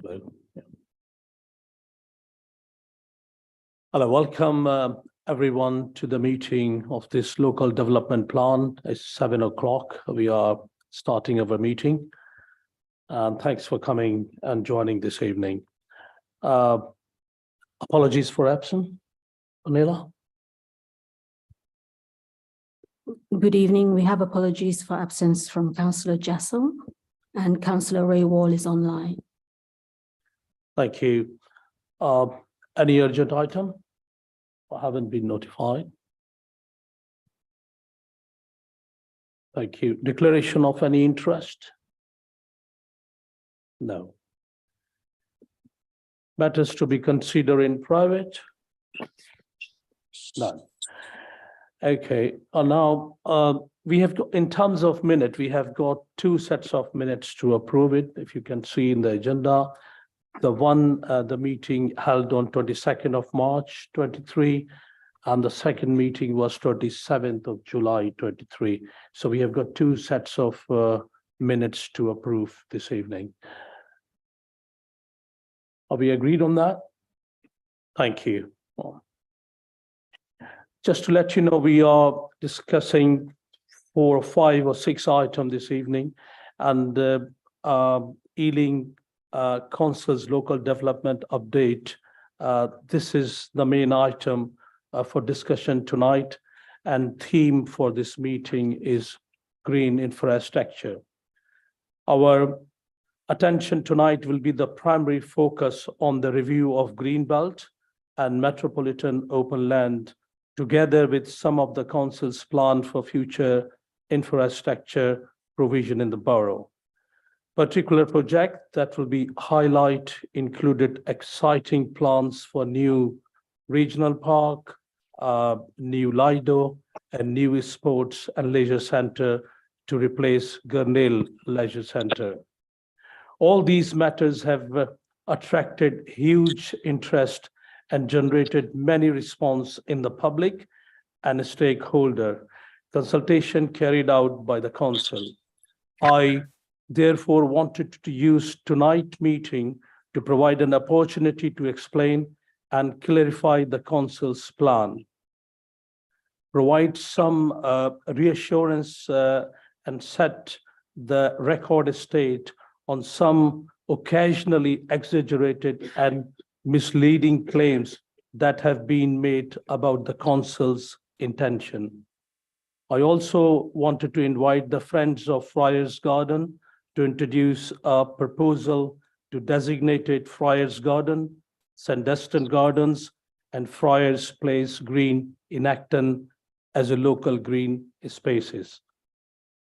Hello. Yeah. Hello, welcome everyone to the meeting of this local development plan. It's 7 o'clock. We are starting our meeting. Thanks for coming and joining this evening. Apologies for absence, Anila. Good evening. We have apologies for absence from Councillor Jessel, and Councillor Ray Wall is online. Thank you. Any urgent item? I haven't been notified. Thank you. Declaration of any interest? No. Matters to be considered in private? None. Okay, now we have got, in terms of minute, we have got 2 sets of minutes to approve it. If you can see in the agenda, the meeting held on 22nd of March 23, and the second meeting was 27th of July 23. So we have got 2 sets of minutes to approve this evening. Are we agreed on that? Thank you. Just to let you know, we are discussing 4 or 5 or 6 items this evening, and Ealing Council's local development update. This is the main item for discussion tonight, and theme for this meeting is green infrastructure. Our attention tonight will be the primary focus on the review of Greenbelt and Metropolitan Open Land, together with some of the council's plan for future infrastructure provision in the borough. Particular project that will be highlight included exciting plans for new regional park, new Lido, and new sports and leisure center to replace Gurnell Leisure Center. All these matters have attracted huge interest and generated many response in the public and stakeholder consultation carried out by the council. I therefore wanted to use tonight's meeting to provide an opportunity to explain and clarify the council's plan, provide some reassurance and set the record straight on some occasionally exaggerated and misleading claims that have been made about the council's intention. I also wanted to invite the Friends of Friars Garden to introduce a proposal to designate Friars Garden, Sandeston Gardens, and Friars Place Green in Acton as a local green spaces.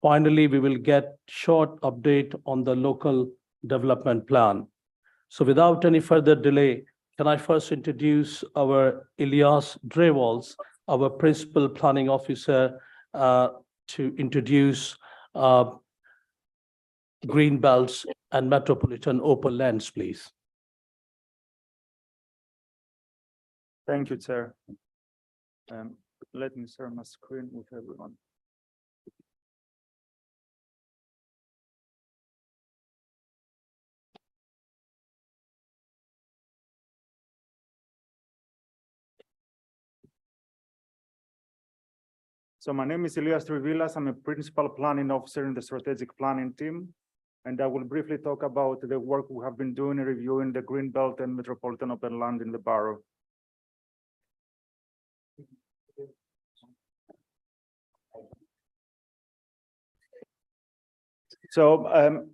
Finally, we will get short update on the local development plan. So without any further delay, can I first introduce our Ilyas Drewals, our Principal Planning Officer, to introduce green belts and metropolitan open lands, please. Thank you, Chair. Let me share my screen with everyone. So my name is Elias Trivilas. I'm a principal planning officer in the strategic planning team. And I will briefly talk about the work we have been doing in reviewing the Greenbelt and Metropolitan Open Land in the borough. So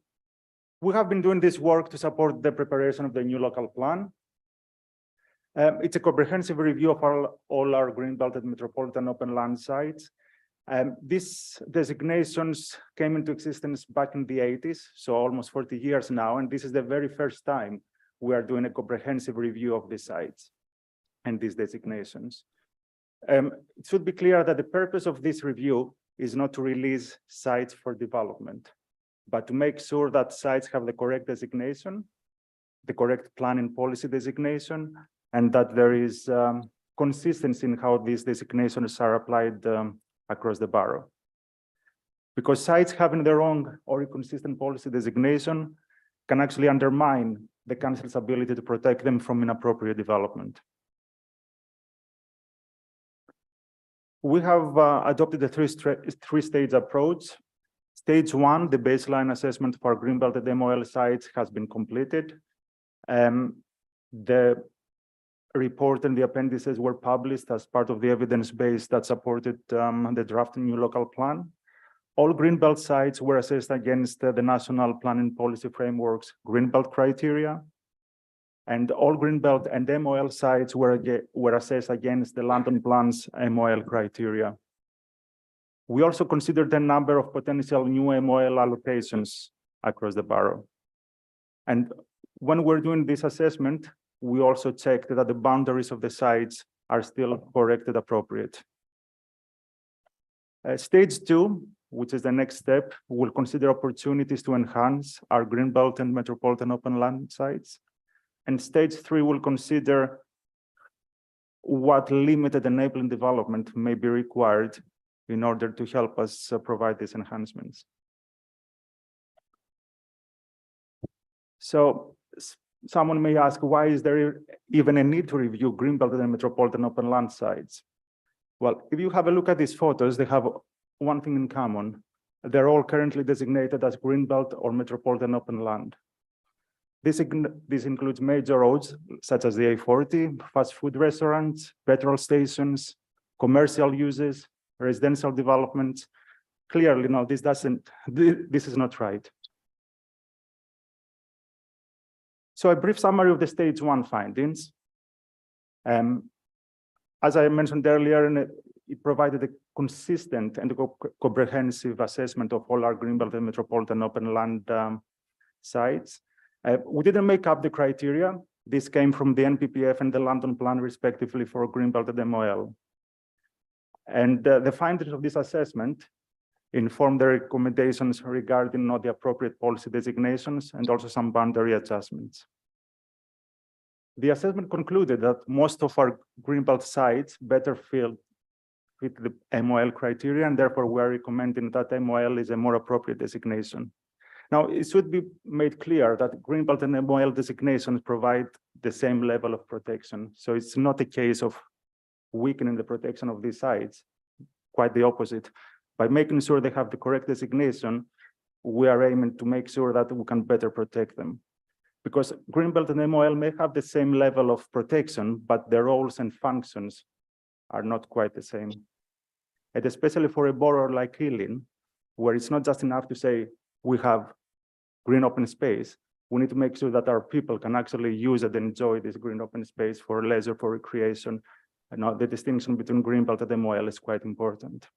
we have been doing this work to support the preparation of the new local plan. It's a comprehensive review of all our Greenbelt and Metropolitan Open Land sites. These designations came into existence back in the 80s, so almost 40 years now, and this is the very first time we are doing a comprehensive review of these sites and these designations. It should be clear that the purpose of this review is not to release sites for development, but to make sure that sites have the correct designation, the correct planning policy designation, and that there is consistency in how these designations are applied across the borough. Because sites having their own or inconsistent policy designation can actually undermine the council's ability to protect them from inappropriate development. We have adopted a three-stage approach. Stage one, the baseline assessment for Greenbelt and MOL sites has been completed. The report and the appendices were published as part of the evidence base that supported the draft new local plan. All Greenbelt sites were assessed against the National Planning Policy Framework's Greenbelt criteria. And all Greenbelt and MOL sites were assessed against the London Plan's MOL criteria. We also considered a number of potential new MOL allocations across the borough. And when we're doing this assessment, we also checked that the boundaries of the sites are still correct and appropriate. Stage two, which is the next step, will consider opportunities to enhance our Greenbelt and Metropolitan Open Land sites. And stage three will consider what limited enabling development may be required in order to help us provide these enhancements. So someone may ask, why is there even a need to review Greenbelt and Metropolitan Open Land sites? Well, if you have a look at these photos, they have one thing in common. They're all currently designated as Greenbelt or Metropolitan Open Land. This includes major roads such as the A40, fast food restaurants, petrol stations, commercial uses, residential developments. Clearly, no, this is not right. So a brief summary of the stage one findings. As I mentioned earlier, it provided a consistent and comprehensive assessment of all our Greenbelt and Metropolitan Open Land sites. We didn't make up the criteria. This came from the NPPF and the London Plan, respectively, for Greenbelt and MOL. And the findings of this assessment informed the recommendations regarding the appropriate policy designations and also some boundary adjustments. The assessment concluded that most of our Greenbelt sites better fit the MOL criteria, and therefore we are recommending that MOL is a more appropriate designation. Now, it should be made clear that Greenbelt and MOL designations provide the same level of protection. So it's not a case of weakening the protection of these sites, quite the opposite. By making sure they have the correct designation, we are aiming to make sure that we can better protect them. Because Greenbelt and MOL may have the same level of protection, but their roles and functions are not quite the same. And especially for a borough like Ealing, where it's not just enough to say we have green open space, we need to make sure that our people can actually use it and enjoy this green open space for leisure, for recreation. And now the distinction between Greenbelt and MOL is quite important.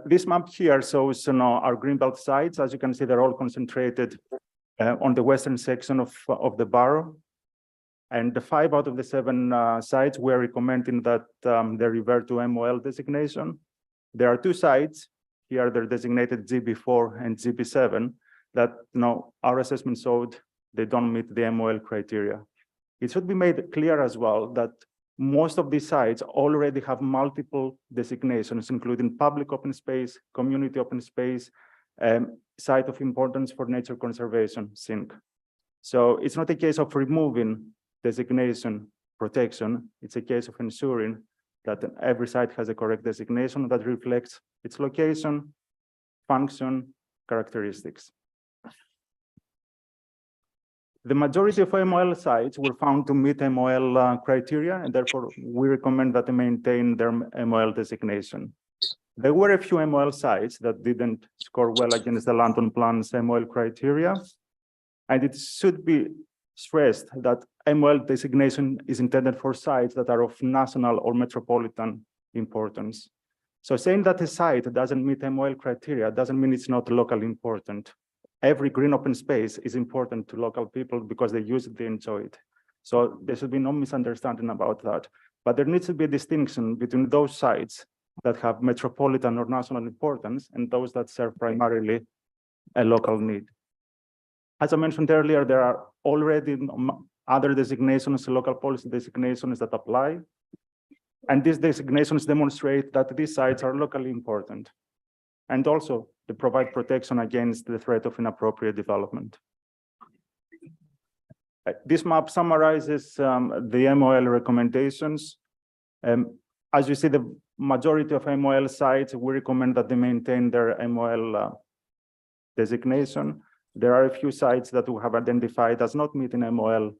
This map here shows our greenbelt sites. As you can see, they're all concentrated on the western section of the borough. And the 5 out of the 7 sites, we're recommending that they revert to MOL designation. There are 2 sites here, they're designated GB4 and GB7, that our assessment showed they don't meet the MOL criteria. It should be made clear as well that most of these sites already have multiple designations, including public open space, community open space, site of importance for nature conservation, SINC. So it's not a case of removing designation protection, it's a case of ensuring that every site has a correct designation that reflects its location, function, characteristics. The majority of MOL sites were found to meet MOL criteria, and therefore we recommend that they maintain their MOL designation. There were a few MOL sites that didn't score well against the London Plan's MOL criteria, and it should be stressed that MOL designation is intended for sites that are of national or metropolitan importance. So saying that a site doesn't meet MOL criteria doesn't mean it's not locally important. Every green open space is important to local people because they use it, they enjoy it. So there should be no misunderstanding about that. But there needs to be a distinction between those sites that have metropolitan or national importance and those that serve primarily a local need. As I mentioned earlier, there are already other designations, local policy designations that apply. And these designations demonstrate that these sites are locally important. And also, they provide protection against the threat of inappropriate development. This map summarizes the MOL recommendations. As you see, the majority of MOL sites, we recommend that they maintain their MOL designation. There are a few sites that we have identified as not meeting MOL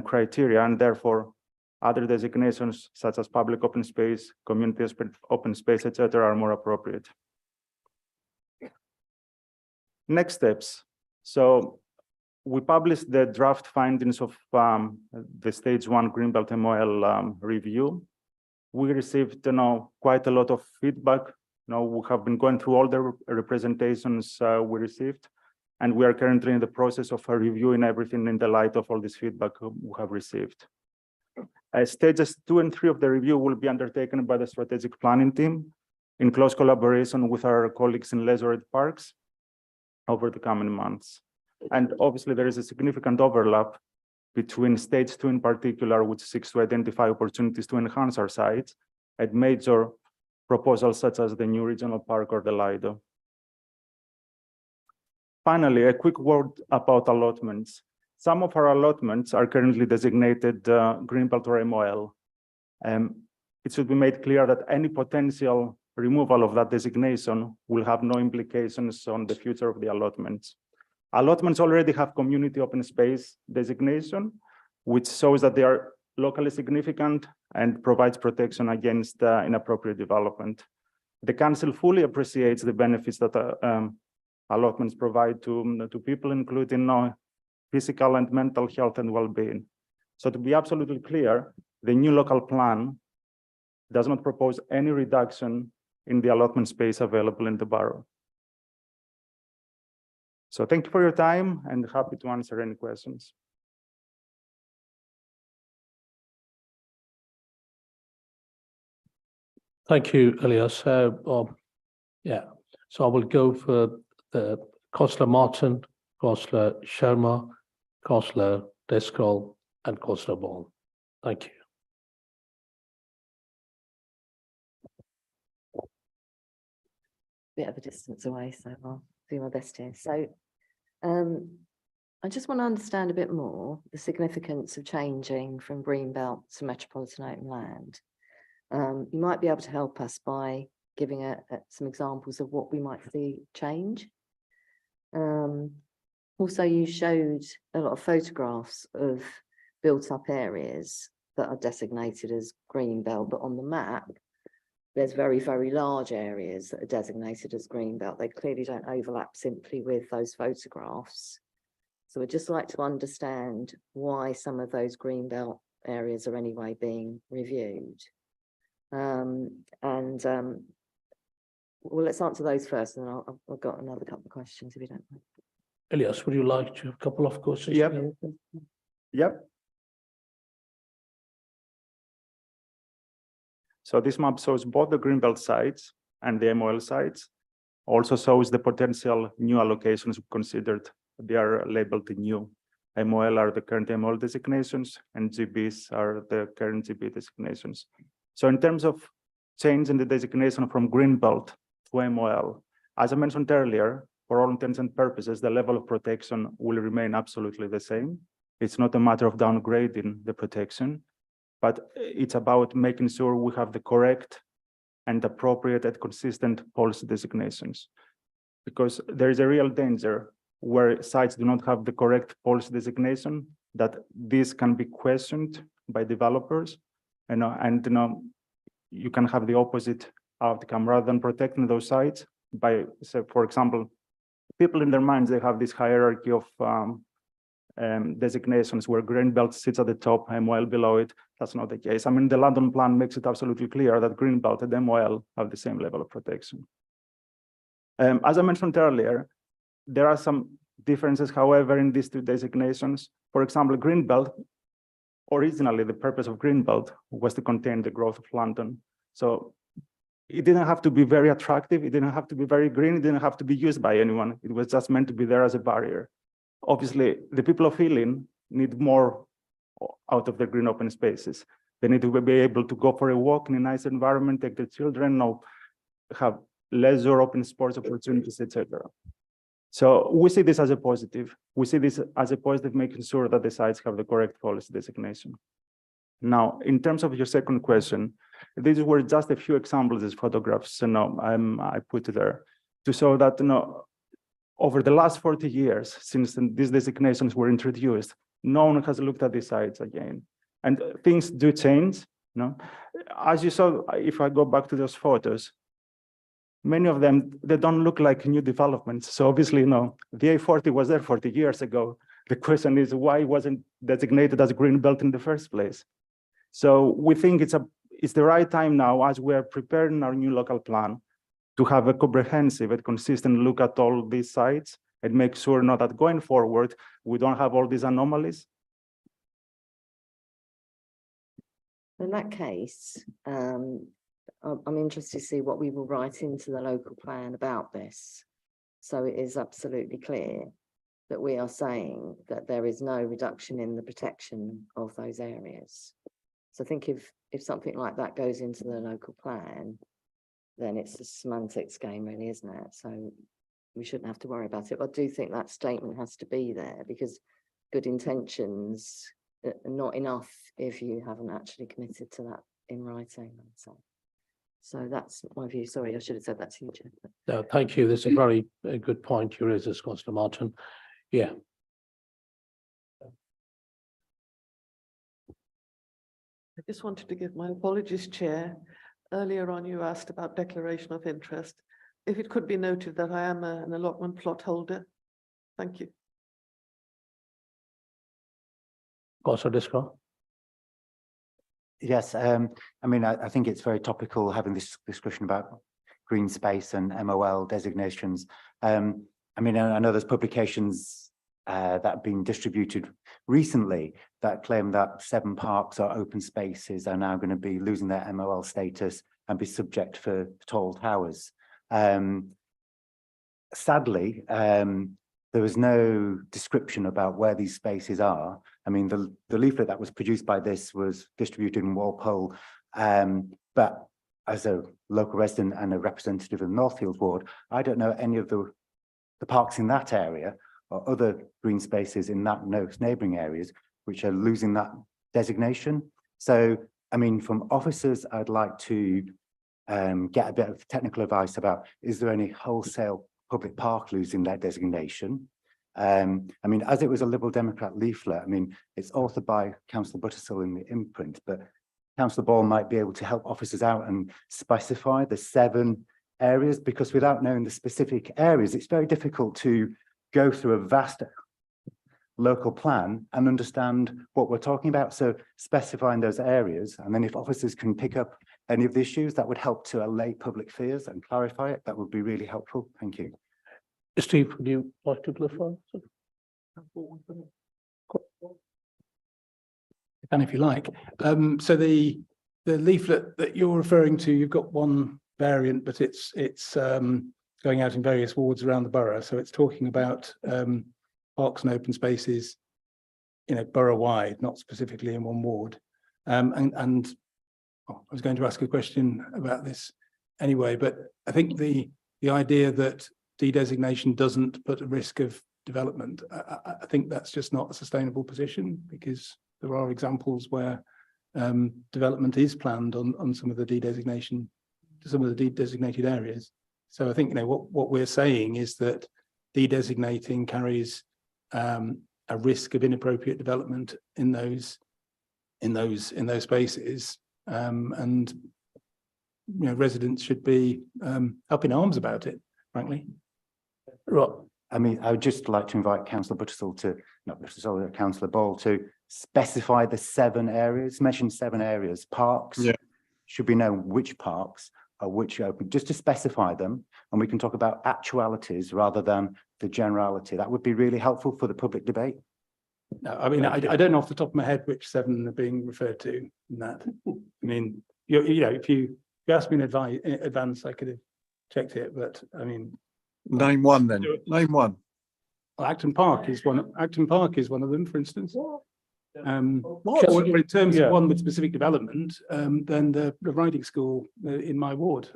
criteria, and therefore other designations such as public open space, community open space, etc., are more appropriate. Next steps. So we published the draft findings of the stage 1 Greenbelt MOL review. We received quite a lot of feedback. We have been going through all the representations we received, and we are currently in the process of reviewing everything in the light of all this feedback we have received. Stages 2 and 3 of the review will be undertaken by the strategic planning team in close collaboration with our colleagues in Leisure Parks over the coming months. And obviously there is a significant overlap between stage 2 in particular, which seeks to identify opportunities to enhance our sites, and major proposals such as the new regional park or the Lido. Finally, a quick word about allotments. Some of our allotments are currently designated Greenbelt or MOL. It should be made clear that any potential removal of that designation will have no implications on the future of the allotments. Allotments already have community open space designation, which shows that they are locally significant and provides protection against inappropriate development. The Council fully appreciates the benefits that allotments provide to people, including physical and mental health and well-being. So to be absolutely clear, the new local plan does not propose any reduction in the allotment space available in the borough. So thank you for your time and happy to answer any questions. Thank you, Elias. So I will go for the Councillor Martin, Councillor Sharma, Councillor Driscoll, and Councillor Ball. Thank you. Bit of a distance away, so I'll do my best here. So I just want to understand a bit more the significance of changing from Greenbelt to Metropolitan Open Land. You might be able to help us by giving some examples of what we might see change. Also, you showed a lot of photographs of built-up areas that are designated as Greenbelt, but on the map, there's very, very large areas that are designated as Greenbelt. They clearly don't overlap simply with those photographs. So I'd just like to understand why some of those Greenbelt areas are anyway being reviewed. Well, let's answer those first, and then I've got another couple of questions if you don't mind. Elias, would you like to have a couple of questions? Yep. Yep. So this map shows both the Greenbelt sites and the MOL sites. Also shows the potential new allocations considered. They are labeled new. MOL are the current MOL designations, and GBs are the current GB designations. So in terms of change in the designation from Greenbelt to MOL, as I mentioned earlier, for all intents and purposes, the level of protection will remain absolutely the same. It's not a matter of downgrading the protection, but it's about making sure we have the correct and appropriate and consistent policy designations. Because there is a real danger where sites do not have the correct policy designation, that this can be questioned by developers, you can have the opposite outcome. Rather than protecting those sites by, say, for example, people in their minds, they have this hierarchy of designations where Greenbelt sits at the top, MOL below it. That's not the case. I mean, the London plan makes it absolutely clear that Greenbelt and MOL have the same level of protection. As I mentioned earlier, there are some differences, however, in these two designations. For example, Greenbelt, originally the purpose of Greenbelt was to contain the growth of London. So it didn't have to be very attractive, it didn't have to be very green, it didn't have to be used by anyone. It was just meant to be there as a barrier. Obviously, the people of Ealing need more out of their green open spaces. They need to be able to go for a walk in a nice environment, take their children, or have leisure, open sports opportunities, etc. So we see this as a positive. We see this as a positive, making sure that the sites have the correct policy designation. Now, in terms of your second question, these were just a few examples as photographs I put there to show that over the last 40 years, since these designations were introduced, no one has looked at these sites again. And things do change. As you saw, if I go back to those photos, many of them, they don't look like new developments. So obviously, the A40 was there 40 years ago. The question is, why wasn't designated as Greenbelt in the first place? So we think it's the right time now, as we're preparing our new local plan, to have a comprehensive and consistent look at all these sites and make sure that going forward, we don't have all these anomalies. In that case, I'm interested to see what we will write into the local plan about this. So it is absolutely clear that we are saying that there is no reduction in the protection of those areas. So I think if something like that goes into the local plan, then it's a semantics game, really, isn't it? So we shouldn't have to worry about it. But I do think that statement has to be there, because good intentions are not enough if you haven't actually committed to that in writing. So that's my view. Sorry, I should have said that to you, Jeff. No, thank you. This is a very good point you raised, Councillor Martin. Yeah. I just wanted to give my apologies, Chair. Earlier on, you asked about declaration of interest. If it could be noted that I am an allotment plot holder. Thank you. Councillor Disco. Yes, I mean, I think it's very topical having this discussion about green space and MOL designations. I mean, I know there's publications that have been distributed recently that claim that 7 parks or open spaces are now going to be losing their MOL status and be subject for tall towers. Sadly, there was no description about where these spaces are. I mean, the leaflet that was produced by this was distributed in Walpole, but as a local resident and a representative of the Northfield ward, I don't know any of the parks in that area or other green spaces in that neighbouring areas which are losing that designation. So, I mean, from officers, I'd like to get a bit of technical advice about, is there any wholesale public park losing their designation? I mean, as it was a Liberal Democrat leaflet, I mean, it's authored by Councillor Buttersill in the imprint, but Councillor Ball might be able to help officers out and specify the 7 areas, because without knowing the specific areas, it's very difficult to go through a vast local plan and understand what we're talking about. So specifying those areas, and then if officers can pick up any of the issues that would help to allay public fears and clarify it. That would be really helpful. Thank you. Steve, would you like to clarify? And if you like, so the leaflet that you're referring to, you've got one variant, but it's going out in various wards around the borough. So it's talking about parks and open spaces, borough-wide, not specifically in one ward. And I was going to ask a question about this anyway, but I think the idea that de-designation doesn't put a risk of development, I think that's just not a sustainable position, because there are examples where development is planned on some of the de-designation, some of the de-designated areas. So I think what we're saying is that de-designating carries a risk of inappropriate development in those spaces, and residents should be up in arms about it, frankly. Right. I mean, I would just like to invite Councillor Councillor Ball to specify the 7 areas, mention 7 areas, parks. Yeah. Should we know which parks are which open, just to specify them, and we can talk about actualities rather than the generality. That would be really helpful for the public debate. No, I mean, I don't know off the top of my head which 7 are being referred to in that. I mean, if you asked me in advance, I could have checked it, but I mean. Name one then, name one. Well, Acton Park is one of them, for instance. Or in terms Yeah. of one with specific development, then the riding school in my ward.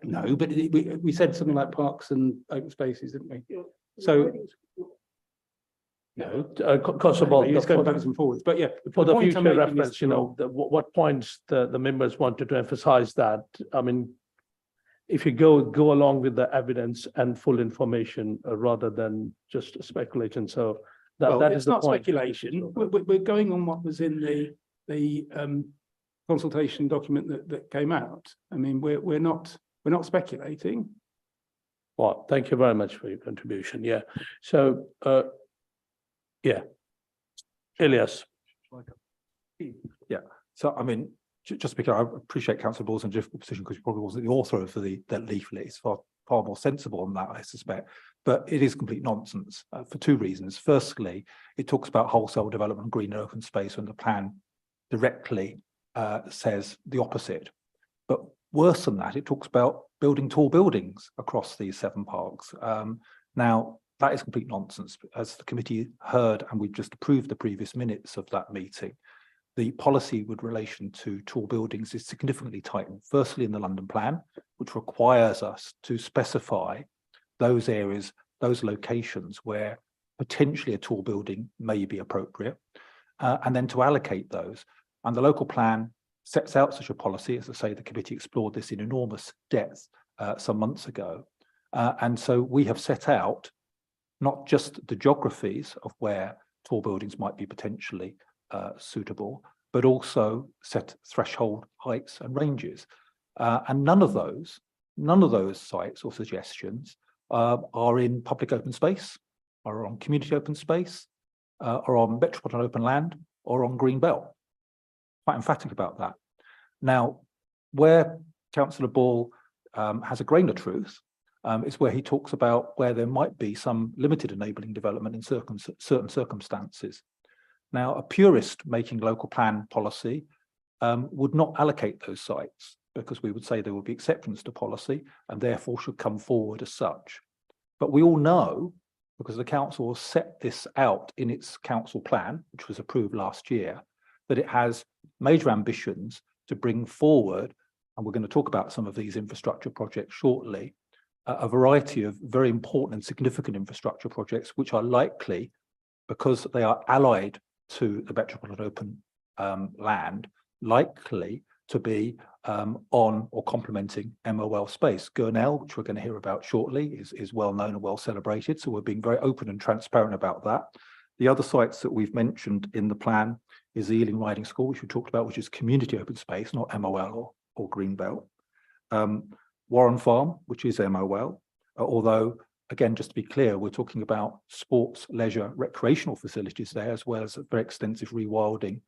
No, but we said something like parks and open spaces, didn't we? So. No, Constable, it's going backwards and forwards, but yeah. for the point I'm future making is reference, what points the members wanted to emphasize that, I mean, if you go along with the evidence and full information rather than just speculation, so that is it's the not point. speculation. We're going on what was in the consultation document that came out. I mean, we're not speculating. Well, thank you very much for your contribution. Yeah. So, yeah. Elias. Yeah, so I mean, just because I appreciate Councillor Ball's in a difficult position because he probably wasn't the author of that leaflet. It's far more sensible than that, I suspect. But it is complete nonsense for 2 reasons. Firstly, it talks about wholesale development, green and open space, when the plan directly says the opposite. But worse than that, it talks about building tall buildings across these 7 parks. Now, that is complete nonsense. As the committee heard, and we've just approved the previous minutes of that meeting, the policy with relation to tall buildings is significantly tightened. Firstly, in the London plan, which requires us to specify those areas, those locations where potentially a tall building may be appropriate, and then to allocate those. And the local plan sets out such a policy. As I say, the committee explored this in enormous depth some months ago. And so we have set out not just the geographies of where tall buildings might be potentially suitable, but also set threshold heights and ranges. And none of those sites or suggestions are in public open space, are on community open space, are on metropolitan open land, or on green belt. Quite emphatic about that. Now, where Councillor Ball has a grain of truth is where he talks about where there might be some limited enabling development in certain circumstances. Now, a purist making local plan policy would not allocate those sites, because we would say there would be exceptions to policy and therefore should come forward as such. But we all know, because the council has set this out in its council plan, which was approved last year, that it has major ambitions to bring forward, and we're going to talk about some of these infrastructure projects shortly, a variety of very important and significant infrastructure projects, which are likely, because they are allied to the metropolitan open land, likely to be on or complementing MOL space. Gurnell, which we're going to hear about shortly, is well known and well celebrated. So we're being very open and transparent about that. The other sites that we've mentioned in the plan is the Ealing Riding School, which we talked about, which is community open space, not MOL or Greenbelt. Warren Farm, which is MOL, although, again, just to be clear, we're talking about sports, leisure, recreational facilities there, as well as a very extensive rewilding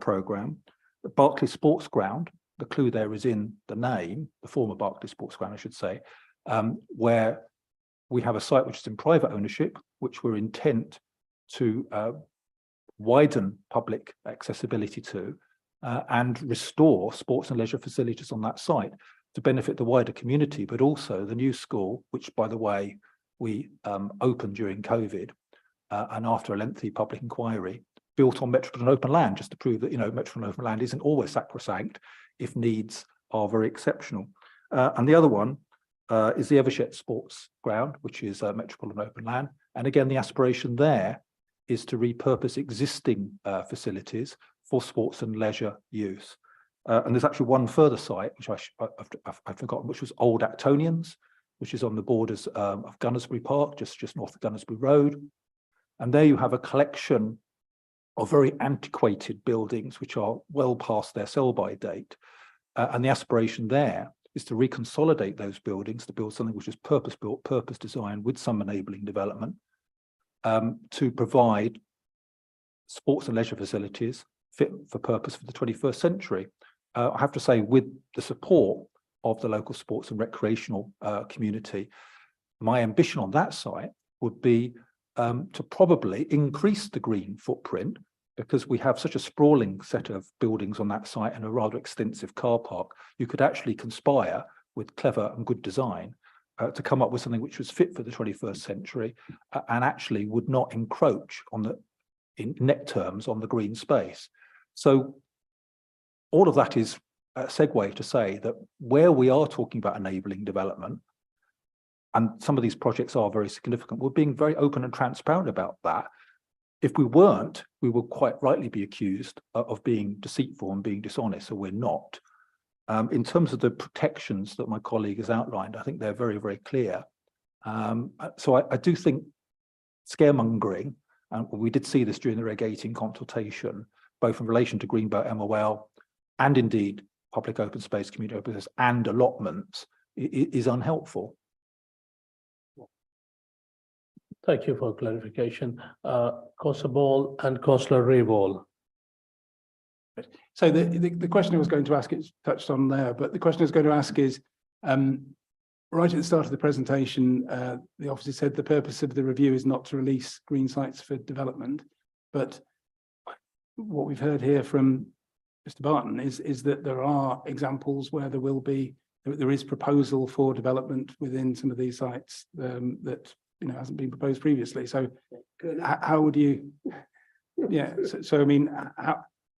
programme. The Berkeley Sports Ground, the clue there is in the name, the former Barclays Sports Ground, I should say, where we have a site which is in private ownership, which we're intent to widen public accessibility to and restore sports and leisure facilities on that site to benefit the wider community, but also the new school, which, by the way, we opened during COVID and after a lengthy public inquiry, built on Metropolitan Open Land, just to prove that, Metropolitan Open Land isn't always sacrosanct if needs are very exceptional. And the other one is the Evershed Sports Ground, which is Metropolitan Open Land. And again, the aspiration there is to repurpose existing facilities for sports and leisure use. And there's actually one further site, which I've forgotten, which was Old Actonians, which is on the borders of Gunnersbury Park, just north of Gunnersbury Road. And there you have a collection of very antiquated buildings, which are well past their sell-by date. And the aspiration there is to reconsolidate those buildings, to build something which is purpose-built, purpose-designed with some enabling development, to provide sports and leisure facilities fit for purpose for the 21st century. I have to say, with the support of the local sports and recreational community, my ambition on that site would be to probably increase the green footprint, because we have such a sprawling set of buildings on that site and a rather extensive car park. You could actually conspire with clever and good design to come up with something which was fit for the 21st century and actually would not encroach on in net terms on the green space. So all of that is a segue to say that where we are talking about enabling development, and some of these projects are very significant, we're being very open and transparent about that. If we weren't, we would quite rightly be accused of being deceitful and being dishonest, so we're not. In terms of the protections that my colleague has outlined, I think they're very, very clear. So I do think scaremongering, and we did see this during the Reg 18 consultation, both in relation to Greenbelt MOL and indeed public open space, community open space and allotments, is unhelpful. Thank you for clarification. Councillor Ball and Councillor Rayball. So the question I was going to ask, it's touched on there, but the question I was going to ask is, right at the start of the presentation, the officer said the purpose of the review is not to release green sites for development, but what we've heard here from Mr. Barton is that there are examples where there is proposal for development within some of these sites that hasn't been proposed previously. So how would you, so I mean,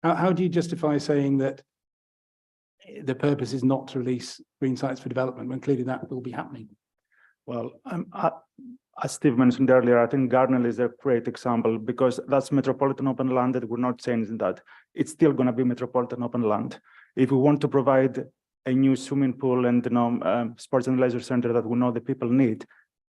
how do you justify saying that the purpose is not to release green sites for development when clearly that will be happening? Well, as Steve mentioned earlier, I think Garnell is a great example, because that's Metropolitan Open Land that we're not changing that. It's still going to be Metropolitan Open Land. If we want to provide a new swimming pool and sports and leisure center that we know the people need,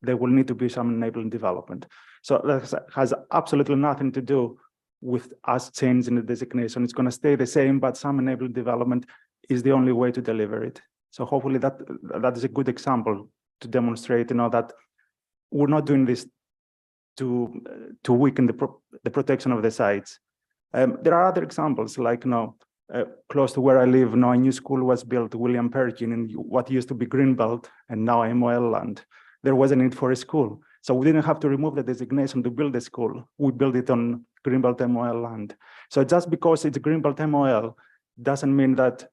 there will need to be some enabling development. So that has absolutely nothing to do with us changing the designation. It's going to stay the same, but some enabling development is the only way to deliver it. So hopefully that is a good example to demonstrate, that we're not doing this to weaken the protection of the sites. There are other examples, like close to where I live, a new school was built, William Perkin, in what used to be Greenbelt and now MOL land. There was a need for a school, so we didn't have to remove the designation to build a school. We built it on Greenbelt MOL land. So just because it's Greenbelt MOL doesn't mean that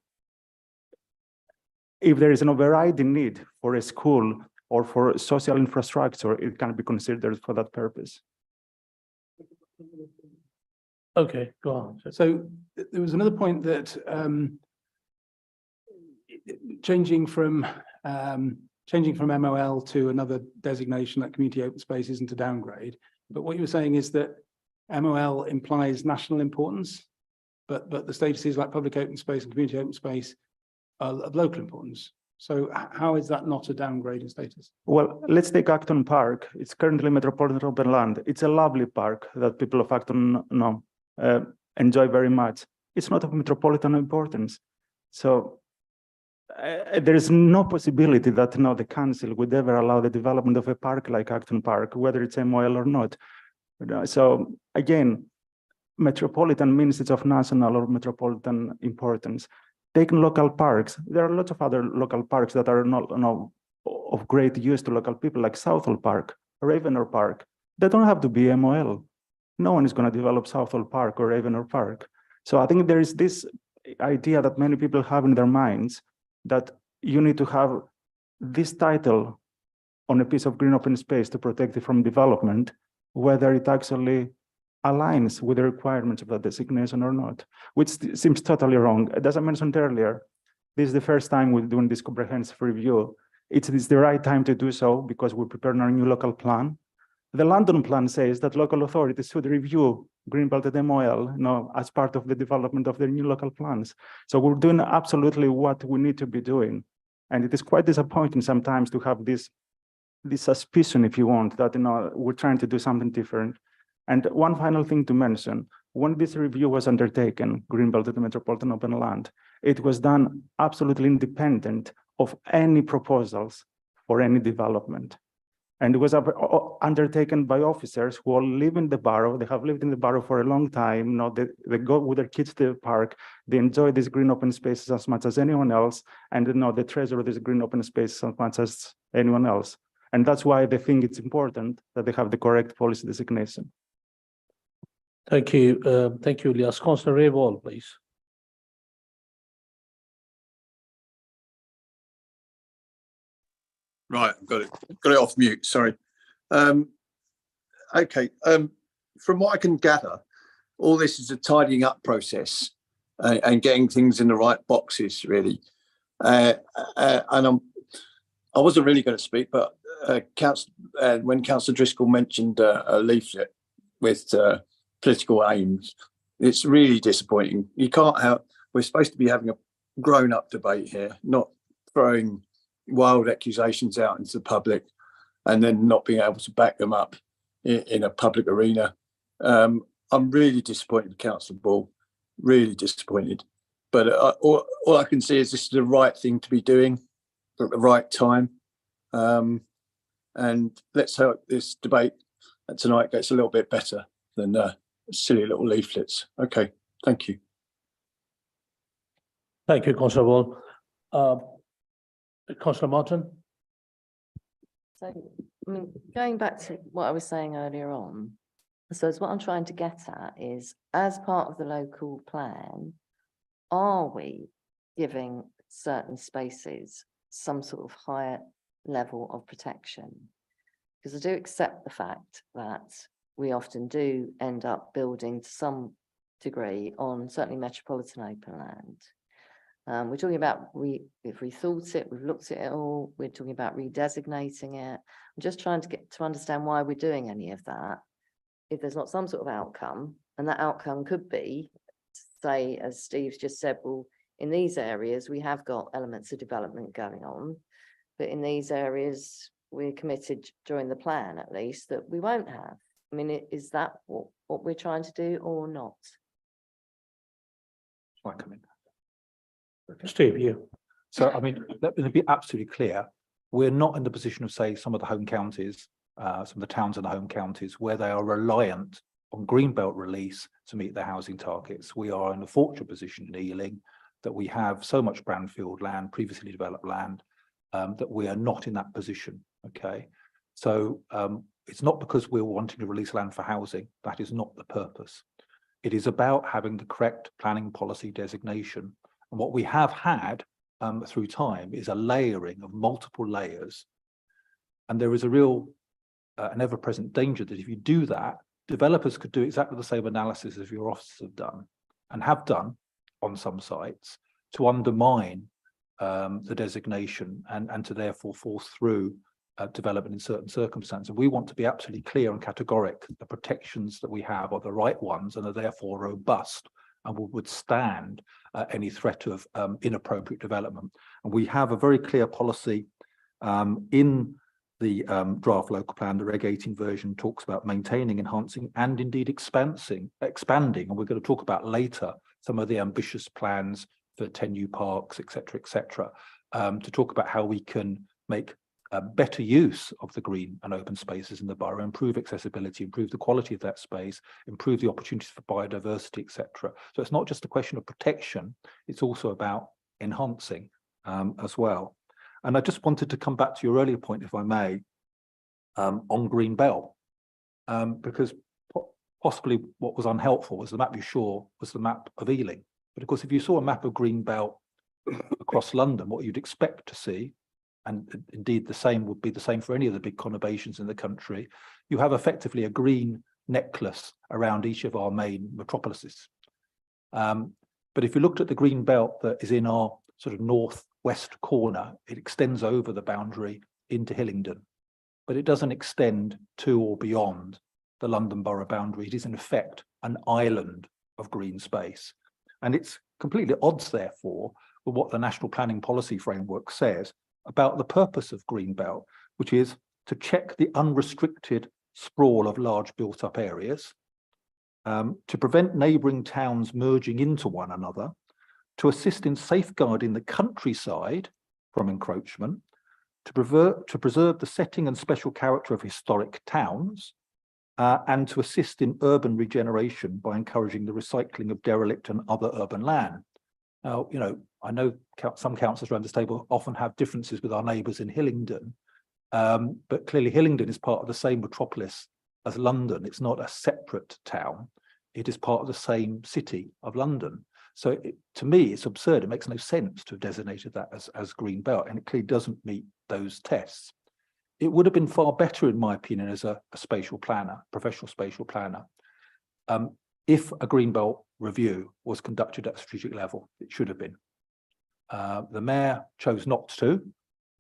if there is an overriding need for a school or for social infrastructure, it can be considered for that purpose. Okay, go on. So there was another point that changing from MOL to another designation like community open space isn't a downgrade. But what you were saying is that MOL implies national importance, but the statuses like public open space and community open space are of local importance. So how is that not a downgrade in status? Well, let's take Acton Park. It's currently Metropolitan Open Land. It's a lovely park that people of Acton enjoy very much. It's not of metropolitan importance. So there is no possibility that the council would ever allow the development of a park like Acton Park, whether it's MOL or not. So again, metropolitan means it's of national or metropolitan importance. Taking local parks, there are lots of other local parks that are not of great use to local people, like Southall Park, Ravenor Park. They don't have to be MOL. No one is going to develop Southall Park or Ravenor Park. So I think there is this idea that many people have in their minds that you need to have this title on a piece of green open space to protect it from development, whether it actually aligns with the requirements of the designation or not, which seems totally wrong. As I mentioned earlier, this is the first time we're doing this comprehensive review. It's the right time to do so because we're preparing our new local plan. The London plan says that local authorities should review Greenbelt and MOL, as part of the development of their new local plans. So we're doing absolutely what we need to be doing. And it is quite disappointing sometimes to have this suspicion, if you want, that we're trying to do something different. And one final thing to mention, when this review was undertaken, Greenbelt and Metropolitan Open Land, it was done absolutely independent of any proposals for any development. And it was undertaken by officers who all live in the borough. They have lived in the borough for a long time. They go with their kids to the park. They enjoy these green open spaces as much as anyone else. And they treasure these green open spaces as much as anyone else. And that's why they think it's important that they have the correct policy designation. Thank you. Thank you, Elias. Councillor Ray Wall, please. Right, I've got it off mute, sorry. Okay, from what I can gather, all this is a tidying up process and getting things in the right boxes, really. And I wasn't really going to speak, but when Councillor Driscoll mentioned a leaflet with political aims, it's really disappointing. You can't have, we're supposed to be having a grown-up debate here, not throwing wild accusations out into the public and then not being able to back them up in a public arena. I'm really disappointed with Councillor Ball, really disappointed. But all I can see is this is the right thing to be doing at the right time. And let's hope this debate tonight gets a little bit better than silly little leaflets. Okay, thank you. Thank you, Councillor Wall. Councillor Martin. So, I mean, going back to what I was saying earlier on, so what I'm trying to get at is, as part of the local plan, are we giving certain spaces some sort of higher level of protection? Because I do accept the fact that we often do end up building to some degree on certainly metropolitan open land. We're talking about we've rethought it, we've looked at it all, we're talking about redesignating it. I'm just trying to get to understand why we're doing any of that. If there's not some sort of outcome, and that outcome could be, say, as Steve's just said, well, in these areas, we have got elements of development going on, but in these areas, we're committed during the plan, at least, that we won't have. I mean, is that what we're trying to do or not? I come in. Steve, you. So, I mean, let me be absolutely clear. We're not in the position of, say, some of the home counties, some of the towns in the home counties where they are reliant on Greenbelt release to meet their housing targets. We are in a fortunate position in Ealing that we have so much brownfield land, previously developed land, that we are not in that position, okay? So it's not because we're wanting to release land for housing. That is not the purpose. It is about having the correct planning policy designation. And what we have had through time is a layering of multiple layers. And there is a real, an ever-present danger that if you do that, developers could do exactly the same analysis as your officers have done and have done on some sites to undermine the designation and to therefore force through development in certain circumstances. We want to be absolutely clear and categoric. The protections that we have are the right ones and are therefore robust and will withstand any threat of inappropriate development. And we have a very clear policy in the draft local plan. The Reg 18 version talks about maintaining, enhancing, and indeed expanding. And we're going to talk about later some of the ambitious plans for 10 new parks, et cetera, to talk about how we can make better use of the green and open spaces in the borough, improve accessibility, improve the quality of that space, improve the opportunities for biodiversity, etc. So it's not just a question of protection, it's also about enhancing as well. And I just wanted to come back to your earlier point, if I may, on green belt, because possibly what was unhelpful was the map you saw was the map of Ealing. But of course, if you saw a map of green belt across London, what you'd expect to see, and indeed the same would be the same for any of the big conurbations in the country, you have effectively a green necklace around each of our main metropolises. But if you looked at the green belt that is in our sort of northwest corner, it extends over the boundary into Hillingdon, but it doesn't extend to or beyond the London Borough boundary. It is in effect an island of green space. And it's completely at odds, therefore, with what the National Planning Policy Framework says about the purpose of green belt, which is to check the unrestricted sprawl of large built-up areas, to prevent neighbouring towns merging into one another, to assist in safeguarding the countryside from encroachment, to preserve the setting and special character of historic towns, and to assist in urban regeneration by encouraging the recycling of derelict and other urban land. Now, you know, I know some councillors around this table often have differences with our neighbours in Hillingdon, but clearly Hillingdon is part of the same metropolis as London. It's not a separate town. It is part of the same city of London. So to me, it's absurd. It makes no sense to have designated that as green belt, and it clearly doesn't meet those tests. It would have been far better, in my opinion, as a spatial planner, professional spatial planner, if a green belt review was conducted at strategic level. It should have been. The mayor chose not to,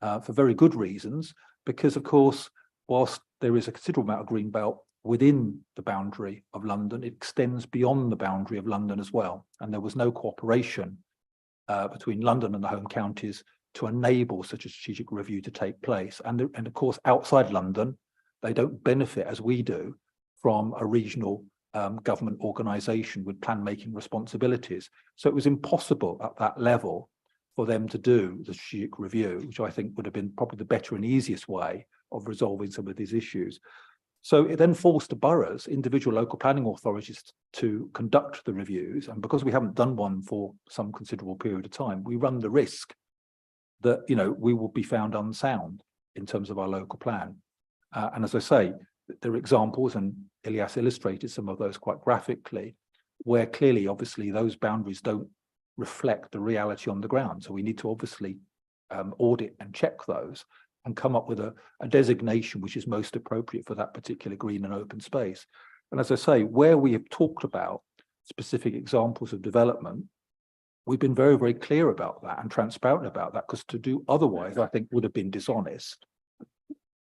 for very good reasons, because of course, whilst there is a considerable amount of green belt within the boundary of London, it extends beyond the boundary of London as well. And there was no cooperation between London and the home counties to enable such a strategic review to take place. And of course, outside London, they don't benefit as we do from a regional government organisation with plan-making responsibilities. So it was impossible at that level for them to do the strategic review, which I think would have been probably the better and easiest way of resolving some of these issues. So it then falls to boroughs, individual local planning authorities, to conduct the reviews. And because we haven't done one for some considerable period of time, we run the risk that, you know, we will be found unsound in terms of our local plan. And as I say, there are examples, and Ilyas illustrated some of those quite graphically, where clearly, obviously, those boundaries don't reflect the reality on the ground. So we need to obviously audit and check those and come up with a designation which is most appropriate for that particular green and open space. And as I say, where we have talked about specific examples of development, we've been very, very clear about that and transparent about that, because to do otherwise, I think, would have been dishonest.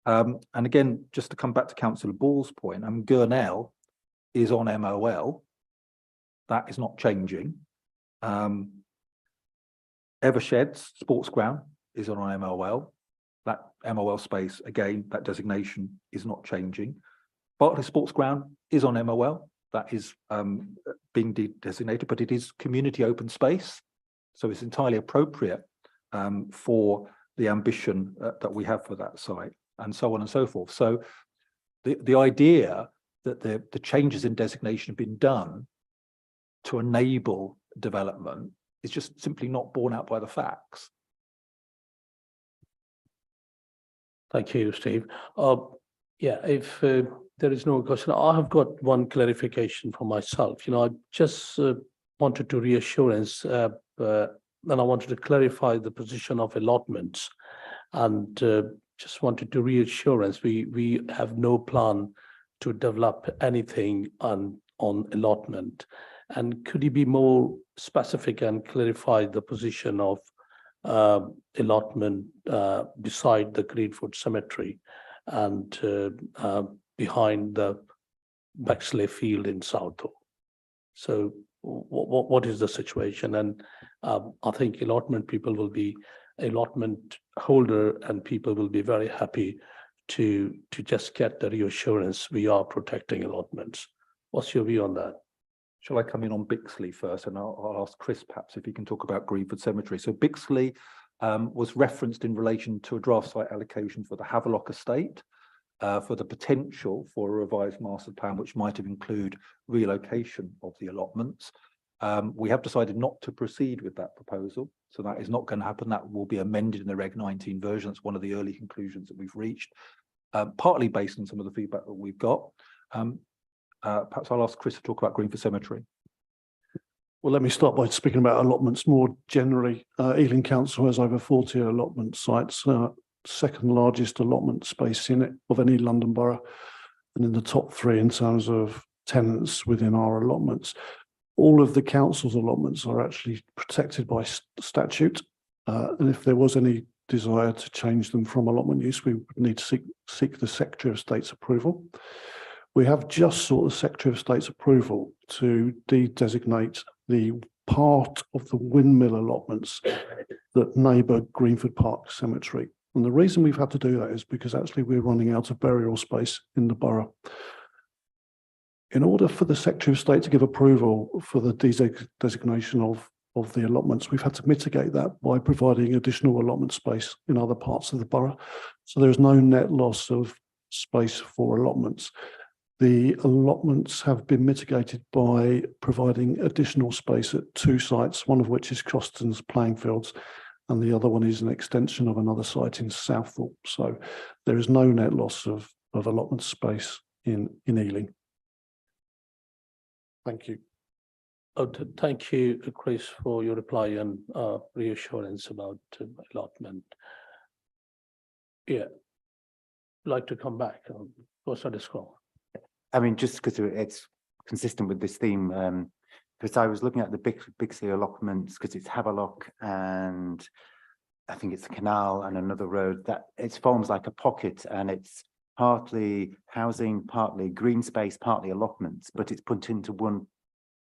And again, just to come back to Councillor Ball's point, Gurnell is on MOL. That is not changing. Eversheds Sports Ground is on MOL. That MOL space, again, that designation is not changing. Bartley Sports Ground is on MOL. That is being designated, but it is community open space. So it's entirely appropriate for the ambition that we have for that site, and so on and so forth. So the idea that the changes in designation have been done to enable development is just simply not borne out by the facts. Thank you, Steve. Yeah, if there is no question, I have got one clarification for myself. You know, I just wanted to reassurance, and I wanted to clarify the position of allotments, and just wanted to reassurance we have no plan to develop anything on allotment. And could you be more specific and clarify the position of allotment beside the Greenwood Cemetery and behind the Bexley Field in Southall? So what is the situation? And I think allotment holder and people will be very happy to just get the reassurance we are protecting allotments. What's your view on that? Shall I come in on Bixley first, and I'll ask Chris perhaps if he can talk about Greenwood Cemetery. So Bixley was referenced in relation to a draft site allocation for the Havelock estate, for the potential for a revised master plan, which might have included relocation of the allotments. We have decided not to proceed with that proposal, so that is not going to happen. That will be amended in the Reg 19 version. It's one of the early conclusions that we've reached, partly based on some of the feedback that we've got. Perhaps I'll ask Chris to talk about Greenford Cemetery. Well, let me start by speaking about allotments more generally. Ealing Council has over 40 allotment sites, second largest allotment space in it of any London borough, and in the top 3 in terms of tenants within our allotments. All of the council's allotments are actually protected by statute, and if there was any desire to change them from allotment use, we would need to seek the Secretary of State's approval. We have just sought the Secretary of State's approval to de-designate the part of the windmill allotments that neighbour Greenford Park Cemetery. And the reason we've had to do that is because actually we're running out of burial space in the borough. In order for the Secretary of State to give approval for the designation of the allotments, we've had to mitigate that by providing additional allotment space in other parts of the borough. So there is no net loss of space for allotments. The allotments have been mitigated by providing additional space at 2 sites, one of which is Coston's playing fields, and the other one is an extension of another site in Southall. So there is no net loss of allotment space in Ealing. Thank you. Thank you, Chris, for your reply and reassurance about allotment. Yeah, like to come back. Councillor Scroll. I mean, just because it's consistent with this theme, because I was looking at the Bixley allotments, because it's Havelock and I think it's a canal and another road, that it forms like a pocket, and it's partly housing, partly green space, partly allotments, but it's put into one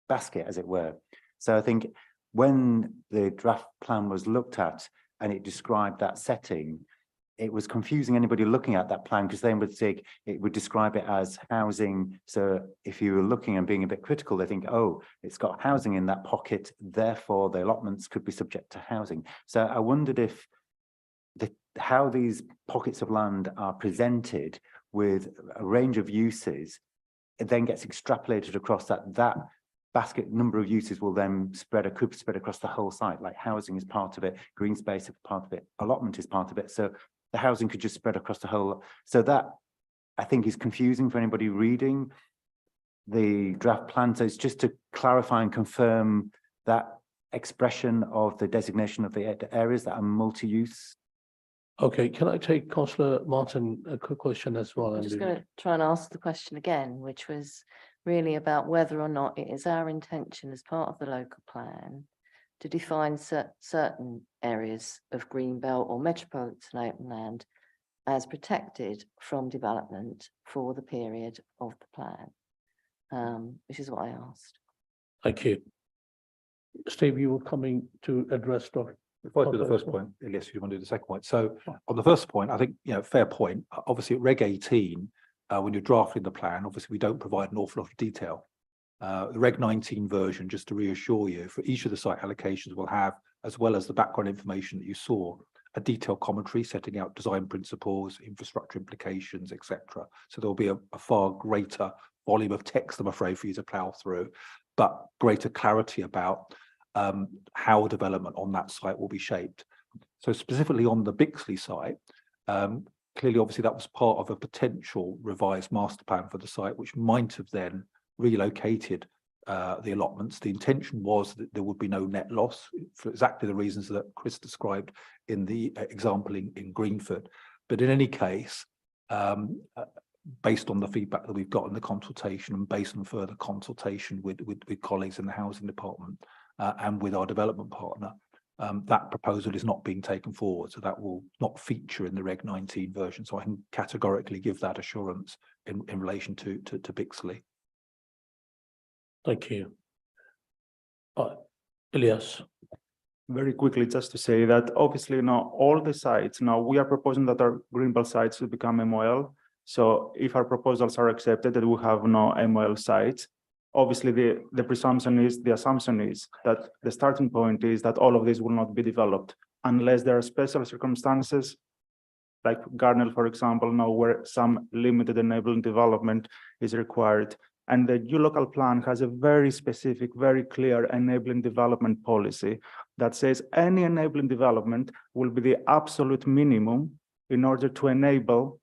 basket, as it were. So I think when the draft plan was looked at and it described that setting, it was confusing anybody looking at that plan, because they would say it would describe it as housing. So if you were looking and being a bit critical, they think, oh, it's got housing in that pocket, therefore the allotments could be subject to housing. So I wondered if how these pockets of land are presented with a range of uses, it then gets extrapolated across that basket number of uses will then could spread across the whole site, like housing is part of it, green space is part of it, allotment is part of it. So the housing could just spread across the whole. So that, I think, is confusing for anybody reading the draft plan. So it's just to clarify and confirm that expression of the designation of the areas that are multi-use. Okay, can I take Councillor Martin a quick question as well? I'm just going to try and ask the question again, which was really about whether or not it is our intention as part of the local plan to define certain areas of Greenbelt or metropolitan open land as protected from development for the period of the plan, which is what I asked. Thank you. Steve, you were coming to address Dr. If I do the first point, Elias, you want to do the second point. So on the first point, I think, fair point. Obviously at Reg 18, when you're drafting the plan, obviously we don't provide an awful lot of detail. The Reg 19 version, just to reassure you, for each of the site allocations will have, as well as the background information that you saw, a detailed commentary setting out design principles, infrastructure implications, etc. So there'll be a far greater volume of text, I'm afraid, for you to plow through, but greater clarity about how development on that site will be shaped. So specifically on the Bixley site, clearly, obviously, that was part of a potential revised master plan for the site, which might have then relocated the allotments. The intention was that there would be no net loss for exactly the reasons that Chris described in the example in Greenford. But in any case, based on the feedback that we've got in the consultation and based on further consultation with colleagues in the housing department and with our development partner, that proposal is not being taken forward. So that will not feature in the Reg 19 version. So I can categorically give that assurance in relation to Bixley. Thank you. Elias. Very quickly, just to say that obviously now all the sites, now we are proposing that our Greenbelt sites will become MOL. So if our proposals are accepted, that we have no MOL sites. Obviously, the assumption is that the starting point is that all of these will not be developed unless there are special circumstances, like Garnell, for example, now where some limited enabling development is required. And the new local plan has a very specific, very clear enabling development policy that says any enabling development will be the absolute minimum in order to enable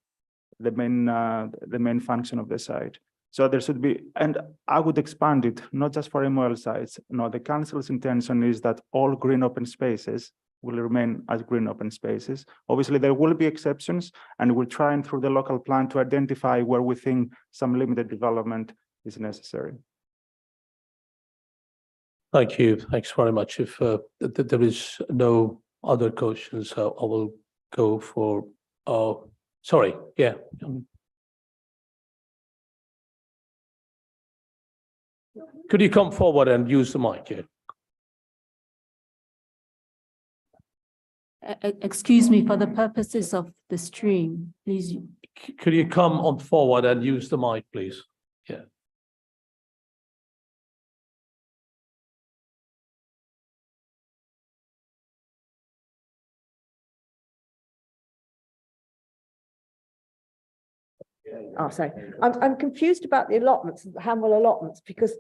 the main function of the site. So there should be, and I would expand it, not just for MOL sites. No, the council's intention is that all green open spaces will remain as green open spaces. Obviously, there will be exceptions, and we'll try and through the local plan to identify where we think some limited development is necessary. Thank you. Thanks very much. If there is no other questions, I will go for, sorry, yeah. Could you come forward and use the mic here? Excuse me, for the purposes of the stream, please. Could you come on forward and use the mic, please? Yeah. Oh, sorry. I'm confused about the allotments, the Hanwell allotments, because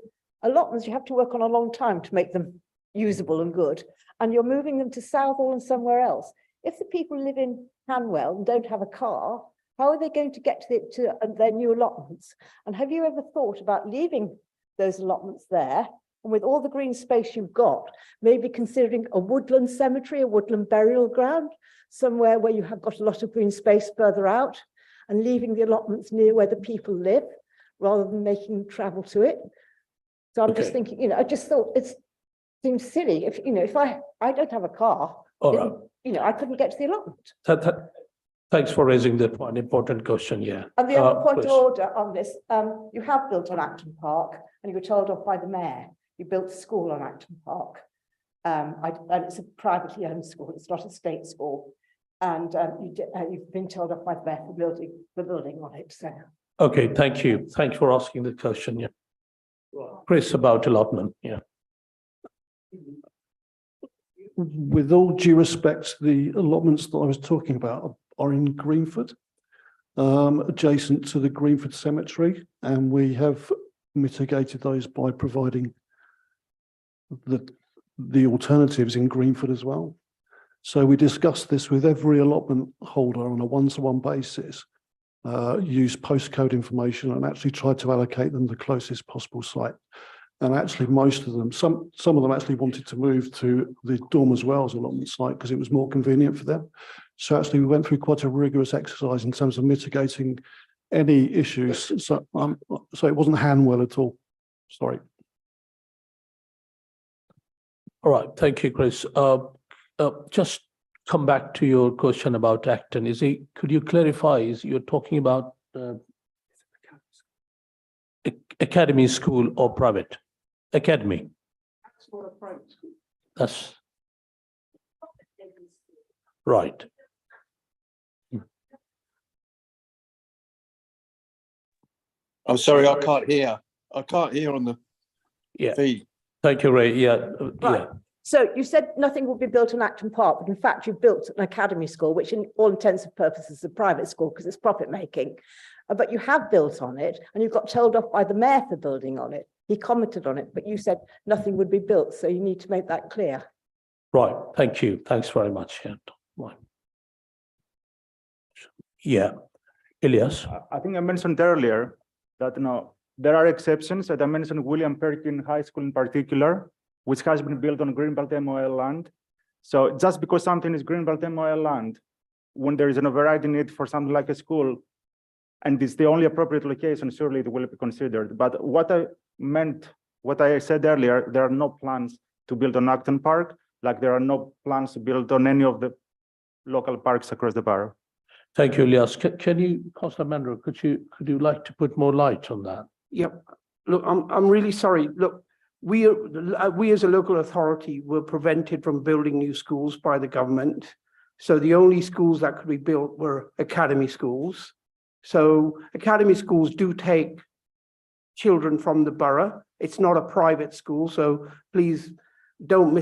allotments, you have to work on a long time to make them usable and good, and you're moving them to Southall and somewhere else. If the people live in Hanwell and don't have a car, how are they going to get to their new allotments? And have you ever thought about leaving those allotments there? And with all the green space you've got, maybe considering a woodland cemetery, a woodland burial ground, somewhere where you have got a lot of green space further out, and leaving the allotments near where the people live, rather than making them travel to it. So I'm just thinking, I just thought it seems silly if, if I don't have a car, I couldn't get to the allotment. Thanks for raising that one important question, yeah. And the other point please. of order on this, you have built on Acton Park, and you were told off by the mayor. You built a school on Acton Park. And it's a privately owned school, it's not a state school. And you've been told off by the mayor for the building on it, so. Okay, thank you. Thanks for asking the question, yeah. Chris, about allotment, yeah. With all due respect, the allotments that I was talking about are in Greenford, adjacent to the Greenford Cemetery, and we have mitigated those by providing the alternatives in Greenford as well. So we discussed this with every allotment holder on a one-to-one basis, use postcode information and actually tried to allocate them the closest possible site. And actually most of them, some of them actually wanted to move to the Dormers Wells allotment site because it was more convenient for them. So actually we went through quite a rigorous exercise in terms of mitigating any issues. So it wasn't Hanwell at all, sorry. All right, thank you, Chris. Just come back to your question about Acton. Could you clarify, you're talking about academy school or private? Academy. That's right. I'm sorry, I can't hear. I can't hear on the feed. Thank you, Ray. Yeah, Right. yeah. So you said nothing will be built on Acton Park, but in fact you've built an academy school, which in all intents and purposes is a private school because it's profit making. But you have built on it and you got told off by the mayor for building on it. He commented on it, but you said nothing would be built. So you need to make that clear. Right, thank you. Thanks very much. Yeah. Right. Yeah. Ilyas. I think I mentioned earlier that there are exceptions, and I mentioned William Perkin High School in particular, which has been built on Greenbelt MOL land. So just because something is Greenbelt MOL land, when there is an overriding need for something like a school, and it's the only appropriate location, surely it will be considered. But what I said earlier, there are no plans to build on Acton Park, like there are no plans to build on any of the local parks across the borough. Thank you, Ilyas. Can you, Councillor Mandro, could you like to put more light on that? Yep. Look, I'm really sorry. Look, we as a local authority were prevented from building new schools by the government. So the only schools that could be built were academy schools. So academy schools do take children from the borough. It's not a private school, so please don't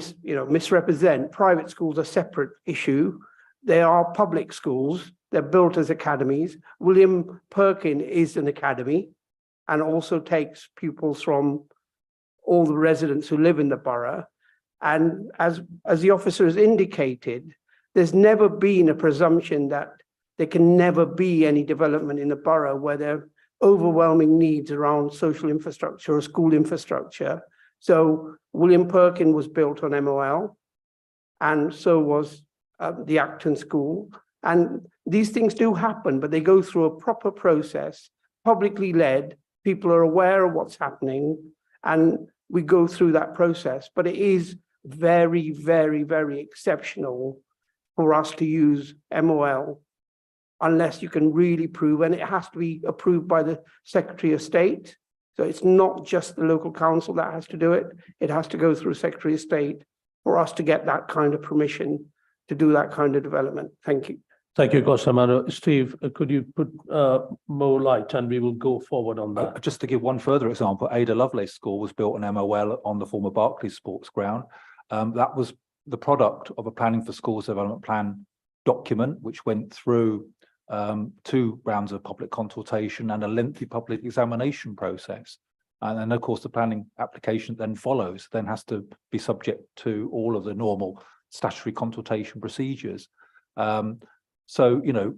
misrepresent. Private schools are a separate issue. They are public schools. They're built as academies. William Perkin is an academy. and also takes pupils from all the residents who live in the borough. And as the officer has indicated, there's never been a presumption that there can never be any development in the borough where there are overwhelming needs around social infrastructure or school infrastructure. So William Perkin was built on MOL, and so was the Acton School. And these things do happen, but they go through a proper process, publicly led. People are aware of what's happening, and we go through that process. But it is very, very, very exceptional for us to use MOL unless you can really prove, and it has to be approved by the Secretary of State. So it's not just the local council that has to do it. It has to go through Secretary of State for us to get that kind of permission to do that kind of development. Thank you. Thank you, Councillor Mano. Steve, could you put more light, and we will go forward on that. Just to give one further example, Ada Lovelace School was built on MOL on the former Barclays Sports Ground. That was the product of a planning for schools development plan document, which went through 2 rounds of public consultation and a lengthy public examination process. And then, of course, the planning application then follows, then has to be subject to all of the normal statutory consultation procedures. So, you know,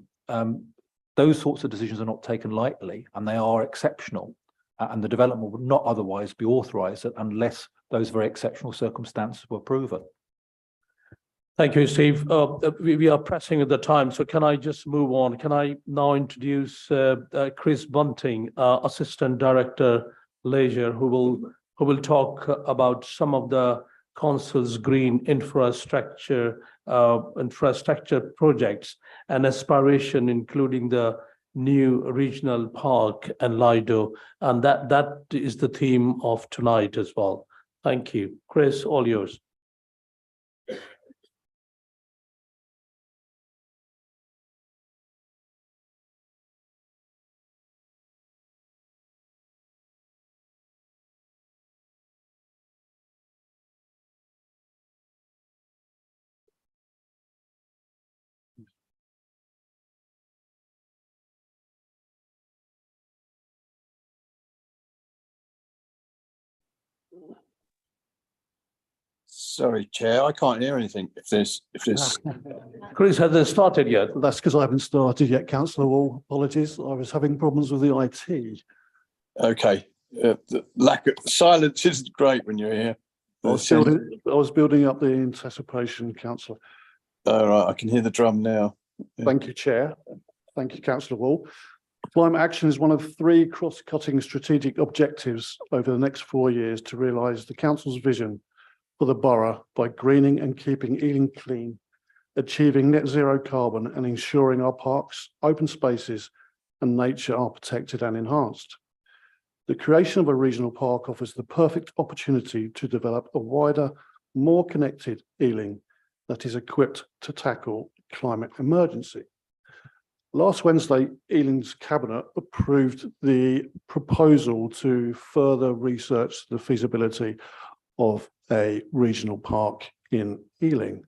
those sorts of decisions are not taken lightly, and they are exceptional, and the development would not otherwise be authorised unless those very exceptional circumstances were proven. Thank you, Steve. We are pressing at the time, so can I just move on? Can I now introduce Chris Bunting, Assistant Director, Leisure, who will talk about some of the council's green infrastructure projects and aspiration, including the new regional park and Lido, and that is the theme of tonight as well. Thank you, Chris. All yours. Sorry, Chair, I can't hear anything. If there's Chris hasn't started yet. That's because I haven't started yet, Councillor Wall. Apologies. I was having problems with the IT. okay. The lack of silence isn't great when you're here. I was building up the anticipation, Councillor. All right, I can hear the drum now. Yeah. Thank you, Chair. Thank you, Councillor Wall. Climate action is one of 3 cross-cutting strategic objectives over the next 4 years to realise the council's vision for the borough by greening and keeping Ealing clean, achieving net zero carbon, and ensuring our parks, open spaces and nature are protected and enhanced. The creation of a regional park offers the perfect opportunity to develop a wider, more connected Ealing that is equipped to tackle climate emergency. Last Wednesday, Ealing's Cabinet approved the proposal to further research the feasibility of a regional park in Ealing.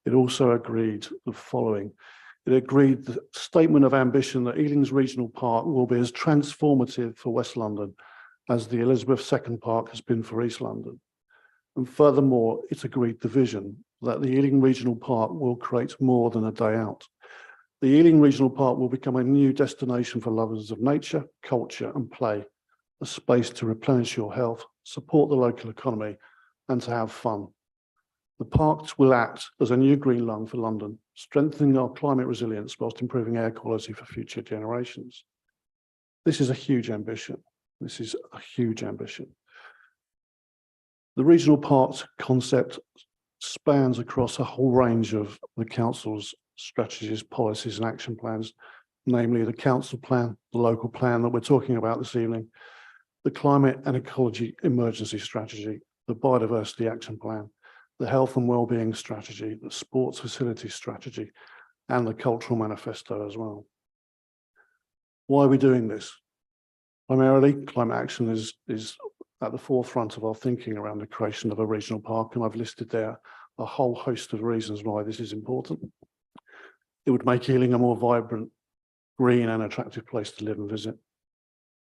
It also agreed the following. It agreed the statement of ambition that Ealing's regional park will be as transformative for West London as the Elizabeth II Park has been for East London. And furthermore, it agreed the vision that the Ealing Regional Park will create more than a day out. The Ealing Regional Park will become a new destination for lovers of nature, culture and play, a space to replenish your health, support the local economy and to have fun. The parks will act as a new green lung for London, strengthening our climate resilience whilst improving air quality for future generations. This is a huge ambition. This is a huge ambition. The regional parks concept spans across a whole range of the council's strategies, policies and action plans, namely the council plan, the local plan that we're talking about this evening, the climate and ecology emergency strategy, the biodiversity action plan, the health and wellbeing strategy, the sports facility strategy, and the cultural manifesto as well. Why are we doing this? Primarily, climate action is at the forefront of our thinking around the creation of a regional park, and I've listed there a whole host of reasons why this is important. It would make Ealing a more vibrant, green and attractive place to live and visit.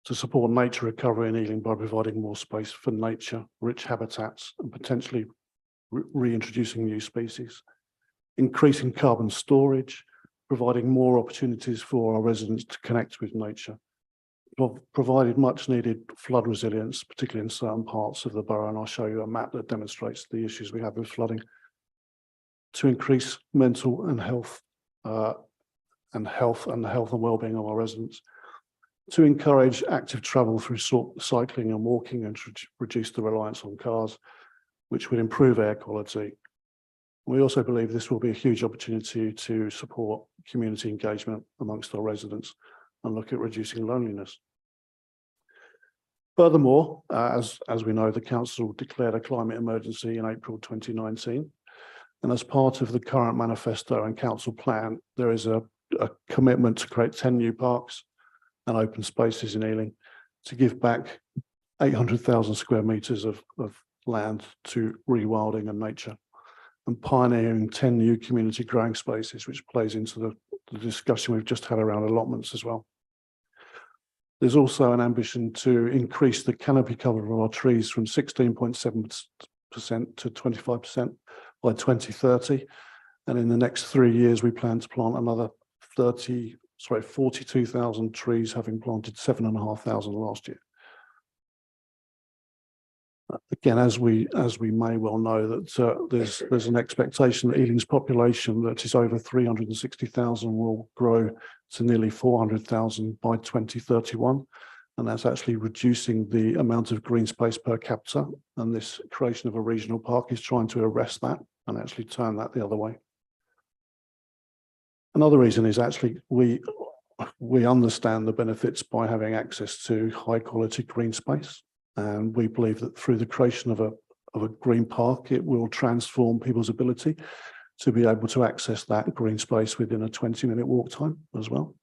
to support nature recovery in Ealing by providing more space for nature-rich habitats and potentially reintroducing new species, increasing carbon storage, providing more opportunities for our residents to connect with nature, provided much needed flood resilience, particularly in certain parts of the borough, and I'll show you a map that demonstrates the issues we have with flooding, to increase mental and health and well-being of our residents, to encourage active travel through cycling and walking and to reduce the reliance on cars, which would improve air quality. We also believe this will be a huge opportunity to support community engagement amongst our residents and look at reducing loneliness. Furthermore, as we know, the council declared a climate emergency in April 2019. And as part of the current manifesto and council plan, there is a commitment to create 10 new parks and open spaces in Ealing to give back 800,000 square metres of land to rewilding and nature, and pioneering 10 new community growing spaces, which plays into the discussion we've just had around allotments as well. There's also an ambition to increase the canopy cover of our trees from 16.7% to 25% by 2030. And in the next 3 years, we plan to plant another 42,000 trees, having planted 7,500 last year. Again, as we may well know, that there's an expectation that Ealing's population, that is over 360,000, will grow to nearly 400,000 by 2031, and that's actually reducing the amount of green space per capita. And this creation of a regional park is trying to arrest that and actually turn that the other way. Another reason is actually we understand the benefits by having access to high quality green space. And we believe that through the creation of a green park, it will transform people's ability to be able to access that green space within a 20-minute walk time as well.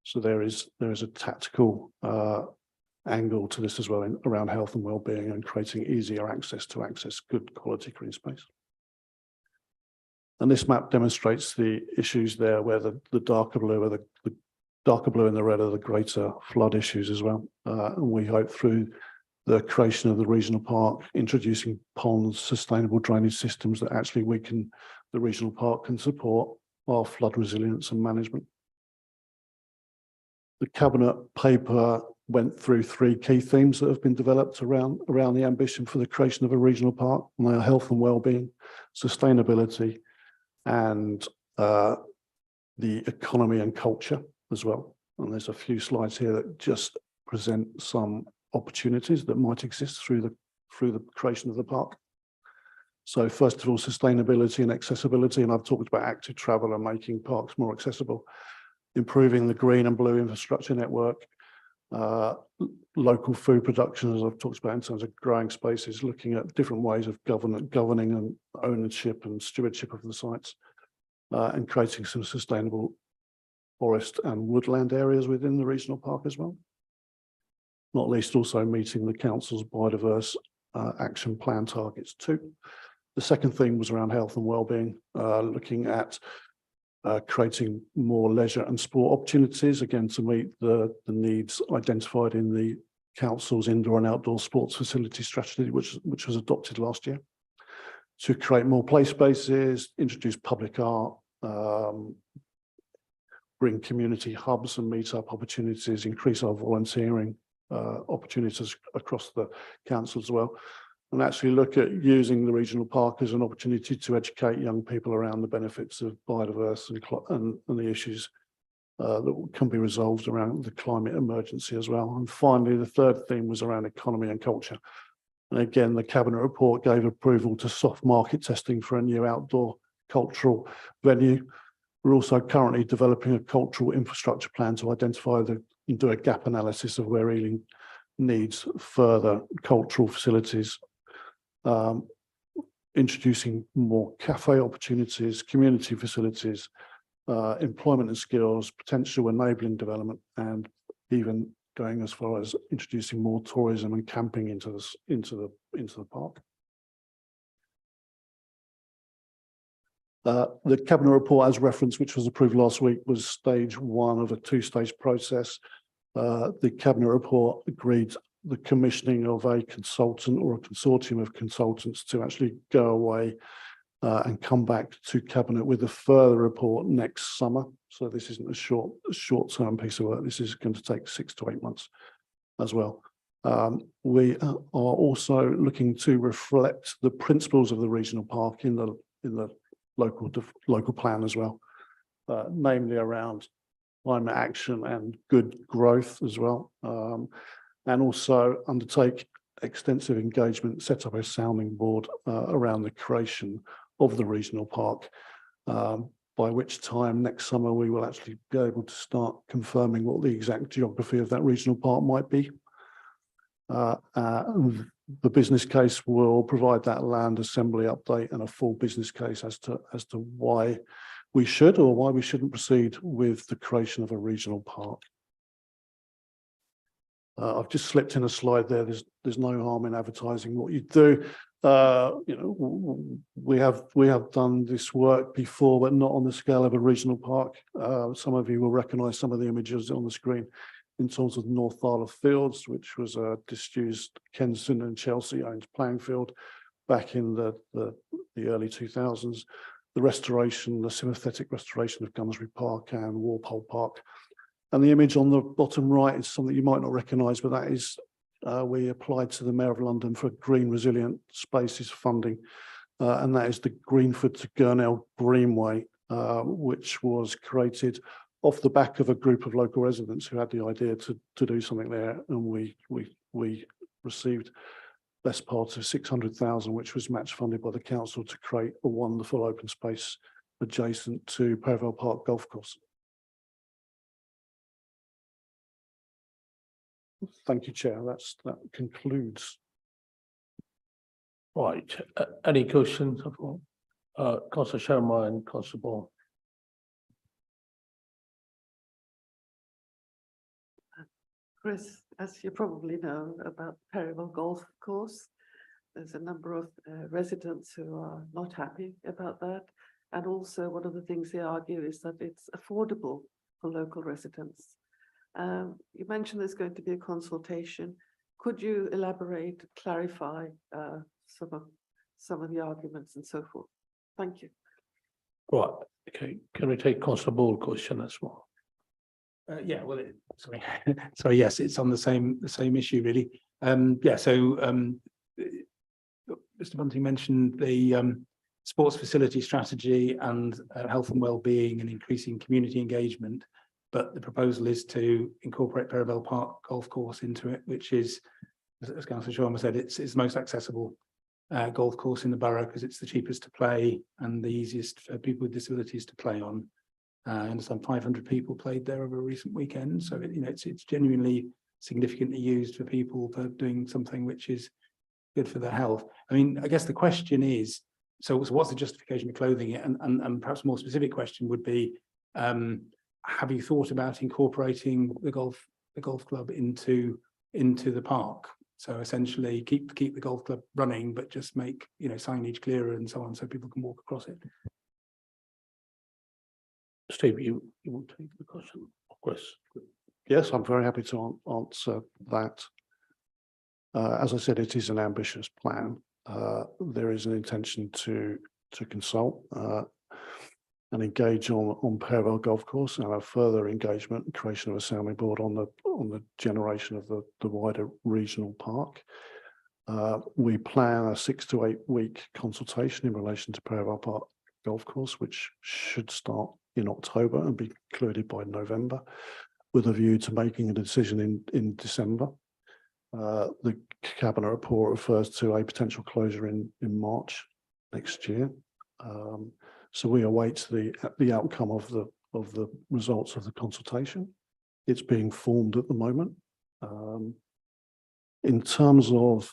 So there is a tactical angle to this as well around health and well-being and creating easier access to good quality green space. And this map demonstrates the issues there, where the darker blue and the red are the greater flood issues as well. And we hope through the creation of the regional park, introducing ponds, sustainable drainage systems, that actually the regional park can support our flood resilience and management. The cabinet paper went through 3 key themes that have been developed around the ambition for the creation of a regional park, and they are health and well-being, sustainability, and the economy and culture as well. And there's a few slides here that just present some opportunities that might exist through the creation of the park. So first of all, sustainability and accessibility, and I've talked about active travel and making parks more accessible, improving the green and blue infrastructure network, local food production, as I've talked about in terms of growing spaces, looking at different ways of governing and ownership and stewardship of the sites, and creating some sustainable forest and woodland areas within the regional park as well. Not least also meeting the council's biodiverse action plan targets too. The second theme was around health and well-being, looking at creating more leisure and sport opportunities, again to meet the needs identified in the council's indoor and outdoor sports facility strategy, which was adopted last year, to create more play spaces, introduce public art, bring community hubs and meet-up opportunities, increase our volunteering opportunities across the council as well, and actually look at using the regional park as an opportunity to educate young people around the benefits of biodiverse and the issues that can be resolved around the climate emergency as well. And finally, the third theme was around economy and culture. And again, the cabinet report gave approval to soft market testing for a new outdoor cultural venue. We're also currently developing a cultural infrastructure plan to identify and do a gap analysis of where Ealing needs further cultural facilities, introducing more cafe opportunities, community facilities, employment and skills, potential enabling development, and even going as far as introducing more tourism and camping into the park. The cabinet report, as referenced, which was approved last week, was stage 1 of a 2-stage process. The Cabinet report agreed the commissioning of a consultant or a consortium of consultants to actually go away and come back to Cabinet with a further report next summer. So this isn't a short-term piece of work. This is going to take 6 to 8 months as well. We are also looking to reflect the principles of the regional park in the local plan as well, namely around climate action and good growth as well, and also undertake extensive engagement, set up a sounding board around the creation of the regional park, by which time next summer we will actually be able to start confirming what the exact geography of that regional park might be. The business case will provide that land assembly update and a full business case as to why we should or why we shouldn't proceed with the creation of a regional park. I've just slipped in a slide there. There's no harm in advertising what you do. You know, we have done this work before, but not on the scale of a regional park. Some of you will recognise some of the images on the screen in terms of North Isle of Fields, which was a disused Kensington and Chelsea owned playing field back in the early 2000s. The restoration, the sympathetic restoration of Gunnersbury Park and Walpole Park. And the image on the bottom right is something you might not recognise, but that is, we applied to the Mayor of London for Green Resilient Spaces funding, and that is the Greenford to Gurnell Greenway, which was created off the back of a group of local residents who had the idea to do something there, and we received best part of 600,000, which was match funded by the council to create a wonderful open space adjacent to Perivale Park Golf Course. Thank you, Chair. That concludes. Right, any questions of Councillor Sharma and Councillor Ball? Chris, as you probably know about Perivale Golf Course, there's a number of residents who are not happy about that. And also one of the things they argue is that it's affordable for local residents. You mentioned there's going to be a consultation. Could you elaborate, clarify some of the arguments and so forth? Thank you. Right, okay, can we take Councillor Ball question as well? Yeah, well, sorry, yes, it's on the same issue really. Yeah, so Mr. Bunting mentioned the sports facility strategy and health and well-being and increasing community engagement, but the proposal is to incorporate Perivale Park Golf Course into it, which is, as Councillor Sharma said, it's the most accessible golf course in the borough because it's the cheapest to play and the easiest for people with disabilities to play on. I understand 500 people played there over a recent weekend, so it's genuinely significantly used for people for doing something which is good for their health. I mean, I guess the question is, so what's the justification for clothing it? And perhaps a more specific question would be, have you thought about incorporating the golf club into the park? So essentially keep the golf club running, but just make signage clearer and so on, so people can walk across it. Steve, you will take the question, Chris. Yes, I'm very happy to answer that. As I said, it is an ambitious plan. There is an intention to consult and engage on Perivale Golf Course and a further engagement and creation of a sounding board on the generation of the wider regional park. We plan a 6 to 8 week consultation in relation to Perivale Park Golf Course, which should start in October and be concluded by November, with a view to making a decision in December. The Cabinet report refers to a potential closure in March next year. So we await the outcome of the results of the consultation. It's being formed at the moment. In terms of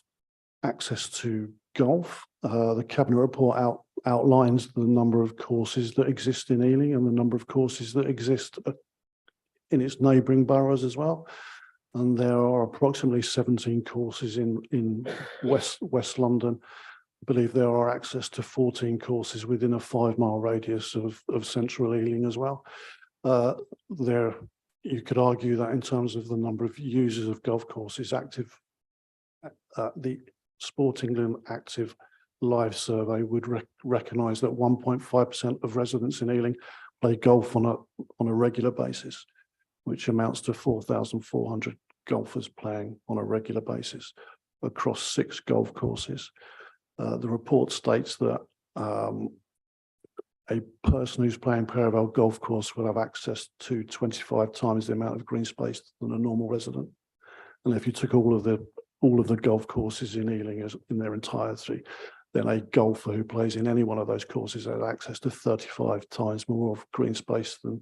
access to golf, the Cabinet report outlines the number of courses that exist in Ealing and the number of courses that exist in its neighbouring boroughs as well. And there are approximately 17 courses in West London. I believe there are access to 14 courses within a 5 mile radius of central Ealing as well. you could argue that in terms of the number of users of golf courses active, the Sport England Active Live survey would recognise that 1.5% of residents in Ealing play golf on a regular basis, which amounts to 4,400 golfers playing on a regular basis across 6 golf courses. The report states that a person who's playing Paraval golf course will have access to 25 times the amount of green space than a normal resident. And if you took all of the golf courses in Ealing in their entirety, then a golfer who plays in any one of those courses has access to 35 times more of green space than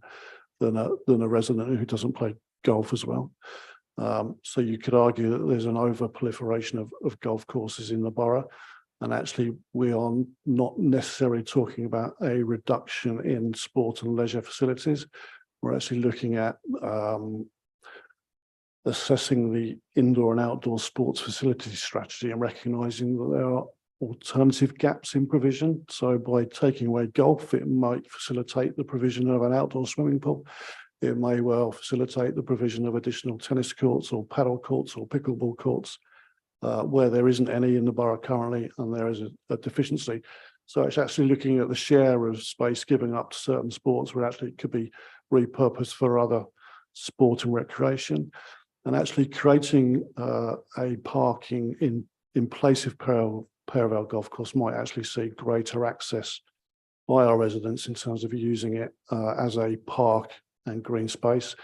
a resident who doesn't play golf as well. So you could argue that there's an over proliferation of golf courses in the borough. And actually, we are not necessarily talking about a reduction in sport and leisure facilities. We're actually looking at assessing the indoor and outdoor sports facility strategy and recognising that there are alternative gaps in provision. So by taking away golf, it might facilitate the provision of an outdoor swimming pool. It may well facilitate the provision of additional tennis courts or paddle courts or pickleball courts, where there isn't any in the borough currently and there is a deficiency. So it's actually looking at the share of space given up to certain sports where actually it could be repurposed for other sport and recreation, and actually creating a parking in place of Paraval Golf Course might actually see greater access by our residents in terms of using it as a park and green space.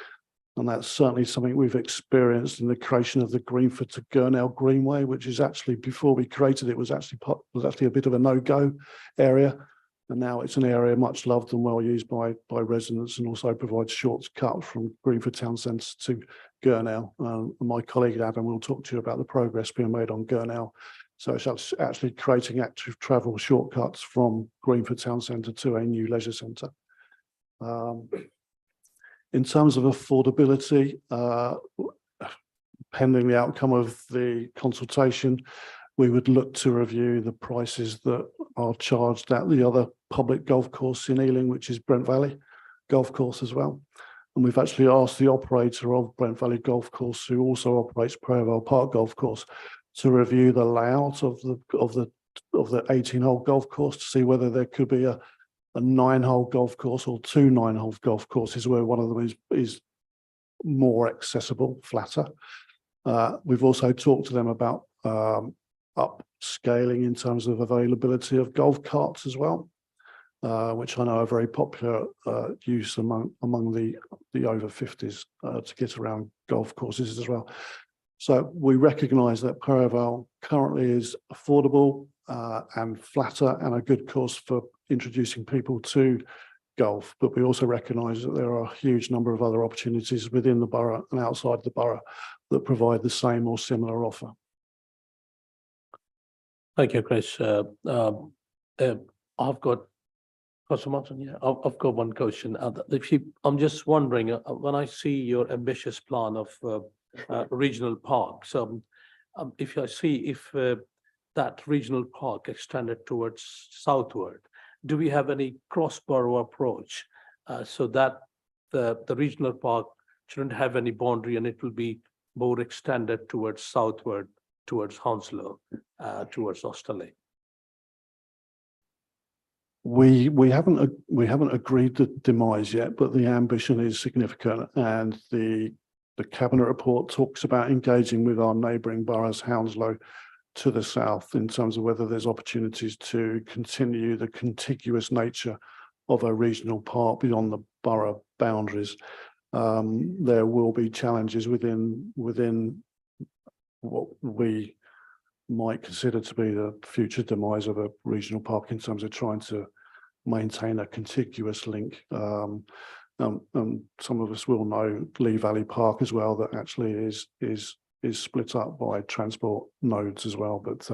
And that's certainly something we've experienced in the creation of the Greenford to Gurnell Greenway, which is actually, before we created it, was actually a bit of a no-go area. And now it's an area much loved and well used by residents, and also provides shortcuts from Greenford Town Centre to Gurnell. My colleague Adam will talk to you about the progress being made on Gurnell. So it's actually creating active travel shortcuts from Greenford Town Centre to a new leisure centre. In terms of affordability, pending the outcome of the consultation, we would look to review the prices that are charged at the other public golf course in Ealing, which is Brent Valley Golf Course as well. And we've actually asked the operator of Brent Valley Golf Course, who also operates Paraval Park Golf Course, to review the layout of the 18-hole golf course to see whether there could be a 9-hole golf course or 2 9-hole golf courses where one of them is more accessible, flatter. We've also talked to them about upscaling in terms of availability of golf carts as well, which I know are very popular use among the over 50s to get around golf courses as well. So we recognise that Paraval currently is affordable and flatter and a good course for introducing people to golf, but we also recognise that there are a huge number of other opportunities within the borough and outside the borough that provide the same or similar offer. Thank you, Chris. I've got, Councillor Martin, yeah, I've got one question. I'm just wondering, when I see your ambitious plan of regional parks, if I see if that regional park extended towards southward, do we have any cross-borough approach so that the regional park shouldn't have any boundary and it will be more extended towards southward, towards Hounslow, towards Austerley? We haven't agreed the demise yet, but the ambition is significant, and the cabinet report talks about engaging with our neighbouring boroughs, Hounslow to the south, in terms of whether there's opportunities to continue the contiguous nature of a regional park beyond the borough boundaries. There will be challenges within what we might consider to be the future demise of a regional park in terms of trying to maintain a contiguous link. And some of us will know Lee Valley Park as well, that actually is split up by transport nodes as well. But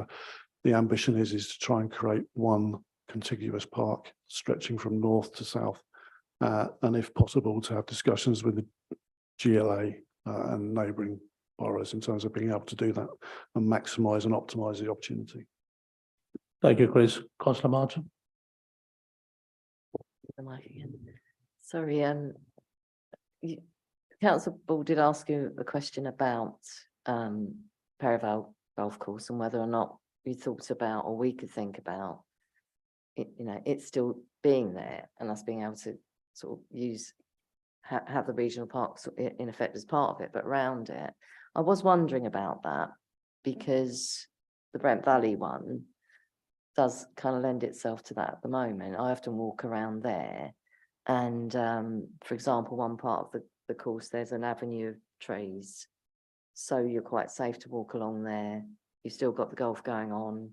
the ambition is to try and create one contiguous park stretching from north to south, and if possible to have discussions with the GLA and neighbouring boroughs in terms of being able to do that and maximise and optimise the opportunity. Thank you, Chris. Councillor Martin. The mic again. Sorry, Councillor Ball did ask you a question about Perivale Golf Course and whether or not you thought about, or we could think about it, you know, it still being there and us being able to sort of use, have the regional parks in effect as part of it, but around it. I was wondering about that because the Brent Valley one does kind of lend itself to that at the moment. I often walk around there and, for example, one part of the course, there's an avenue of trees. So you're quite safe to walk along there. You've still got the golf going on.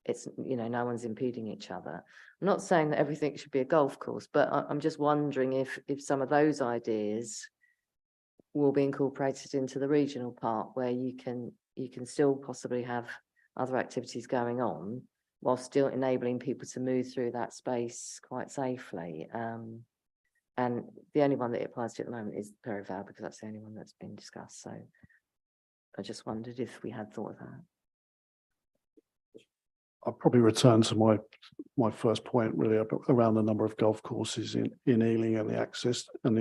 It's, you know, no one's impeding each other. I'm not saying that everything should be a golf course, but I'm just wondering if some of those ideas will be incorporated into the regional park where you can still possibly have other activities going on while still enabling people to move through that space quite safely. And the only one that it applies to at the moment is Perivale, because that's the only one that's been discussed. So I just wondered if we had thought of that. I'll probably return to my first point really around the number of golf courses in Ealing and the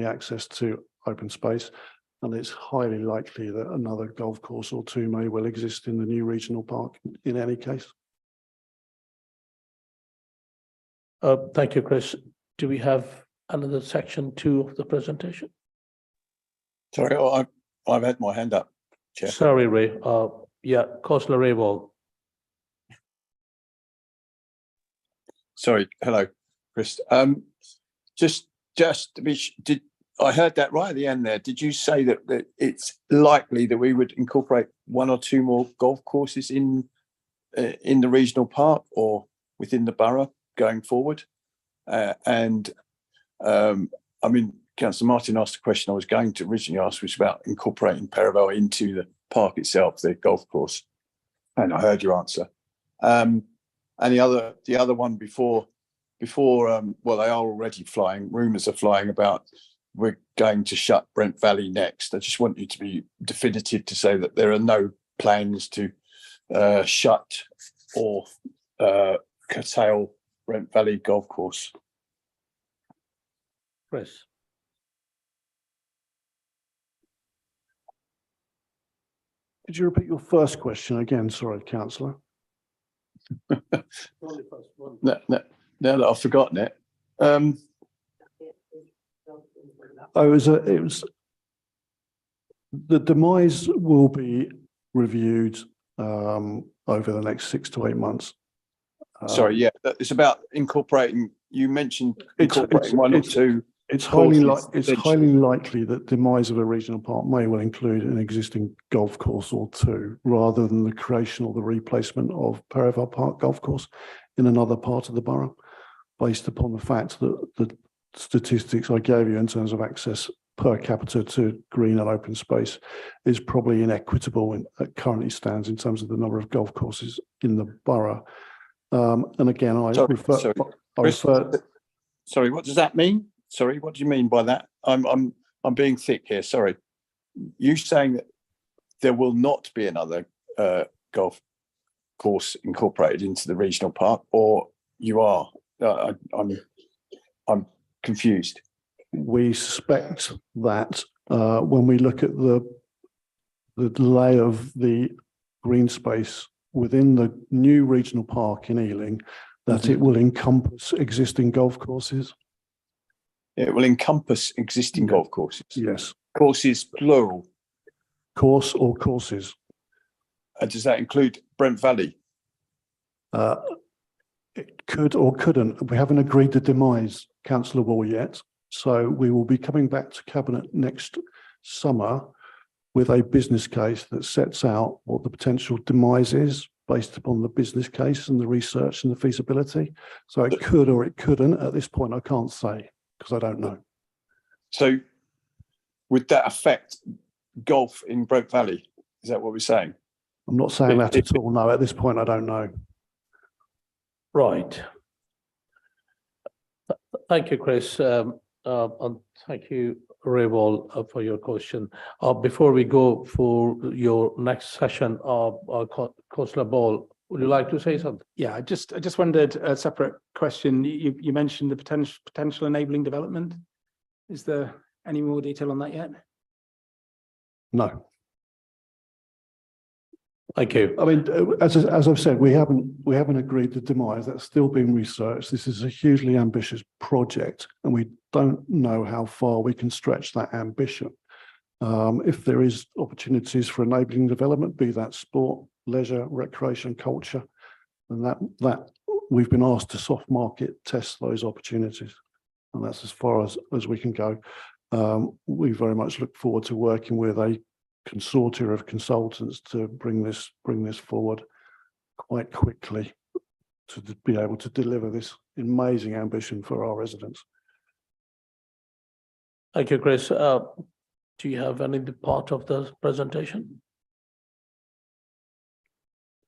access to open space. And it's highly likely that another golf course or two may well exist in the new regional park in any case. Thank you, Chris. Do we have another section 2 of the presentation? Sorry, I've had my hand up, Chair. Sorry, Ray. Yeah, Councillor Ray Wall. Sorry, hello, Chris. Just to be, did I heard that right at the end there? Did you say that it's likely that we would incorporate 1 or 2 more golf courses in the regional park or within the borough going forward? I mean, Councillor Martin asked a question I was going to originally ask, which was about incorporating Perivale into the park itself, the golf course, and I heard your answer. And the other one before, well, they are already flying. Rumours are flying about we're going to shut Brent Valley next. I just want you to be definitive to say that there are no plans to shut or curtail Brent Valley Golf Course. Chris. Could you repeat your first question again? Sorry, councillor. Now that I've forgotten it. It was the demise will be reviewed over the next 6 to 8 months. Sorry, yeah, it's about incorporating. You mentioned incorporating 1 or 2. It's highly likely that demise of a regional park may well include an existing golf course or 2, rather than the creation or the replacement of Perivale Park Golf Course in another part of the borough, based upon the fact that the statistics I gave you in terms of access per capita to green and open space is probably inequitable it currently stands in terms of the number of golf courses in the borough. And again, Sorry, what does that mean? Sorry, what do you mean by that? I'm being thick here. Sorry, you saying that there will not be another golf course incorporated into the regional park, or you are? I'm confused. We suspect that when we look at the lay of the green space within the new regional park in Ealing, that it will encompass existing golf courses. It will encompass existing golf courses. Yes. Courses, plural. Course or courses. Does that include Brent Valley? It could or couldn't. We haven't agreed the demise, Councillor Wall, yet. So we will be coming back to Cabinet next summer with a business case that sets out what the potential demise is based upon the business case and the research and the feasibility. So it could or it couldn't. At this point, I can't say because I don't know. So would that affect golf in Brent Valley? Is that what we're saying? I'm not saying that at all. No, at this point, I don't know. Right. Thank you, Chris. And thank you, Ray Wall, for your question. Before we go for your next session, Councillor Ball, would you like to say something? Yeah, I just wondered a separate question. You mentioned the potential enabling development. Is there any more detail on that yet? No. Thank you. I mean, as I've said, we haven't agreed the demise. That's still being researched. This is a hugely ambitious project, and we don't know how far we can stretch that ambition. If there is opportunities for enabling development, be that sport, leisure, recreation, culture, and that we've been asked to soft market test those opportunities, and that's as far as we can go. We very much look forward to working with a consortia of consultants to bring this forward quite quickly to be able to deliver this amazing ambition for our residents. Thank you, Chris. Do you have any part of the presentation?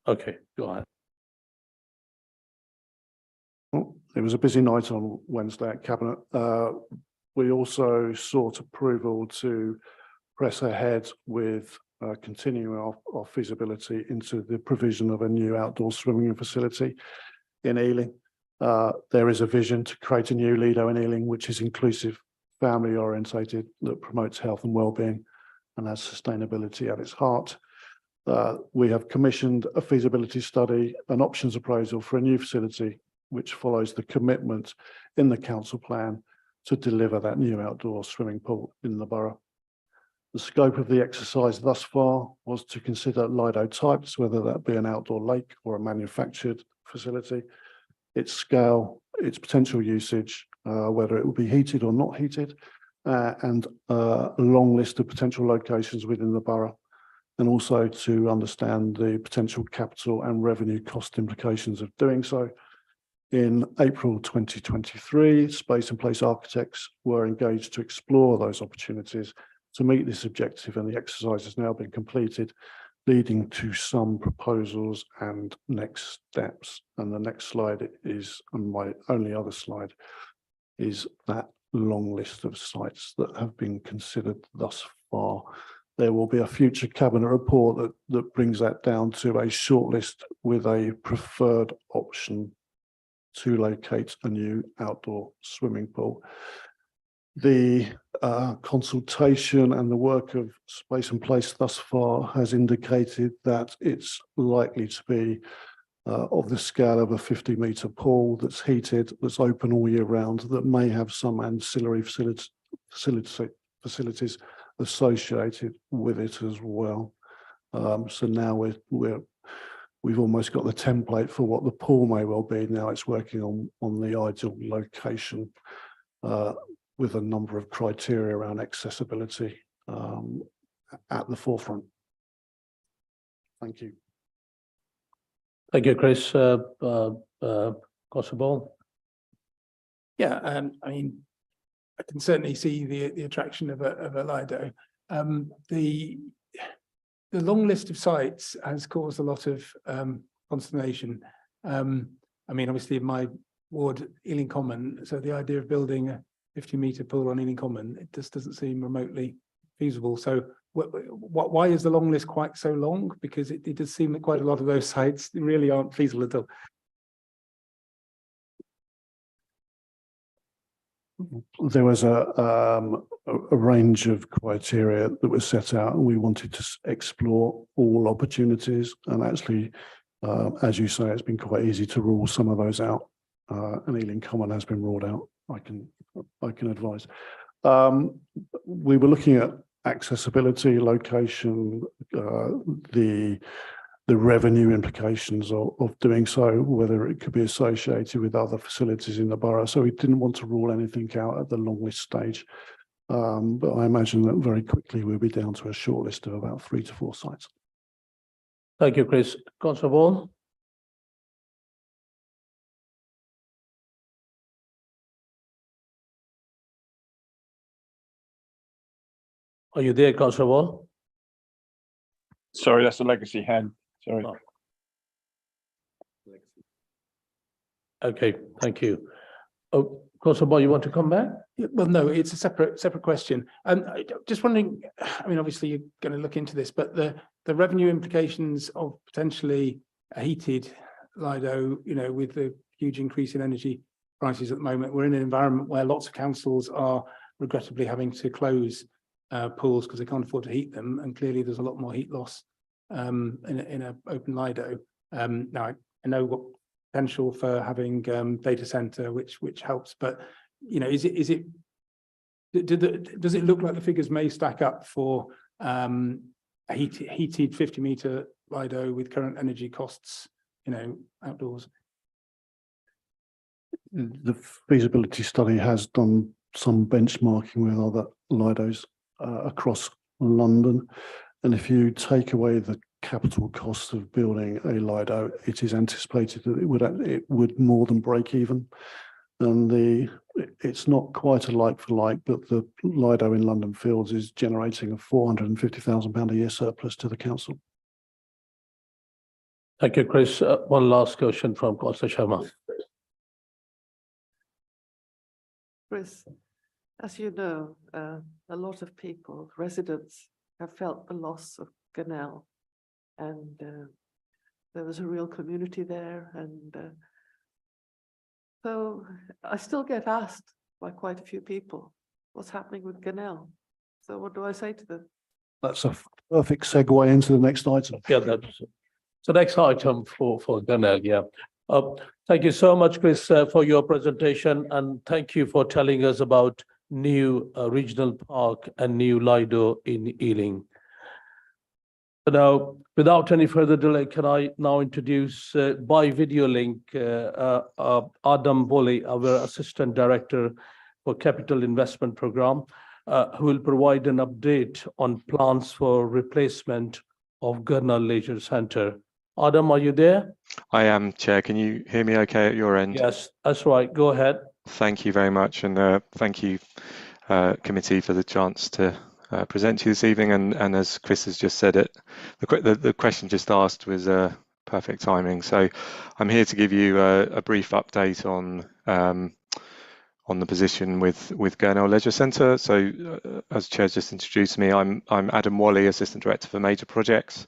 Okay, go ahead. Well, it was a busy night on Wednesday at Cabinet. We also sought approval to press ahead with continuing our feasibility into the provision of a new outdoor swimming facility in Ealing. There is a vision to create a new Lido in Ealing, which is inclusive, family orientated, that promotes health and well-being and has sustainability at its heart. We have commissioned a feasibility study, an options appraisal for a new facility, which follows the commitment in the council plan to deliver that new outdoor swimming pool in the borough. The scope of the exercise thus far was to consider Lido types, whether that be an outdoor lake or a manufactured facility, its scale, its potential usage, whether it will be heated or not heated, and a long list of potential locations within the borough, and also to understand the potential capital and revenue cost implications of doing so. In April 2023, Space and Place architects were engaged to explore those opportunities to meet this objective, and the exercise has now been completed, leading to some proposals and next steps. And the next slide is, and my only other slide, is that long list of sites that have been considered thus far. There will be a future cabinet report that brings that down to a shortlist with a preferred option to locate a new outdoor swimming pool. The consultation and the work of Space and Place thus far has indicated that it's likely to be of the scale of a 50-metre pool that's heated, that's open all year round, that may have some ancillary facilities associated with it as well. So now we've almost got the template for what the pool may well be. Now it's working on the ideal location with a number of criteria around accessibility at the forefront. Thank you. Thank you, Chris. Constable. Yeah, I mean, I can certainly see the attraction of a Lido. The long list of sites has caused a lot of consternation. I mean, obviously in my ward, Ealing Common, so the idea of building a 50-metre pool on Ealing Common, it just doesn't seem remotely feasible. So why is the long list quite so long? Because it does seem that quite a lot of those sites really aren't feasible at all. There was a range of criteria that was set out, and we wanted to explore all opportunities. And actually, as you say, it's been quite easy to rule some of those out. And Ealing Common has been ruled out, I can advise. We were looking at accessibility, location, the revenue implications of doing so, whether it could be associated with other facilities in the borough. So we didn't want to rule anything out at the long list stage. But I imagine that very quickly we'll be down to a short list of about 3 to 4 sites. Thank you, Chris. Councillor Ball. Are you there, Councillor Ball? Sorry, that's a legacy hand. Sorry. Oh. Okay, thank you. Oh, Councillor Ball, you want to come back? Yeah, well, no, it's a separate question. Just wondering, I mean, obviously you're going to look into this, but the revenue implications of potentially a heated Lido, you know, with the huge increase in energy prices at the moment, we're in an environment where lots of councils are regrettably having to close pools because they can't afford to heat them, and clearly there's a lot more heat loss in a open Lido. Now I know what potential for having data center, which helps, but you know, does it look like the figures may stack up for a heated 50-meter Lido with current energy costs, you know, outdoors? The feasibility study has done some benchmarking with other Lidos across London. And if you take away the capital cost of building a Lido, it is anticipated that it would more than break even. And it's not quite a like for like, but the Lido in London Fields is generating a £450,000 a year surplus to the council. Thank you, Chris. One last question from Councillor Sharma. Chris, as you know, a lot of people, residents, have felt the loss of Gurnell, and there was a real community there, and so I still get asked by quite a few people, what's happening with Gurnell? So what do I say to them? That's a perfect segue into the next item. Yeah, that's so next item for Gurnell. Yeah. Thank you so much, Chris, for your presentation, and thank you for telling us about new regional park and new Lido in Ealing. Now, without any further delay, can I now introduce by video link Adam Boley, our Assistant Director for Capital Investment Programme, who will provide an update on plans for replacement of Gurnell Leisure Centre. Adam, are you there? I am, Chair. Can you hear me okay at your end? Yes, that's right. Go ahead. Thank you very much, and thank you, committee, for the chance to present to you this evening. And as Chris has just said, the question just asked was perfect timing. So I'm here to give you a brief update on the position with Gurnell Leisure Centre. So as Chair just introduced me, I'm Adam Wally, Assistant Director for Major Projects.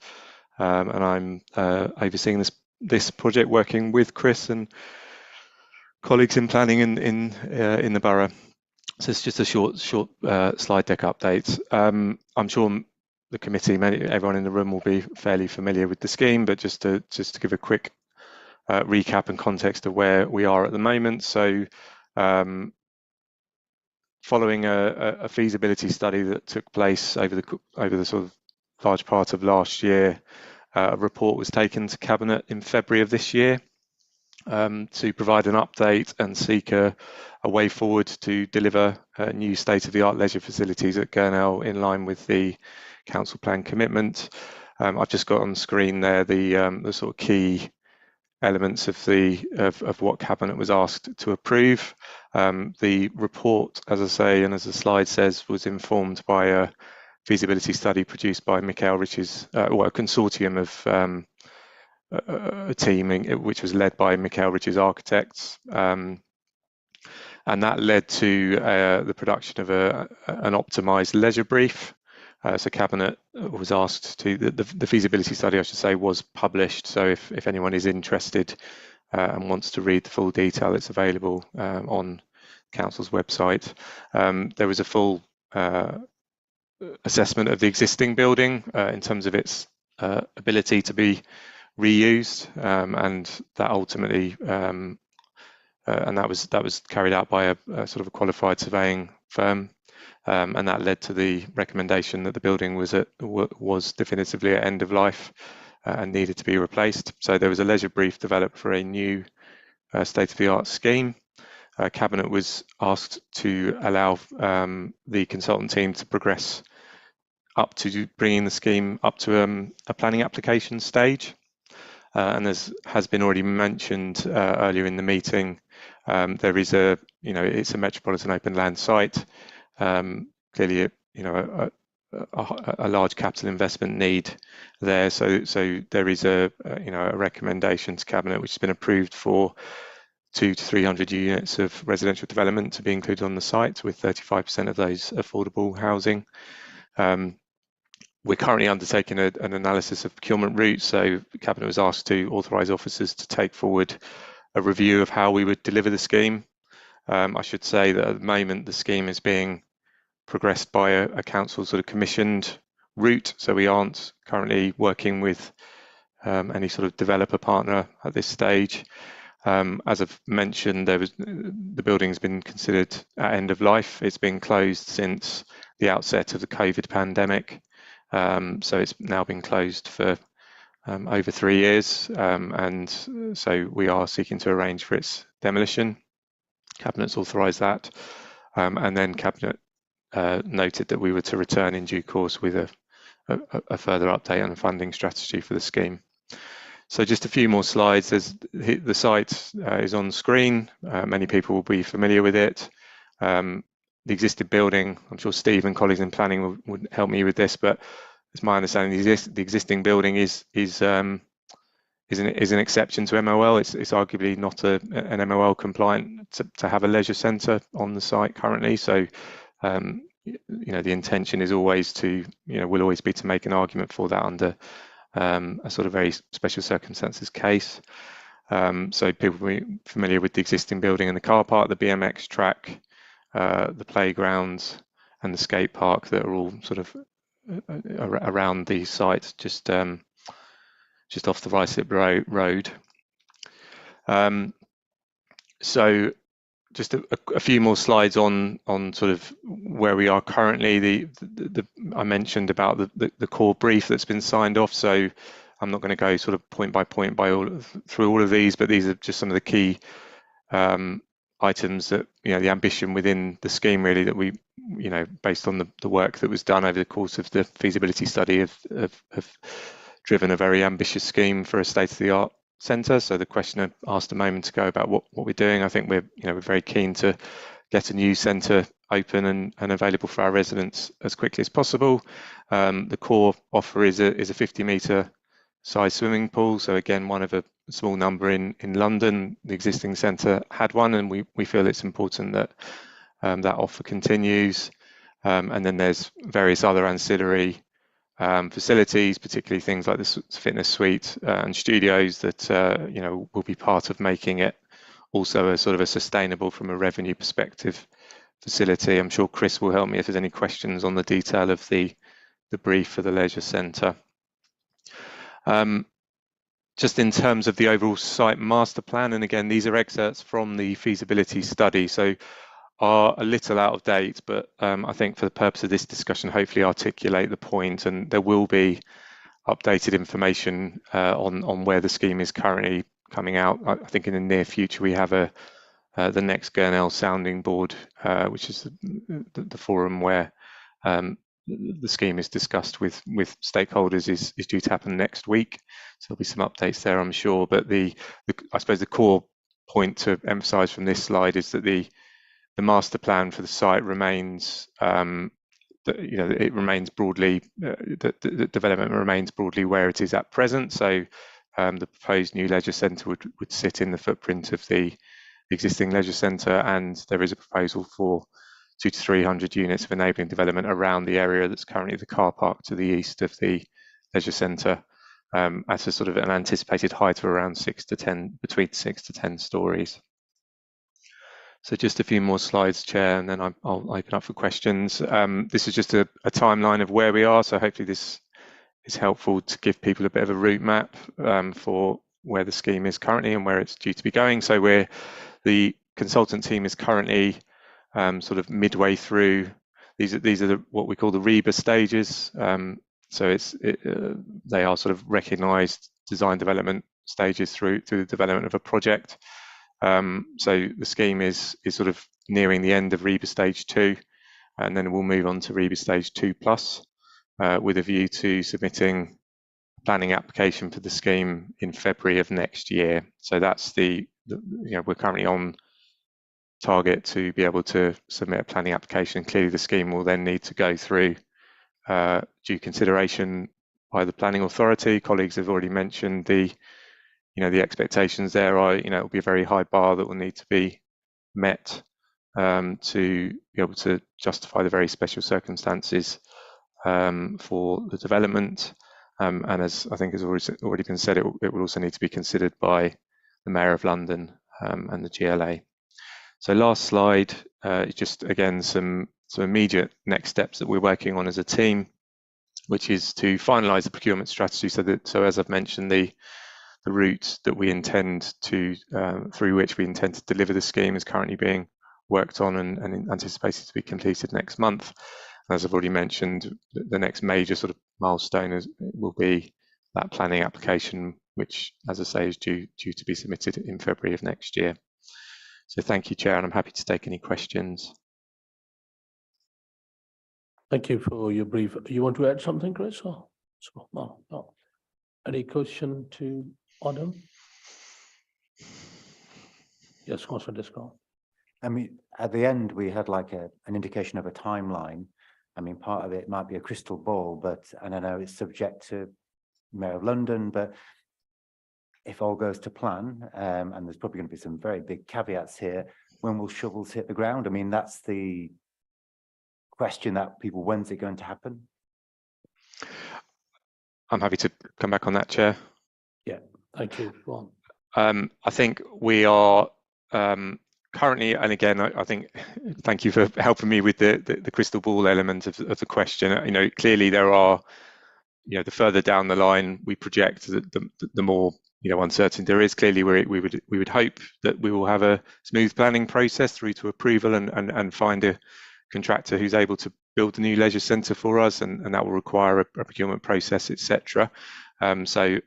And I'm overseeing this project, working with Chris and colleagues in planning in the borough. So it's just a short slide deck update. I'm sure the committee, everyone in the room will be fairly familiar with the scheme, but just to give a quick recap and context of where we are at the moment. So following a feasibility study that took place over the sort of large part of last year, a report was taken to Cabinet in February of this year to provide an update and seek a way forward to deliver new state-of-the-art leisure facilities at Gurnell in line with the council plan commitment. I've just got on screen there the sort of key elements of what Cabinet was asked to approve. The report, as I say, and as the slide says, was informed by a feasibility study produced by Michael Rich's, a consortium of a team which was led by Michael Rich's architects, and that led to the production of an optimised leisure brief. So Cabinet was asked to, the feasibility study, I should say, was published. So if anyone is interested and wants to read the full detail, it's available on Council's website. There was a full assessment of the existing building in terms of its ability to be reused, and that ultimately and that was carried out by a sort of a qualified surveying firm, and that led to the recommendation that the building was definitively at end of life and needed to be replaced. So there was a leisure brief developed for a new state-of-the-art scheme. Cabinet was asked to allow the consultant team to progress up to bringing the scheme up to a planning application stage. And as has been already mentioned earlier in the meeting, there is it's a metropolitan open land site. Clearly, a large capital investment need there. So there is a recommendation to Cabinet which has been approved for 200 to 300 units of residential development to be included on the site, with 35% of those affordable housing. We're currently undertaking an analysis of procurement routes, so the Cabinet was asked to authorise officers to take forward a review of how we would deliver the scheme. I should say that at the moment the scheme is being progressed by a council sort of commissioned route. So we aren't currently working with any sort of developer partner at this stage. As I've mentioned, the building's been considered at end of life. It's been closed since the outset of the COVID pandemic. So it's now been closed for over 3 years. And so we are seeking to arrange for its demolition. Cabinet's authorised that. And then Cabinet noted that we were to return in due course with a further update on the funding strategy for the scheme. So just a few more slides. The site is on screen. Many people will be familiar with it. The existing building, I'm sure Steve and colleagues in planning would help me with this, but it's my understanding the existing building is an exception to MOL. It's arguably not an MOL compliant to have a leisure centre on the site currently. So the intention is always will always be to make an argument for that under a sort of very special circumstances case. So people will be familiar with the existing building and the car park, the BMX track, the playgrounds and the skate park that are all sort of around the site, just off the Ruislip Road. So just a few more slides on sort of where we are currently. I mentioned about the core brief that's been signed off, so I'm not going to go sort of point by point through all of these, but these are just some of the key items that the ambition within the scheme really that we based on the work that was done over the course of the feasibility study have driven a very ambitious scheme for a state-of-the-art centre. So the question I asked a moment ago about what we're doing, I think we're very keen to get a new centre open and available for our residents as quickly as possible. The core offer is a 50-metre size swimming pool. So again, one of a small number in London. The existing centre had one, and we feel it's important that that offer continues. And then there's various other ancillary facilities, particularly things like the fitness suite and studios that will be part of making it also a sort of a sustainable from a revenue perspective facility. I'm sure Chris will help me if there's any questions on the detail of the brief for the leisure centre. Just in terms of the overall site master plan, and again, these are excerpts from the feasibility study, so are a little out of date, but I think for the purpose of this discussion, hopefully articulate the point, and there will be updated information on where the scheme is currently coming out. I think in the near future we have the next Gurnell sounding board, which is the forum where the scheme is discussed with stakeholders is due to happen next week. So there'll be some updates there, I'm sure. But I suppose the core point to emphasise from this slide is that the master plan for the site remains, it remains broadly, the development remains broadly where it is at present. So the proposed new leisure centre would sit in the footprint of the existing leisure centre, and there is a proposal for 200 to 300 units of enabling development around the area that's currently the car park to the east of the leisure centre, at a sort of an anticipated height of around between 6 to 10 stories. So just a few more slides, Chair, and then I'll open up for questions. This is just a timeline of where we are, so hopefully this is helpful to give people a bit of a route map for where the scheme is currently and where it's due to be going. So the consultant team is currently sort of midway through. These are what we call the REBA stages. So they are sort of recognised design development stages through the development of a project. So the scheme is sort of nearing the end of REBA stage 2, and then we'll move on to REBA stage 2+, with a view to submitting a planning application for the scheme in February of next year. So that's we're currently on target to be able to submit a planning application. Clearly the scheme will then need to go through due consideration by the planning authority. Colleagues have already mentioned the expectations there are, it will be a very high bar that will need to be met to be able to justify the very special circumstances for the development. And as I think has already been said, it will also need to be considered by the Mayor of London and the GLA. So last slide, just again some some immediate next steps that we're working on as a team, which is to finalise the procurement strategy so as I've mentioned, the route that we intend to, through which we intend to deliver the scheme is currently being worked on and anticipated to be completed next month. As I've already mentioned, the next major sort of milestone will be that planning application, which, as I say, is due to be submitted in February of next year. So thank you, Chair, and I'm happy to take any questions. Thank you for your brief. You want to add something, Chris? Or no. Any question to Adam? Yes, Councillor Descott. I mean, at the end, we had like an indication of a timeline. I mean, part of it might be a crystal ball, and I know it's subject to Mayor of London, but if all goes to plan, and there's probably going to be some very big caveats here, when will shovels hit the ground? I mean, that's the question that people, when's it going to happen? I'm happy to come back on that, Chair. Yeah, thank you. Go on. I think we are currently, and again, I think, thank you for helping me with the crystal ball element of the question. You know, clearly there are, you know, the further down the line we project, the more, you know, uncertain there is. Clearly, we would hope that we will have a smooth planning process through to approval and find a contractor who's able to build a new leisure centre for us, and that will require a procurement process, etc. So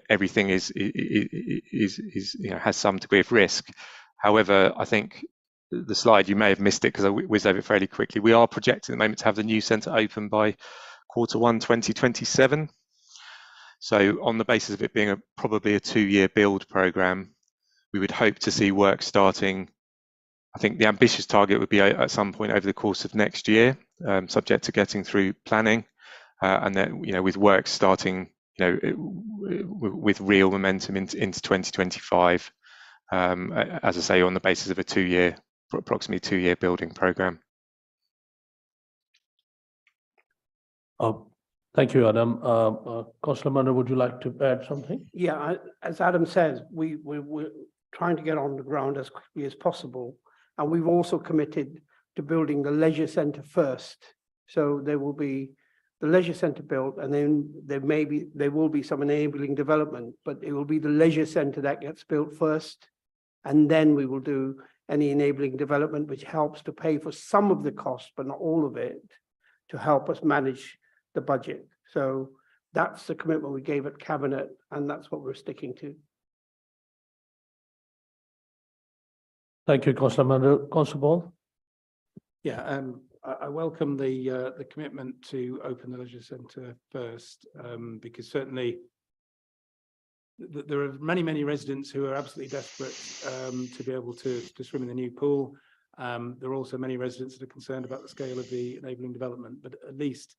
everything is you know, has some degree of risk. However, I think the slide, you may have missed it because I whizzed over it fairly quickly. We are projecting at the moment to have the new centre open by Q1 2027. So on the basis of it being probably a 2-year build programme, we would hope to see work starting. I think the ambitious target would be at some point over the course of next year, subject to getting through planning, and then, you know, with work starting, you know, with real momentum into 2025. As I say, on the basis of a approximately 2-year building programme. Thank you, Adam. Councillor Munro, would you like to add something? Yeah, as Adam says, we're trying to get on the ground as quickly as possible. And we've also committed to building the leisure centre first. So there will be the leisure centre built, and then there will be some enabling development, but it will be the leisure centre that gets built first. And then we will do any enabling development, which helps to pay for some of the cost, but not all of it, to help us manage the budget. So that's the commitment we gave at Cabinet, and that's what we're sticking to. Thank you, Councillor Munro. Councillor Ball? Yeah, I welcome the commitment to open the leisure centre first, because certainly there are many residents who are absolutely desperate to be able to swim in the new pool. There are also many residents that are concerned about the scale of the enabling development, but at least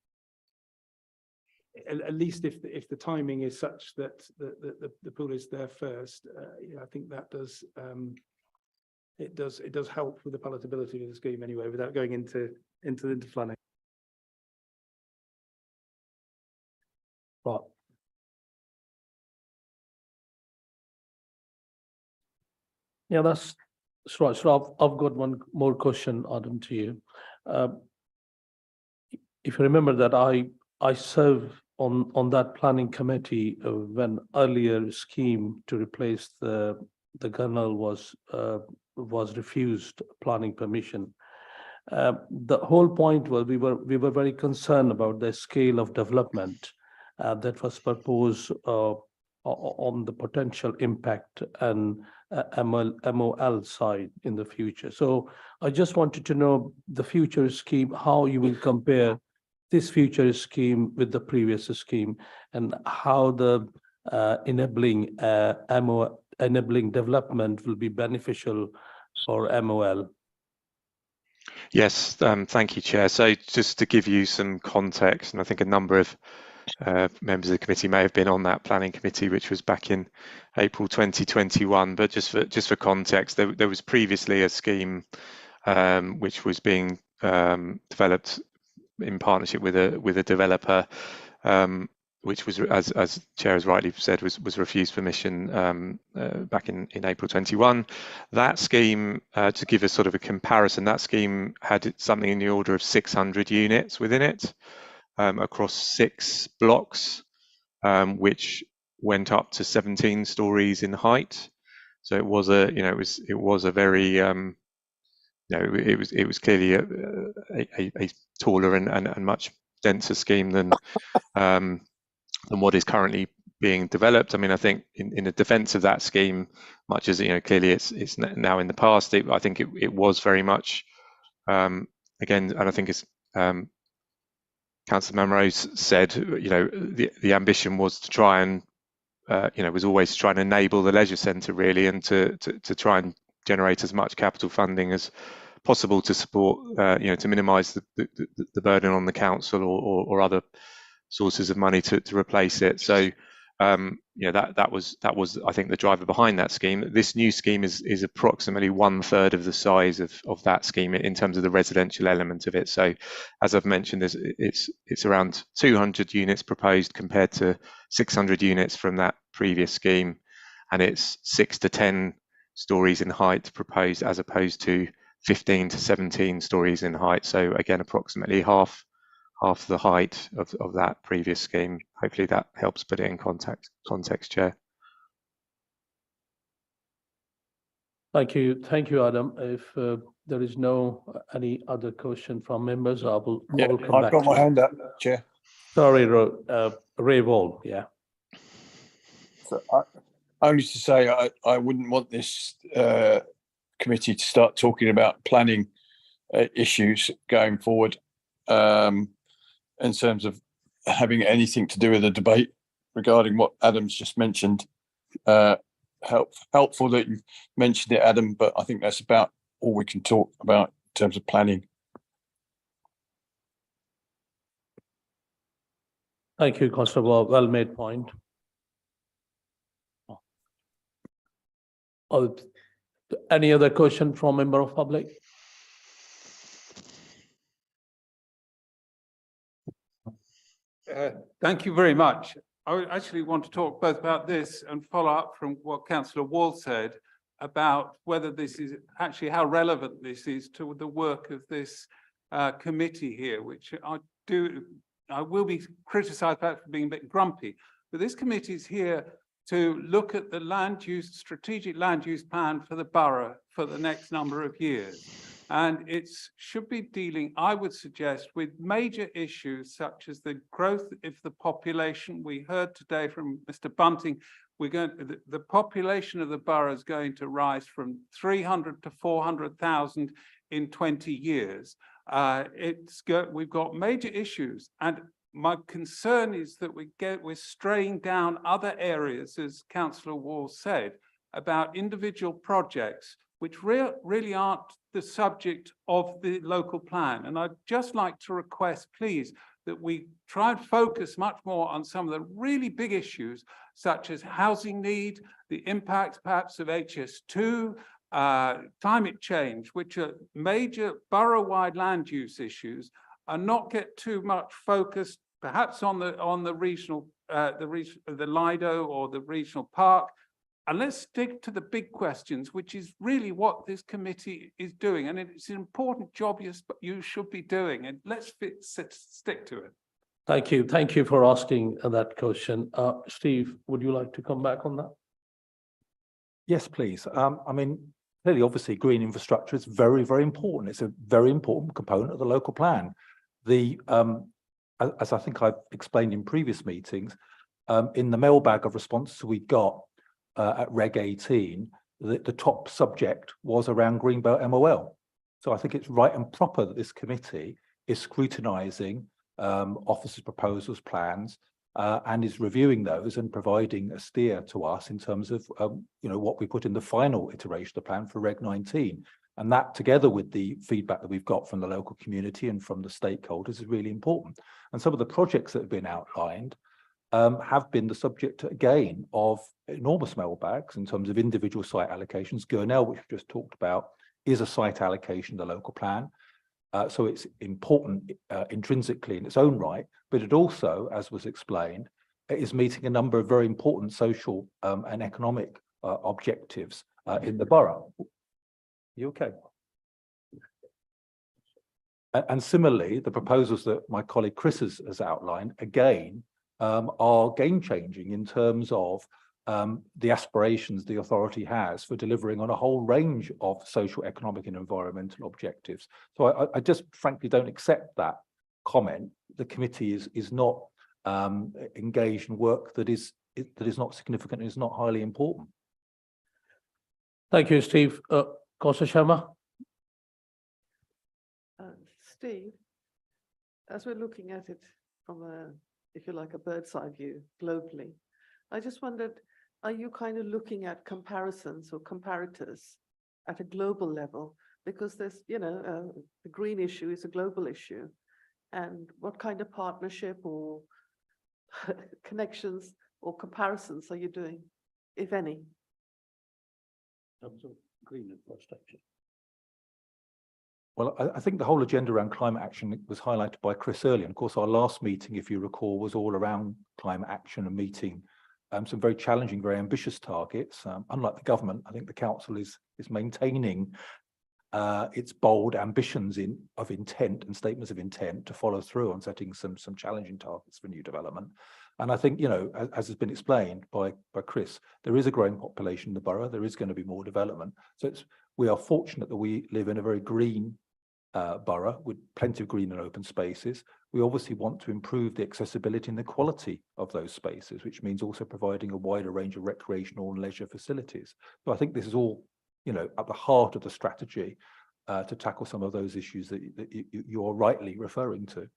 if the timing is such that the pool is there first, I think that does it does help with the palatability of the scheme anyway, without going into planning. Right. Yeah, that's right. So I've got one more question, Adam, to you. If you remember that I served on that planning committee when earlier scheme to replace the Gunnell was refused planning permission. The whole point was we were very concerned about the scale of development that was proposed on the potential impact and MOL side in the future. So I just wanted to know the future scheme, how you will compare this future scheme with the previous scheme, and how the enabling development will be beneficial for MOL. Yes, thank you, Chair. So just to give you some context, and I think a number of members of the committee may have been on that planning committee, which was back in April 2021. But just for context, there was previously a scheme which was being developed in partnership with a developer, which was, as Chair has rightly said, was refused permission back in April 21. That scheme, to give us sort of a comparison, that scheme had something in the order of 600 units within it across 6 blocks, which went up to 17 stories in height. So it was a, it was a very, it was clearly a taller and much denser scheme than what is currently being developed. I mean, I think in the defence of that scheme, much as clearly it's now in the past, I think it was very much again, and I think it's Councillor Mamrose said, the ambition was to try and was always to try and enable the leisure centre really, and to try and generate as much capital funding as possible to support, to minimise the burden on the council or other sources of money to replace it. So that was I think the driver behind that scheme. This new scheme is approximately 1/3 of the size of that scheme in terms of the residential element of it. So as I've mentioned, it's around 200 units proposed compared to 600 units from that previous scheme, and it's 6 to 10 stories in height proposed as opposed to 15 to 17 stories in height. So again, approximately half the height of that previous scheme. Hopefully that helps put it in context, Chair. Thank you, Adam. If there is any other question from members, I will come back. I've got my hand up, Chair. Sorry, Ray Wall, yeah. So only to say I wouldn't want this committee to start talking about planning issues going forward in terms of having anything to do with the debate regarding what Adam's just mentioned. Helpful that you've mentioned it, Adam, but I think that's about all we can talk about in terms of planning. Thank you, Constable. Well made point. Any other question from member of public? Thank you very much. I actually want to talk both about this and follow up from what Councillor Wall said about whether this is actually how relevant this is to the work of this committee here, which I will be criticised for being a bit grumpy, but this committee is here to look at the strategic land use plan for the borough for the next number of years. And it should be dealing, I would suggest, with major issues such as the growth of the population. We heard today from Mr. Bunting, the population of the borough is going to rise from 300 to 400,000 in 20 years. We've got major issues, and my concern is that we're straying down other areas, as Councillor Wall said, about individual projects which really aren't the subject of the local plan. And I'd just like to request, please, that we try and focus much more on some of the really big issues, such as housing need, the impact perhaps of HS2, climate change, which are major borough-wide land use issues, and not get too much focused perhaps on the regional, the Lido or the regional park. And let's stick to the big questions, which is really what this committee is doing. And it's an important job you should be doing. And let's stick to it. Thank you. Thank you for asking that question. Steve, would you like to come back on that? Yes, please. I mean, clearly, obviously, green infrastructure is very, very important. It's a very important component of the local plan. As I think I've explained in previous meetings, in the mailbag of responses we got at Reg 18, the top subject was around Greenbelt MOL. So I think it's right and proper that this committee is scrutinising officers' proposals, plans, and is reviewing those and providing a steer to us in terms of what we put in the final iteration of the plan for Reg 19. And that, together with the feedback that we've got from the local community and from the stakeholders, is really important. And some of the projects that have been outlined have been the subject, again, of enormous mailbags in terms of individual site allocations. Gurnell, which we just talked about, is a site allocation, the local plan. So it's important intrinsically in its own right, but it also, as was explained, is meeting a number of very important social and economic objectives in the borough. You okay? And similarly, the proposals that my colleague Chris has outlined, again, are game-changing in terms of the aspirations the authority has for delivering on a whole range of social, economic and environmental objectives. So I just frankly don't accept that comment. The committee is not engaged in work that is not significant and is not highly important. Thank you, Steve. Councillor Sharma? Steve, as we're looking at it from a, if you like, a bird's eye view globally, I just wondered, are you kind of looking at comparisons or comparators at a global level? Because there's, you know, the green issue is a global issue. And what kind of partnership or connections or comparisons are you doing, if any? In terms of green infrastructure. Well, I think the whole agenda around climate action was highlighted by Chris earlier. And of course, our last meeting, if you recall, was all around climate action and meeting some very challenging, very ambitious targets. Unlike the government, I think the council is maintaining its bold ambitions of intent and statements of intent to follow through on setting some challenging targets for new development. And I think, you know, as has been explained by Chris, there is a growing population in the borough. There is going to be more development. So we are fortunate that we live in a very green borough with plenty of green and open spaces. We obviously want to improve the accessibility and the quality of those spaces, which means also providing a wider range of recreational and leisure facilities. So I think this is all, you know, at the heart of the strategy to tackle some of those issues that you are rightly referring to.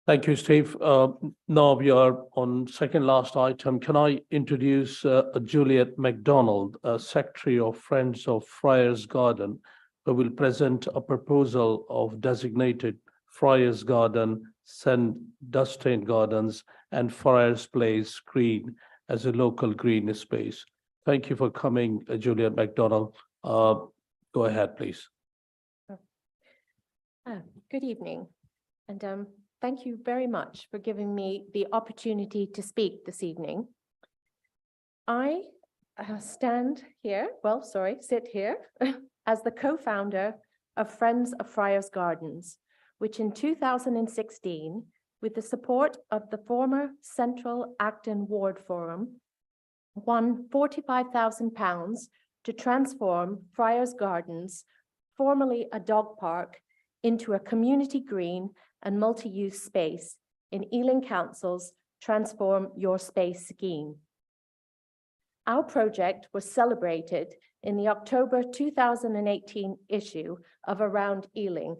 Thank you, Steve. Now we are on second last item. Can I introduce Juliet MacDonald, Secretary of Friends of Friars Garden, who will present a proposal of designated Friars Garden, St. Dustin Gardens, and Friars Place Green as a local green space. Thank you for coming, Juliet MacDonald. Go ahead, please. Good evening, and thank you very much for giving me the opportunity to speak this evening. I sit here as the co-founder of Friends of Friars Gardens, which in 2016, with the support of the former Central Acton Ward Forum, won £45,000 to transform Friars Gardens, formerly a dog park, into a community green and multi-use space in Ealing Council's Transform Your Space scheme. Our project was celebrated in the October 2018 issue of Around Ealing.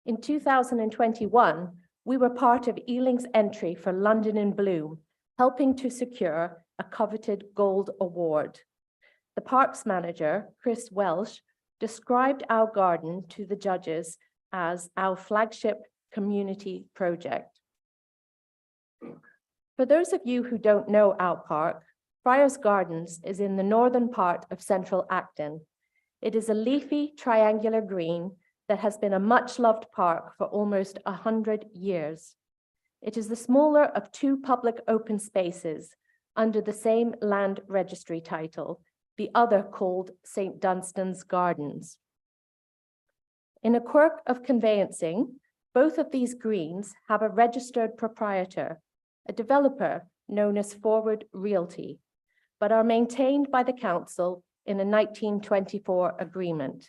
In 2021, we were part of Ealing's entry for London in Bloom, helping to secure a coveted gold award. The parks manager, Chris Welsh, described our garden to the judges as our flagship community project. For those of you who don't know our park, Friars Gardens is in the northern part of Central Acton. It is a leafy triangular green that has been a much-loved park for almost 100 years. It is the smaller of two public open spaces under the same land registry title, the other called St. Dunstan's Gardens. In a quirk of conveyancing, both of these greens have a registered proprietor, a developer known as Forward Realty, but are maintained by the council in a 1924 agreement.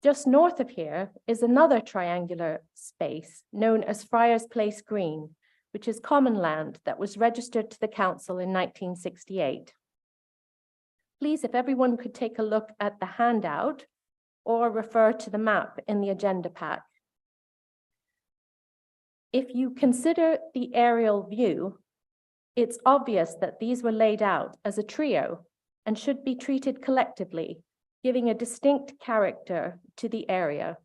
Just north of here is another triangular space known as Friars Place Green, which is common land that was registered to the council in 1968. Please, if everyone could take a look at the handout or refer to the map in the agenda pack. If you consider the aerial view, it's obvious that these were laid out as a trio and should be treated collectively, giving a distinct character to the area.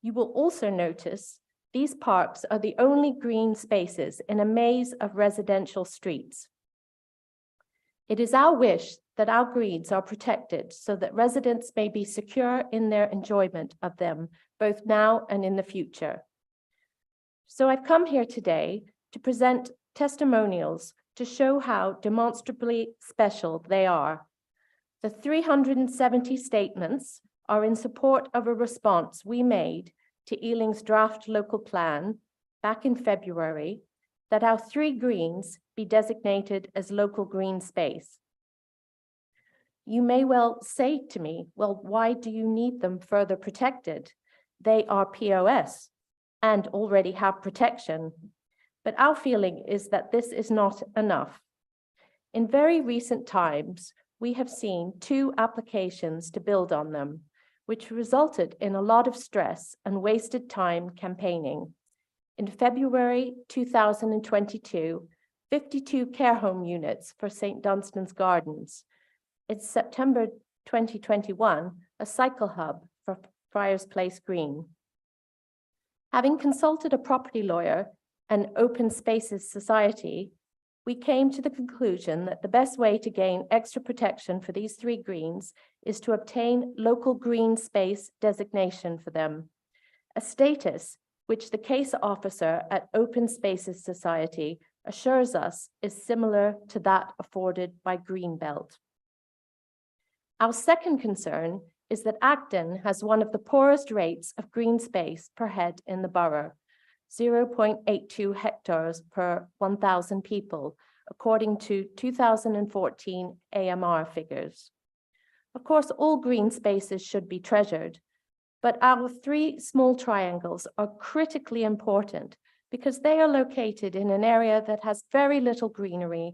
You will also notice these parks are the only green spaces in a maze of residential streets. It is our wish that our greens are protected so that residents may be secure in their enjoyment of them, both now and in the future. So I've come here today to present testimonials to show how demonstrably special they are. The 370 statements are in support of a response we made to Ealing's draft local plan back in February that our 3 greens be designated as local green space. You may well say to me, well, why do you need them further protected? They are POS and already have protection. But our feeling is that this is not enough. In very recent times, we have seen 2 applications to build on them, which resulted in a lot of stress and wasted time campaigning. In February 2022, 52 care home units for St. Dunstan's Gardens. In September 2021, a cycle hub for Friars Place Green. Having consulted a property lawyer and Open Spaces Society, we came to the conclusion that the best way to gain extra protection for these 3 greens is to obtain local green space designation for them, a status which the case officer at Open Spaces Society assures us is similar to that afforded by Greenbelt. Our second concern is that Acton has one of the poorest rates of green space per head in the borough, 0.82 hectares per 1,000 people, according to 2014 AMR figures. Of course, all green spaces should be treasured, but our 3 small triangles are critically important because they are located in an area that has very little greenery,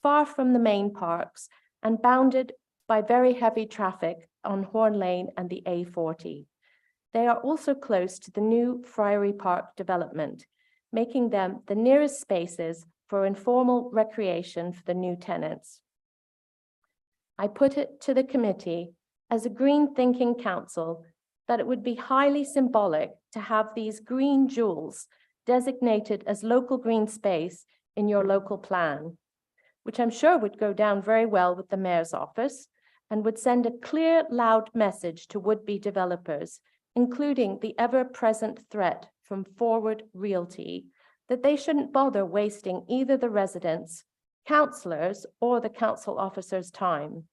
far from the main parks, and bounded by very heavy traffic on Horn Lane and the A40. They are also close to the new Friary Park development, making them the nearest spaces for informal recreation for the new tenants. I put it to the committee as a green thinking council that it would be highly symbolic to have these green jewels designated as local green space in your local plan, which I'm sure would go down very well with the mayor's office and would send a clear, loud message to would-be developers, including the ever-present threat from Forward Realty, that they shouldn't bother wasting either the residents, councillors, or the council officers' time.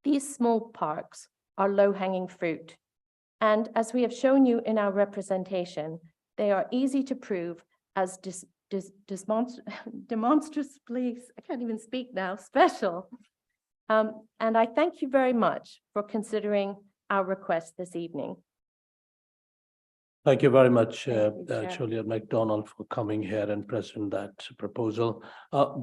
These small parks are low-hanging fruit, and as we have shown you in our representation, they are easy to prove as demonstrably, I can't even speak now, special. And I thank you very much for considering our request this evening. Thank you very much, Thank you, Chair. Juliet MacDonald, for coming here and presenting that proposal.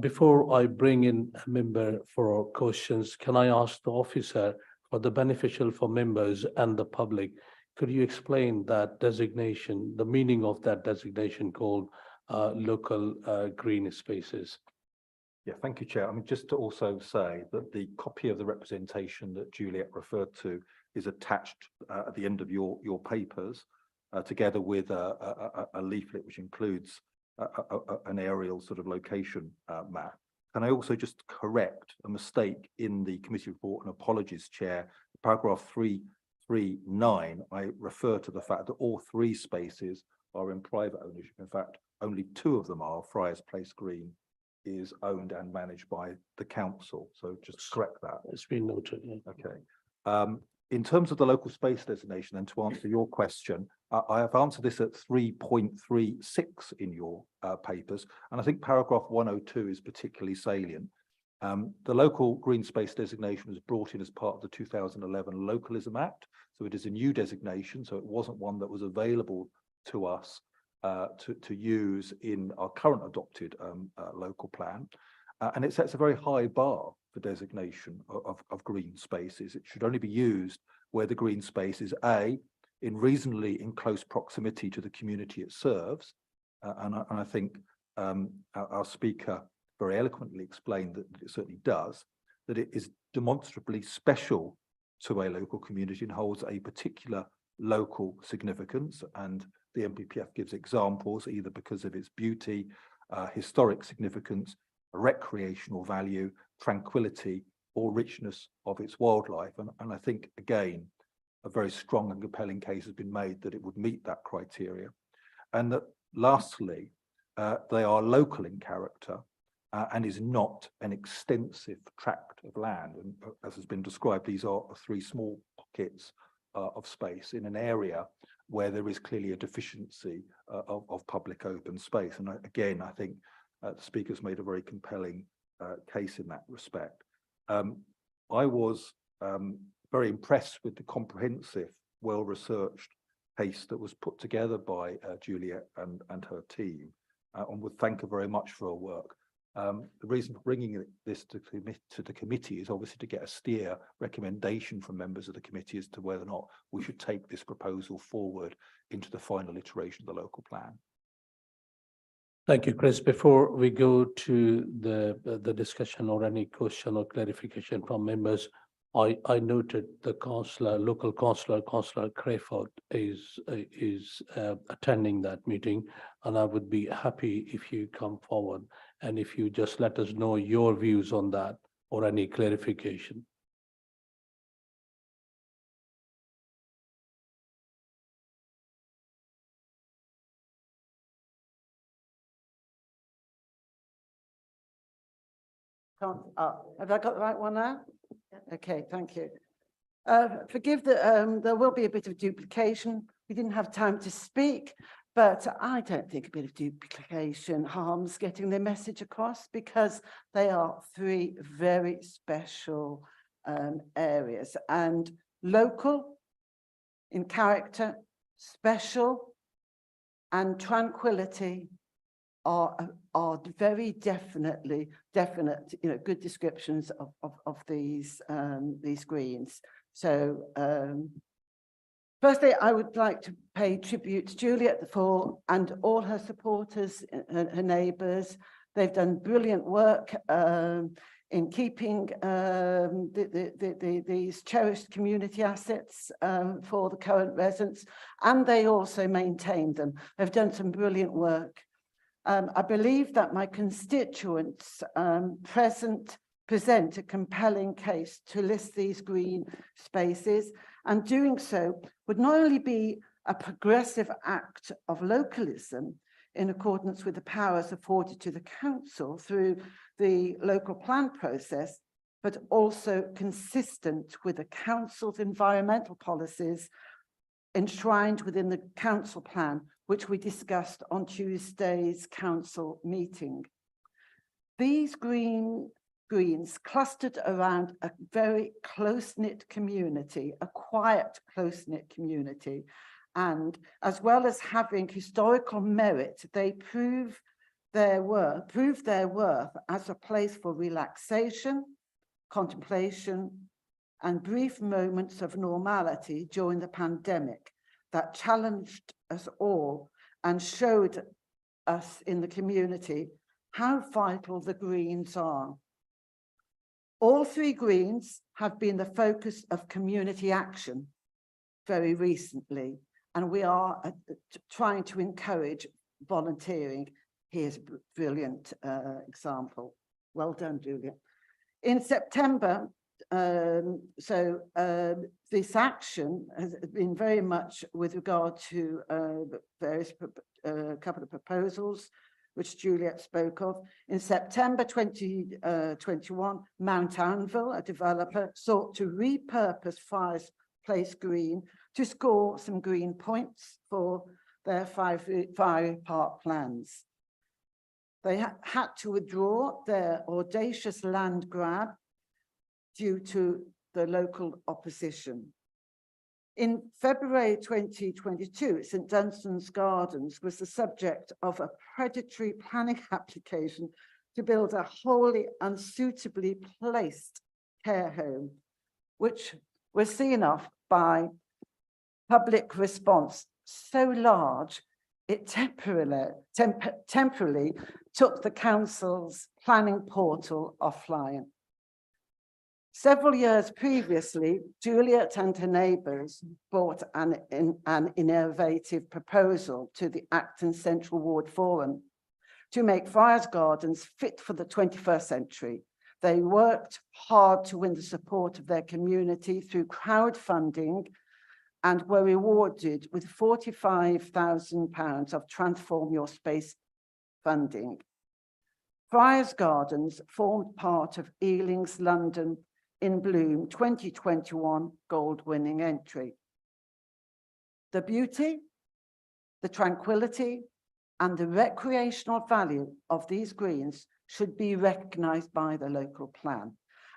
Before I bring in a member for questions, can I ask the officer, for the beneficial for members and the public, could you explain that designation, the meaning of that designation called local green spaces? Yeah, thank you, Chair. I mean, just to also say that the copy of the representation that Juliet referred to is attached at the end of your papers, together with a leaflet which includes an aerial sort of location map. Can I also just correct a mistake in the committee report, and apologies, Chair, paragraph 339, I refer to the fact that all 3 spaces are in private ownership. In fact, only 2 of them are. Friars Place Green is owned and managed by the council. So just correct that. It's been noted. Yeah. Okay. In terms of the local space designation, and to answer your question, I have answered this at 3.36 in your papers, and I think paragraph 102 is particularly salient. The local green space designation was brought in as part of the 2011 Localism Act, so it is a new designation, so it wasn't one that was available to us to use in our current adopted local plan. And it sets a very high bar for designation of green spaces. It should only be used where the green space is A, reasonably in close proximity to the community it serves. And I think our speaker very eloquently explained that it certainly does, that it is demonstrably special to a local community and holds a particular local significance. And the NPPF gives examples either because of its beauty, historic significance, recreational value, tranquility, or richness of its wildlife. And I think, again, a very strong and compelling case has been made that it would meet that criteria. And that Lastly, they are local in character and is not an extensive tract of land. And as has been described, these are 3 small pockets of space in an area where there is clearly a deficiency of public open space. And again, I think the speaker's made a very compelling case in that respect. I was very impressed with the comprehensive, well-researched case that was put together by Juliet and her team, and would thank her very much for her work. The reason for bringing this to the committee is obviously to get a steer recommendation from members of the committee as to whether or not we should take this proposal forward into the final iteration of the local plan. Thank you, Chris. Before we go to the discussion or any question or clarification from members, I noted the local councillor Crayford is attending that meeting, and I would be happy if you come forward and if you just let us know your views on that or any clarification. Have I got the right one now? Okay, thank you. Forgive that there will be a bit of duplication. We didn't have time to speak, but I don't think a bit of duplication harms getting the message across, because they are 3 very special areas, and local in character, special and tranquility are very definite, good descriptions of these greens. So firstly, I would like to pay tribute to Juliet and all her supporters, her neighbours. They've done brilliant work in keeping these cherished community assets for the current residents, and they also maintain them. They've done some brilliant work. I believe that my constituents present a compelling case to list these green spaces, and doing so would not only be a progressive act of localism in accordance with the powers afforded to the council through the local plan process, but also consistent with the council's environmental policies enshrined within the council plan, which we discussed on Tuesday's council meeting. These greens clustered around a very close-knit community, a quiet, close-knit community, and as well as having historical merit, they prove their worth as a place for relaxation, contemplation, and brief moments of normality during the pandemic that challenged us all and showed us in the community how vital the greens are. All 3 greens have been the focus of community action very recently, and we are trying to encourage volunteering. Here's a brilliant example. Well done, Julia. In September, this action has been very much with regard to various couple of proposals which Juliet spoke of. In September 2021, Mount Anvil, a developer, sought to repurpose Friars Place Green to score some green points for their Fiery Park plans. They had to withdraw their audacious land grab due to the local opposition. In February 2022, St Dunstan's Gardens was the subject of a predatory planning application to build a wholly unsuitably placed care home, which was seen off by public response so large it temporarily took the council's planning portal offline. Several years previously, Juliet and her neighbours brought an innovative proposal to the Acton Central Ward Forum to make Friars Gardens fit for the 21st century. They worked hard to win the support of their community through crowdfunding and were rewarded with £45,000 of Transform Your Space funding. Friars Gardens formed part of Ealing's London in Bloom 2021 gold winning entry. The beauty, the tranquility, and the recreational value of these greens should be recognised by the local plan.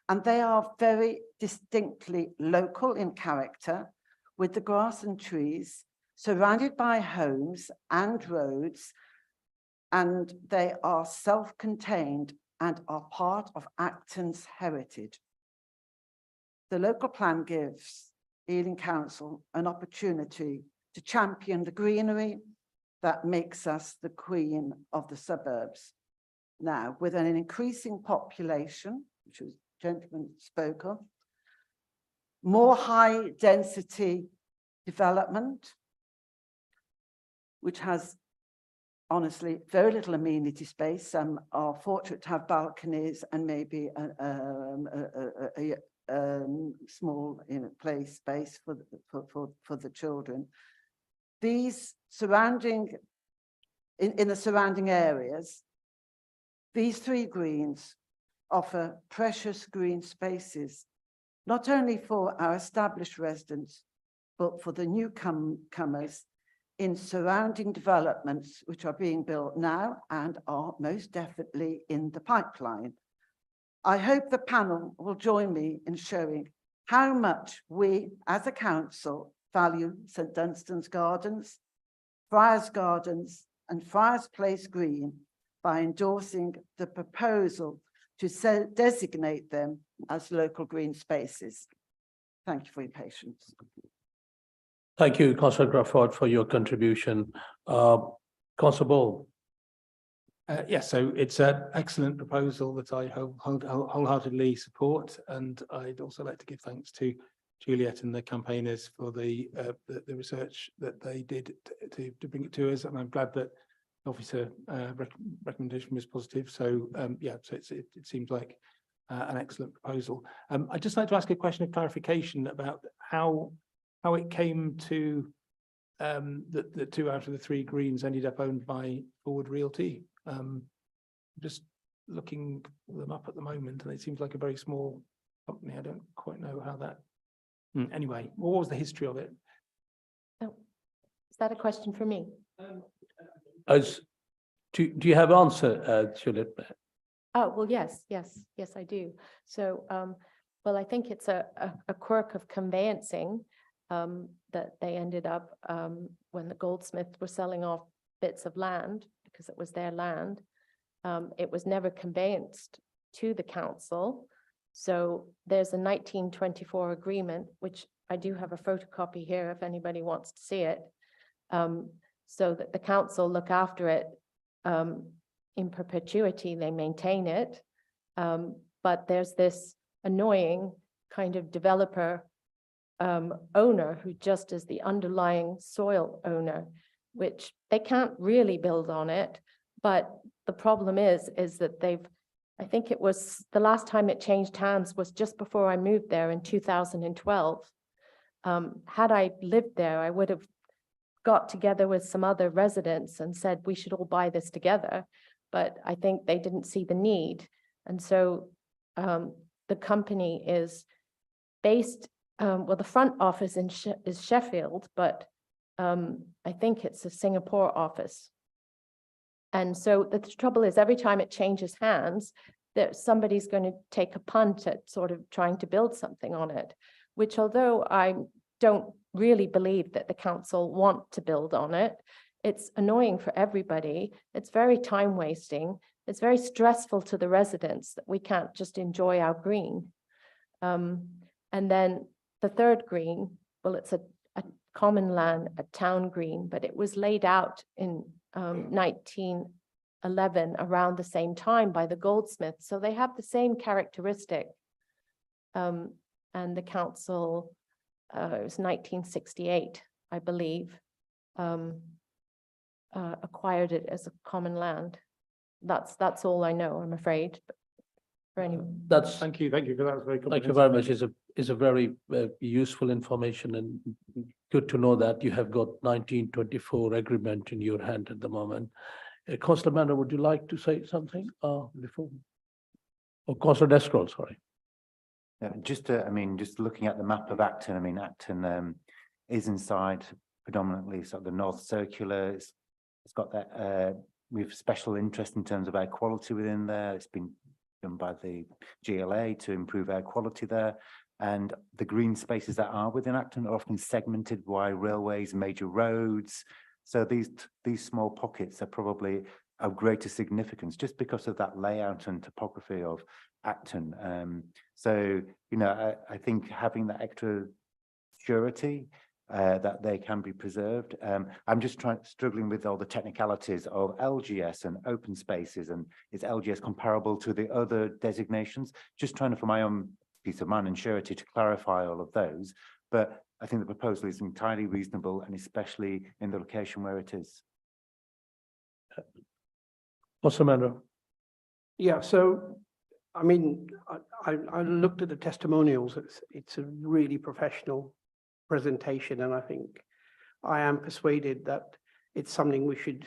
And they are very distinctly local in character, with the grass and trees surrounded by homes and roads, and they are self-contained and are part of Acton's heritage. The local plan gives Ealing Council an opportunity to champion the greenery that makes us the queen of the suburbs. Now, with an increasing population, which was gentleman spoke of, more high density development, which has honestly very little amenity space. Some are fortunate to have balconies and maybe a small play space for the children. These surrounding, in the surrounding areas, these three greens offer precious green spaces, not only for our established residents, but for the newcomers in surrounding developments which are being built now and are most definitely in the pipeline. I hope the panel will join me in showing how much we as a council value St Dunstan's Gardens, Friars Gardens and Friars Place Green by endorsing the proposal to designate them as local green spaces. Thank you for your patience. Thank you, Councillor Crawford, for your contribution. Councillor Ball. Yes, so it's an excellent proposal that I wholeheartedly support, and I'd also like to give thanks to Juliet and the campaigners for the research that they did to bring it to us, and I'm glad that officer recommendation was positive. So yeah, so it seems like an excellent proposal. I'd just like to ask a question of clarification about how it came to that the 2 out of the 3 greens ended up owned by Forward Realty. Just looking them up at the moment, and it seems like a very small company. I don't quite know how that. Anyway, what was the history of it? Oh, is that a question for me? Do you have answer, Juliet? Oh, well, yes, I do. So, well, I think it's a quirk of conveyancing that they ended up when the goldsmiths were selling off bits of land because it was their land. It was never conveyanced to the council. So there's a 1924 agreement, which I do have a photocopy here if anybody wants to see it, so that the council look after it in perpetuity, they maintain it. But there's this annoying kind of developer owner who just is the underlying soil owner, which they can't really build on it. But the problem is that I think it was the last time it changed hands was just before I moved there in 2012. Had I lived there, I would have got together with some other residents and said we should all buy this together. But I think they didn't see the need. And so the company is based, well, the front office is Sheffield, but I think it's a Singapore office. And so the trouble is every time it changes hands, that somebody's going to take a punt at sort of trying to build something on it, which although I don't really believe that the council want to build on it, it's annoying for everybody. It's very time wasting. It's very stressful to the residents that we can't just enjoy our green. And then the third green, well, it's a common land, a town green, but it was laid out in 1911 around the same time by the goldsmiths. So they have the same characteristic. And the council, it was 1968, I believe, acquired it as a common land. That's all I know, I'm afraid. for any. That's, Thank you for that. It's very thank you very much. comprehensive. It's a very useful information and good to know that you have got 1924 agreement in your hand at the moment. Councillor Manor, would you like to say something before? Or Councillor Descroll, sorry. Yeah, just looking at the map of Acton, Acton is inside predominantly sort of the North Circular. It's got that we have special interest in terms of air quality within there. It's been done by the GLA to improve air quality there. And the green spaces that are within Acton are often segmented by railways, major roads. So these small pockets are probably of greater significance just because of that layout and topography of Acton. So, I think having that extra surety that they can be preserved. I'm just struggling with all the technicalities of LGS and open spaces, and is LGS comparable to the other designations? Just trying to, for my own peace of mind and surety, to clarify all of those. But I think the proposal is entirely reasonable, and especially in the location where it is. Councillor Manor. Yeah, so, I mean, I looked at the testimonials. It's a really professional presentation, and I think I am persuaded that it's something we should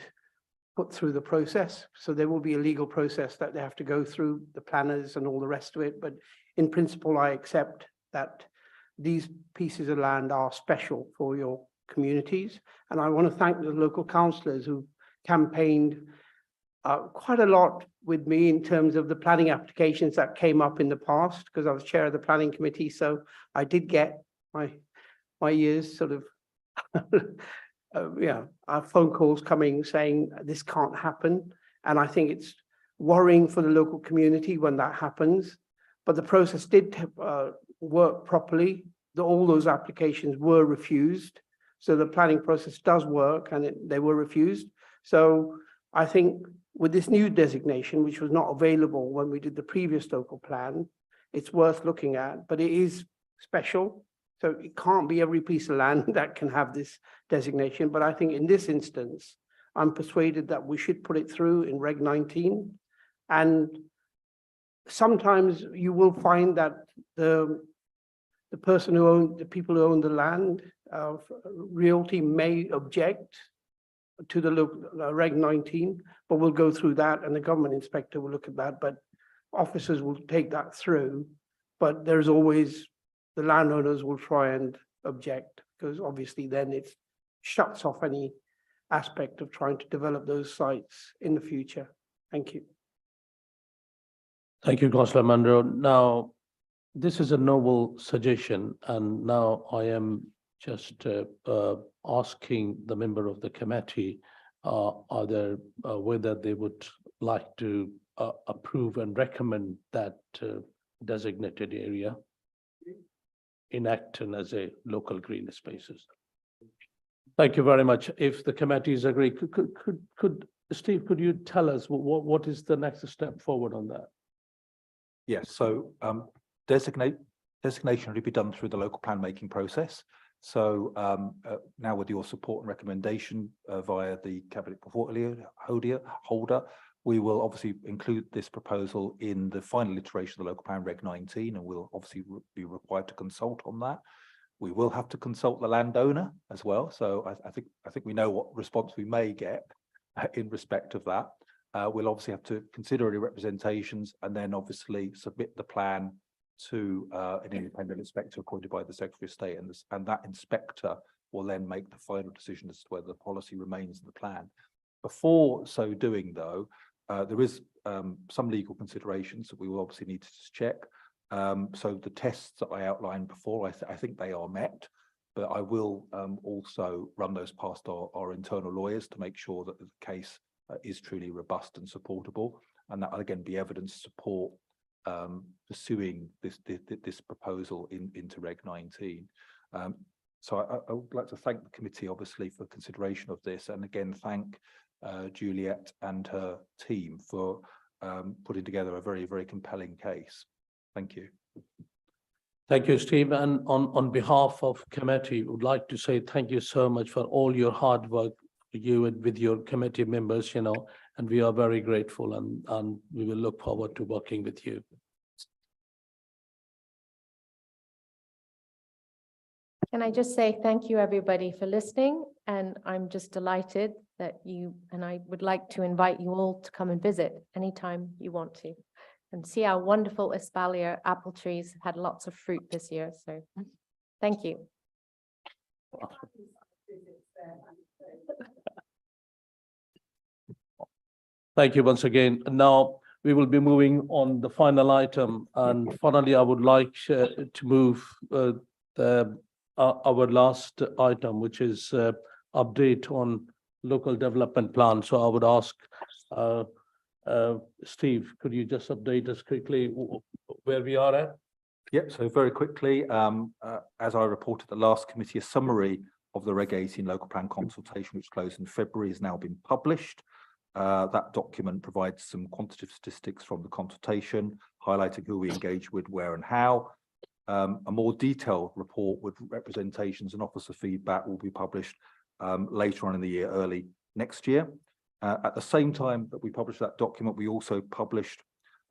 put through the process. So there will be a legal process that they have to go through, the planners and all the rest of it. But in principle, I accept that these pieces of land are special for your communities. And I want to thank the local councillors who campaigned quite a lot with me in terms of the planning applications that came up in the past, because I was chair of the planning committee. So I did get my ears sort of, phone calls coming saying this can't happen. And I think it's worrying for the local community when that happens. But the process did work properly. All those applications were refused. So the planning process does work, and they were refused. So I think with this new designation, which was not available when we did the previous local plan, it's worth looking at, but it is special. So it can't be every piece of land that can have this designation. But I think in this instance, I'm persuaded that we should put it through in Reg 19. And sometimes you will find that the person who owned, the people who own the land, realty may object to the Reg 19, but we'll go through that, and the government inspector will look at that, but officers will take that through. But there's always, the landowners will try and object, because obviously then it shuts off any aspect of trying to develop those sites in the future. Thank you. Thank you, Councillor Manor. Now, this is a novel suggestion, and now I am just asking the member of the committee whether they would like to approve and recommend that designated area in Acton as a local green spaces. Thank you very much. If the committees agree, could Steve, could you tell us what is the next step forward on that? Yes, so designation will be done through the local plan making process. So now with your support and recommendation via the cabinet portfolio holder, we will obviously include this proposal in the final iteration of the local plan Reg 19, and we'll obviously be required to consult on that. We will have to consult the landowner as well. So I think we know what response we may get in respect of that. We'll obviously have to consider any representations and then obviously submit the plan to an independent inspector appointed by the Secretary of State, and that inspector will then make the final decision as to whether the policy remains in the plan. Before so doing, though, there is some legal considerations that we will obviously need to just check. So the tests that I outlined before, I think they are met, but I will also run those past our internal lawyers to make sure that the case is truly robust and supportable, and that will again be evidence to support pursuing this proposal into Reg 19. So I would like to thank the committee obviously for consideration of this, and again thank Juliet and her team for putting together a very, very compelling case. Thank you. Thank you, Steve. And on behalf of committee, would like to say thank you so much for all your hard work, you and with your committee members, and we are very grateful, and we will look forward to working with you. Can I just say thank you, everybody, for listening? And I'm just delighted that and I would like to invite you all to come and visit anytime you want to and see how wonderful Espalier apple trees had lots of fruit this year. So thank you. Thank you once again. Now, we will be moving on the final item, and finally, I would like to move our last item, which is update on local development plan. So I would ask Steve, could you just update us quickly where we are at? Yep, so very quickly, as I reported at the last committee, a summary of the Reg 18 local plan consultation, which closed in February, has now been published. That document provides some quantitative statistics from the consultation, highlighting who we engage with, where and how. A more detailed report with representations and officer feedback will be published later on in the year, early next year. At the same time that we published that document, we also published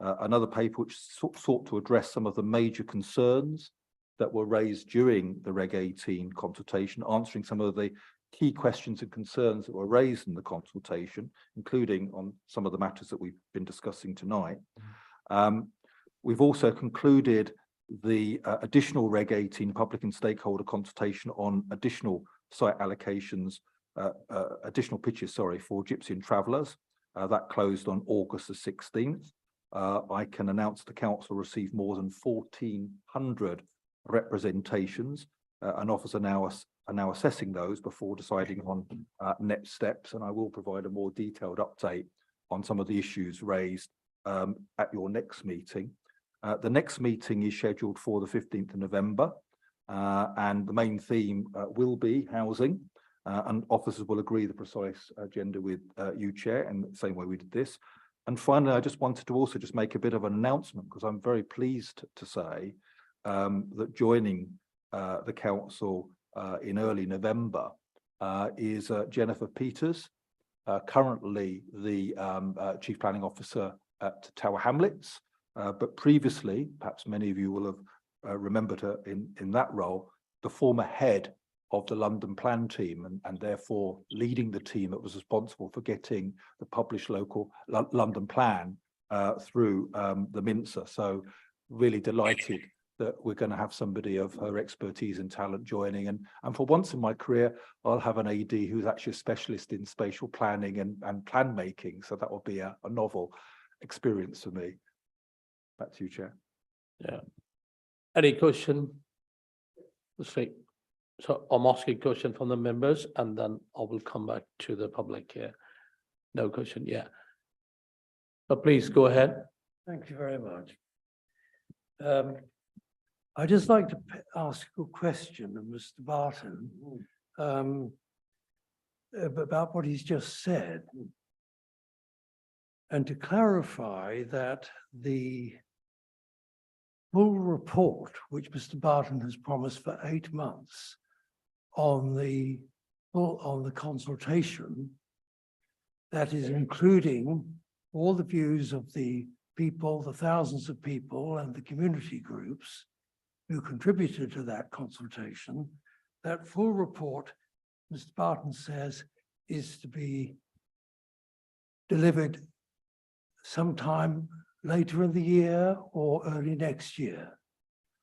another paper which sought to address some of the major concerns that were raised during the Reg 18 consultation, answering some of the key questions and concerns that were raised in the consultation, including on some of the matters that we've been discussing tonight. We've also concluded the additional Reg 18 public and stakeholder consultation on additional site allocations, additional pitches, for Gypsy and Travellers. That closed on August the 16th. I can announce the council received more than 1,400 representations, and officers are now assessing those before deciding on next steps, and I will provide a more detailed update on some of the issues raised at your next meeting. The next meeting is scheduled for the 15th of November, and the main theme will be housing, and officers will agree the precise agenda with you, Chair, in the same way we did this. And finally, I just wanted to also just make a bit of an announcement, because I'm very pleased to say that joining the council in early November is Jennifer Peters, currently the Chief Planning Officer at Tower Hamlets, but previously, perhaps many of you will have remembered her in that role, the former head of the London Plan team, and therefore leading the team that was responsible for getting the published local London Plan through the MINSA. So really delighted that we're going to have somebody of her expertise and talent joining. And for once in my career, I'll have an AD who's actually a specialist in spatial planning and plan making. So that will be a novel experience for me. Back to you, Chair. Yeah. Any question? So I'm asking a question from the members, and then I will come back to the public here. No question, yeah. But please go ahead. Thank you very much. I'd just like to ask a question of Mr. Barton about what he's just said, and to clarify that the full report, which Mr. Barton has promised for 8 months on the consultation, that is including all the views of the people, the thousands of people and the community groups who contributed to that consultation, that full report, Mr. Barton says, is to be delivered sometime later in the year or early next year.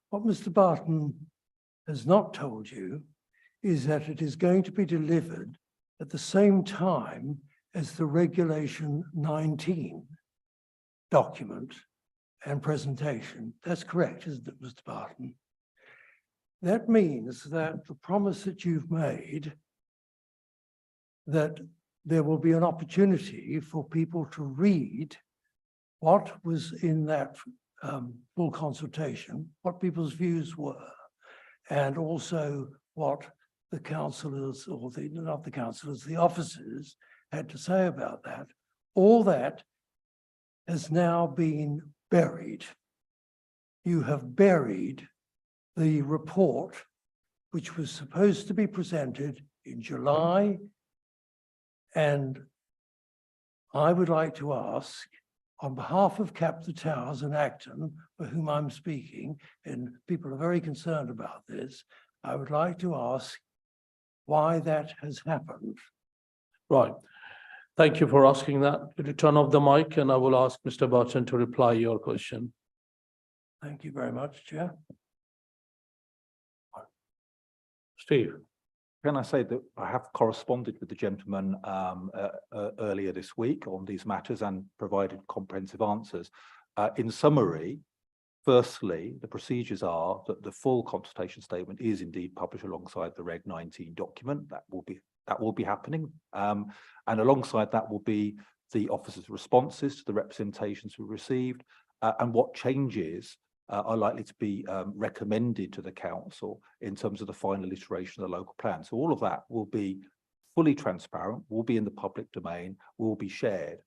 What Mr. Barton has not told you is that it is going to be delivered at the same time as the Regulation 19 document and presentation. That's correct, isn't it, Mr. Barton? That means that the promise that you've made that there will be an opportunity for people to read what was in that full consultation, what people's views were, and also what the councillors, or not the councillors, the officers had to say about that. All that has now been buried. You have buried the report, which was supposed to be presented in July. And I would like to ask, on behalf of Cap the Towers and Acton, for whom I'm speaking, and people are very concerned about this, I would like to ask why that has happened. Right. Thank you for asking that. Could you turn off the mic and I will ask Mr. Burton to reply your question. Thank you very much, Chair. Steve. Can I say that I have corresponded with the gentleman earlier this week on these matters and provided comprehensive answers. In summary, firstly, the procedures are that the full consultation statement is indeed published alongside the Reg 19 document. That will be happening. And alongside that will be the officers' responses to the representations we received and what changes are likely to be recommended to the council in terms of the final iteration of the local plan. So all of that will be fully transparent, will be in the public domain, will be shared.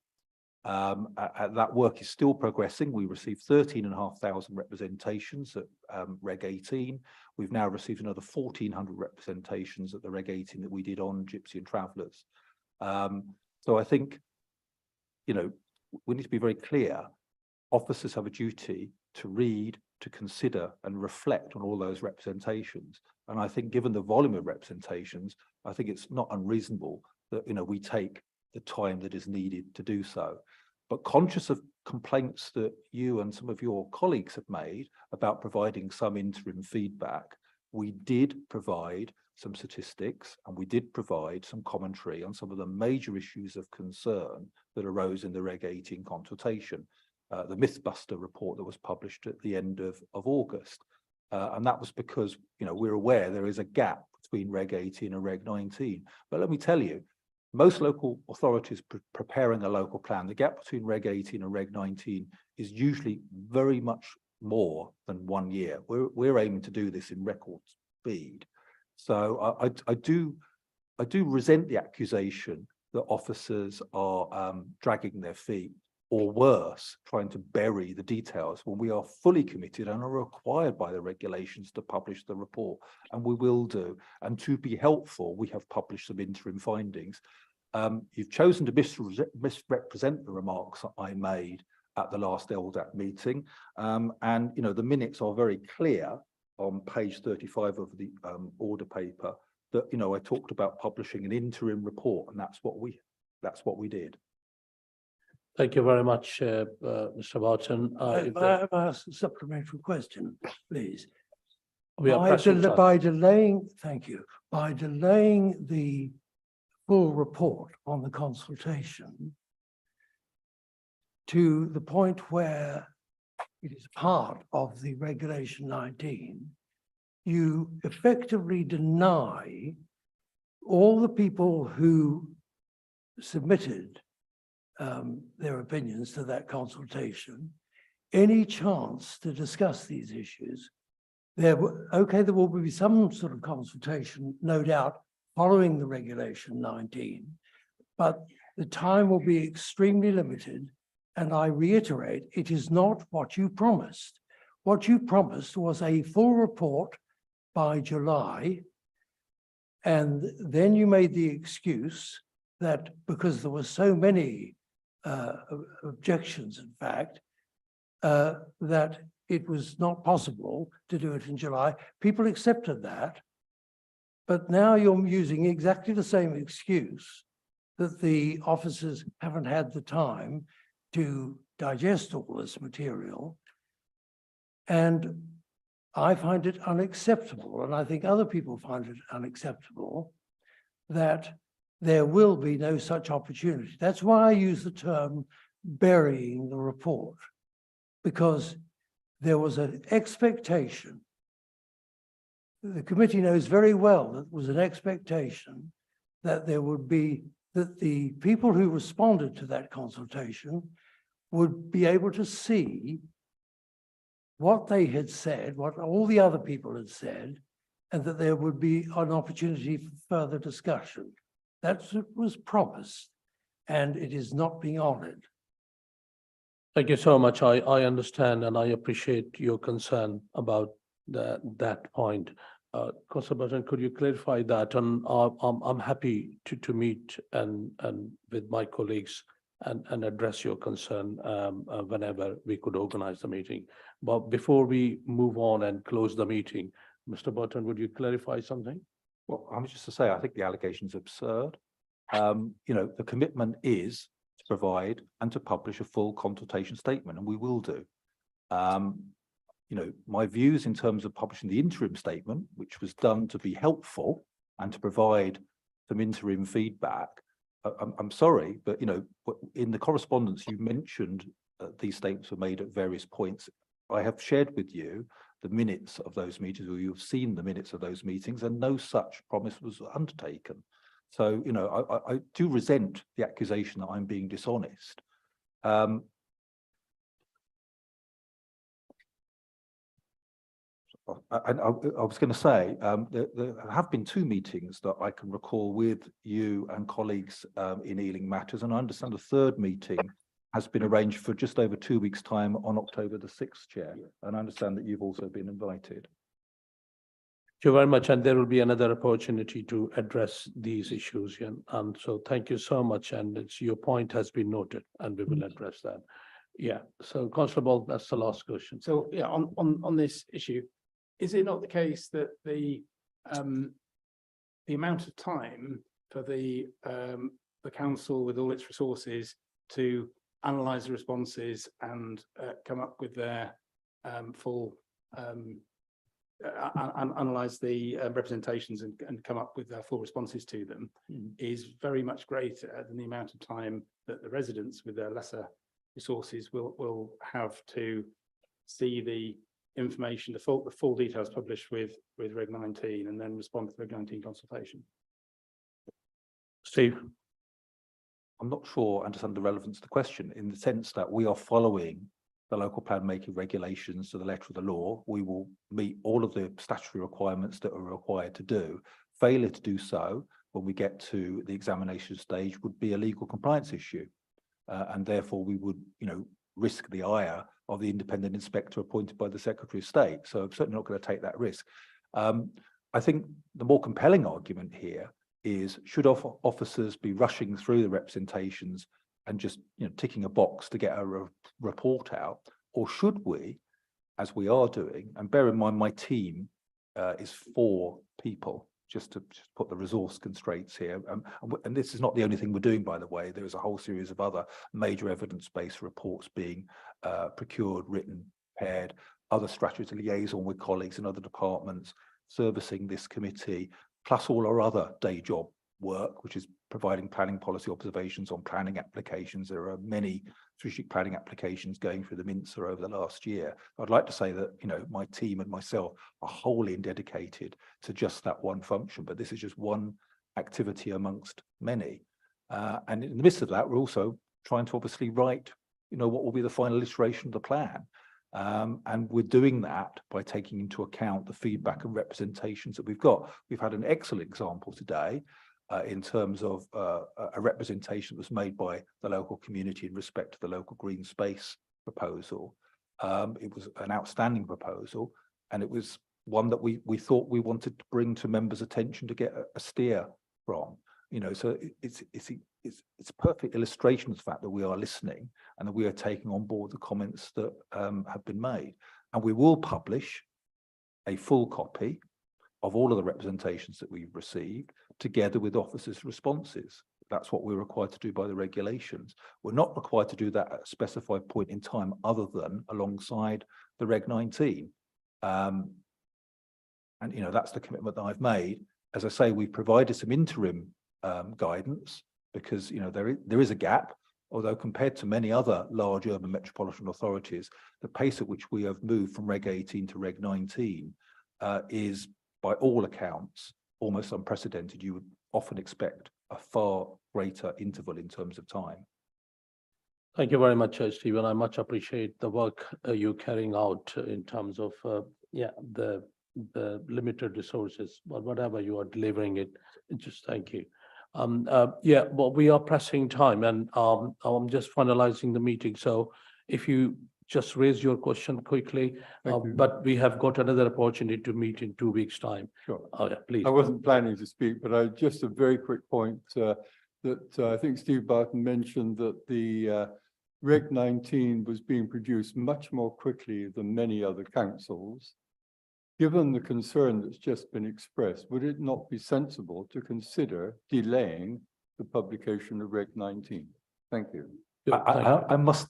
That work is still progressing. We received 13,500 representations at Reg 18. We've now received another 1,400 representations at the Reg 18 that we did on Gypsy and Travellers. So I think, you know, we need to be very clear. Officers have a duty to read, to consider and reflect on all those representations. And I think given the volume of representations, I think it's not unreasonable that, you know, we take the time that is needed to do so. But conscious of complaints that you and some of your colleagues have made about providing some interim feedback, we did provide some statistics and we did provide some commentary on some of the major issues of concern that arose in the Reg 18 consultation. The Mythbuster report that was published at the end of August. And that was because, you know, we're aware there is a gap between Reg 18 and Reg 19. But let me tell you, most local authorities preparing a local plan, the gap between Reg 18 and Reg 19 is usually very much more than 1 year. We're aiming to do this in record speed. So I do resent the accusation that officers are dragging their feet, or worse, trying to bury the details when we are fully committed and are required by the regulations to publish the report, and we will do. And to be helpful, we have published some interim findings. You've chosen to misrepresent the remarks that I made at the last LDAP meeting, and you know the minutes are very clear on page 35 of the order paper that, you know, I talked about publishing an interim report, and that's what we did. Thank you very much, Mr. Barton. May I ask a supplementary question, please? We are pressing time. By delaying, thank you, by delaying the full report on the consultation to the point where it is part of the Regulation 19, you effectively deny all the people who submitted their opinions to that consultation any chance to discuss these issues. There will be some sort of consultation, no doubt, following the Regulation 19, but the time will be extremely limited. And I reiterate, it is not what you promised. What you promised was a full report by July, and then you made the excuse that because there were so many objections, in fact, that it was not possible to do it in July. People accepted that, but now you're using exactly the same excuse that the officers haven't had the time to digest all this material. And I find it unacceptable, and I think other people find it unacceptable, that there will be no such opportunity. That's why I use the term burying the report, because there was an expectation. The committee knows very well that there was an expectation that there would be, that the people who responded to that consultation would be able to see what they had said, what all the other people had said, and that there would be an opportunity for further discussion. That's what was promised, and it is not being honored. Thank you so much. I understand and I appreciate your concern about that point. Councillor Burton, could you clarify that? And I'm happy to meet and with my colleagues and address your concern whenever we could organize the meeting. But before we move on and close the meeting, Mr. Burton, would you clarify something? Well, I'm just to say, I think the allegation is absurd. The commitment is to provide and to publish a full consultation statement, and we will do. My views in terms of publishing the interim statement, which was done to be helpful and to provide some interim feedback. I'm sorry, but in the correspondence you mentioned these statements were made at various points. I have shared with you the minutes of those meetings, or you've seen the minutes of those meetings, and no such promise was undertaken. So, I do resent the accusation that I'm being dishonest. I was going to say, there have been 2 meetings that I can recall with you and colleagues in Ealing Matters, and I understand a 3rd meeting has been arranged for just over 2 weeks' time on October the 6th, Chair. And I understand that you've also been invited. Thank you very much, and there will be another opportunity to address these issues. And so thank you so much, and your point has been noted, and we will address that. Yeah, so Constable, that's the last question. So yeah, on this issue, is it not the case that the amount of time for the council with all its resources to analyse the responses and come up with their full analyse the representations and come up with their full responses to them is very much greater than the amount of time that the residents with their lesser resources will have to see the information, the full details published with Reg 19 and then respond to the Reg 19 consultation. Steve? I'm not sure I understand the relevance of the question, in the sense that we are following the local plan making regulations to the letter of the law. We will meet all of the statutory requirements that are required to do. Failure to do so when we get to the examination stage would be a legal compliance issue. And therefore we would, risk the ire of the independent inspector appointed by the Secretary of State. So I'm certainly not going to take that risk. I think the more compelling argument here is, should officers be rushing through the representations and just ticking a box to get a report out, or should we, as we are doing, and bear in mind my team is 4 people, just to put the resource constraints here, and this is not the only thing we're doing, by the way. There is a whole series of other major evidence-based reports being procured, written, prepared, other strategies, liaison with colleagues in other departments, servicing this committee, plus all our other day job work, which is providing planning policy observations on planning applications. There are many strategic planning applications going through the Minster over the last year. I'd like to say that, my team and myself are wholly dedicated to just that one function, but this is just one activity amongst many. And in the midst of that, we're also trying to obviously write, what will be the final iteration of the plan. And we're doing that by taking into account the feedback and representations that we've got. We've had an excellent example today in terms of a representation that was made by the local community in respect to the local green space proposal. It was an outstanding proposal, and it was one that we thought we wanted to bring to members' attention to get a steer from. So it's a perfect illustration of the fact that we are listening and that we are taking on board the comments that have been made. And we will publish a full copy of all of the representations that we've received, together with officers' responses. That's what we're required to do by the regulations. We're not required to do that at a specified point in time, other than alongside the Reg 19. And that's the commitment that I've made. As I say, we've provided some interim guidance, because there is a gap, although compared to many other large urban metropolitan authorities, the pace at which we have moved from Reg 18 to Reg 19 is, by all accounts, almost unprecedented. You would often expect a far greater interval in terms of time. Thank you very much, Stephen. I much appreciate the work you're carrying out in terms of the limited resources, but whatever you are delivering it, just thank you. Well, we are pressing time, and I'm just finalizing the meeting. So if you just raise your question quickly, but we have got another opportunity to meet in 2 weeks' time. Sure. Oh, yeah, please. I wasn't planning to speak, but just a very quick point. that I think Steve Barton mentioned that the Reg 19 was being produced much more quickly than many other councils. Given the concern that's just been expressed, would it not be sensible to consider delaying the publication of Reg 19? Thank you. I must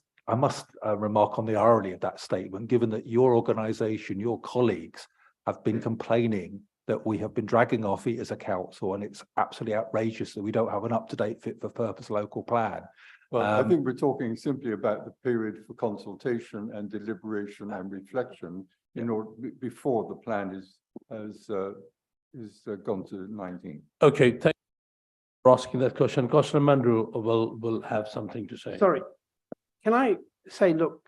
remark on the irony of that statement, given that your organisation, your colleagues have been complaining that we have been dragging our feet as a council, and it's absolutely outrageous that we don't have an up-to-date fit for purpose local plan. Well, I think we're talking simply about the period for consultation and deliberation and reflection in order before the plan has gone to 19. Okay, thank you for asking that question. Councillor Mandru will have something to say. Sorry, can I say, look,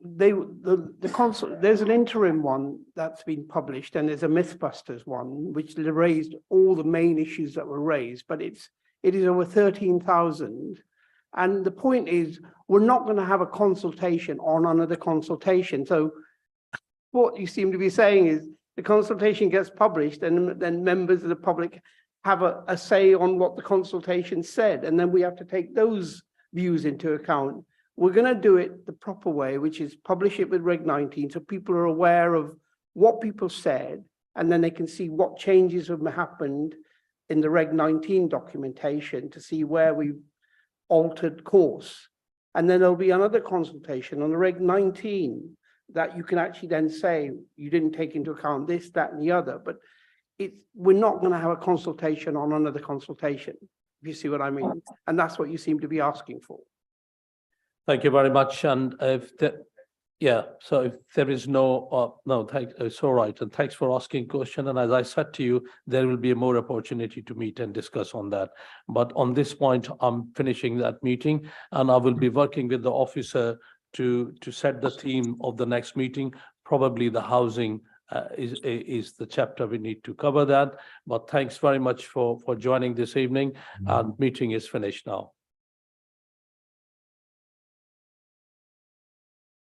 the consul, there's an interim one that's been published, and there's a Mythbusters one, which raised all the main issues that were raised, but it is over 13,000. And the point is, we're not going to have a consultation on another consultation. So what you seem to be saying is the consultation gets published, and then members of the public have a say on what the consultation said, and then we have to take those views into account. We're going to do it the proper way, which is publish it with Reg 19, so people are aware of what people said, and then they can see what changes have happened in the Reg 19 documentation to see where we've altered course. And then there'll be another consultation on the Reg 19 that you can actually then say you didn't take into account this, that, and the other. But we're not going to have a consultation on another consultation, if you see what I mean. And that's what you seem to be asking for. Thank you very much. And if so if there is no, it's all right. And thanks for asking question. And as I said to you, there will be more opportunity to meet and discuss on that. But on this point, I'm finishing that meeting, and I will be working with the officer to set the theme of the next meeting. Probably the housing is the chapter we need to cover that. But thanks very much for joining this evening, and meeting is finished now.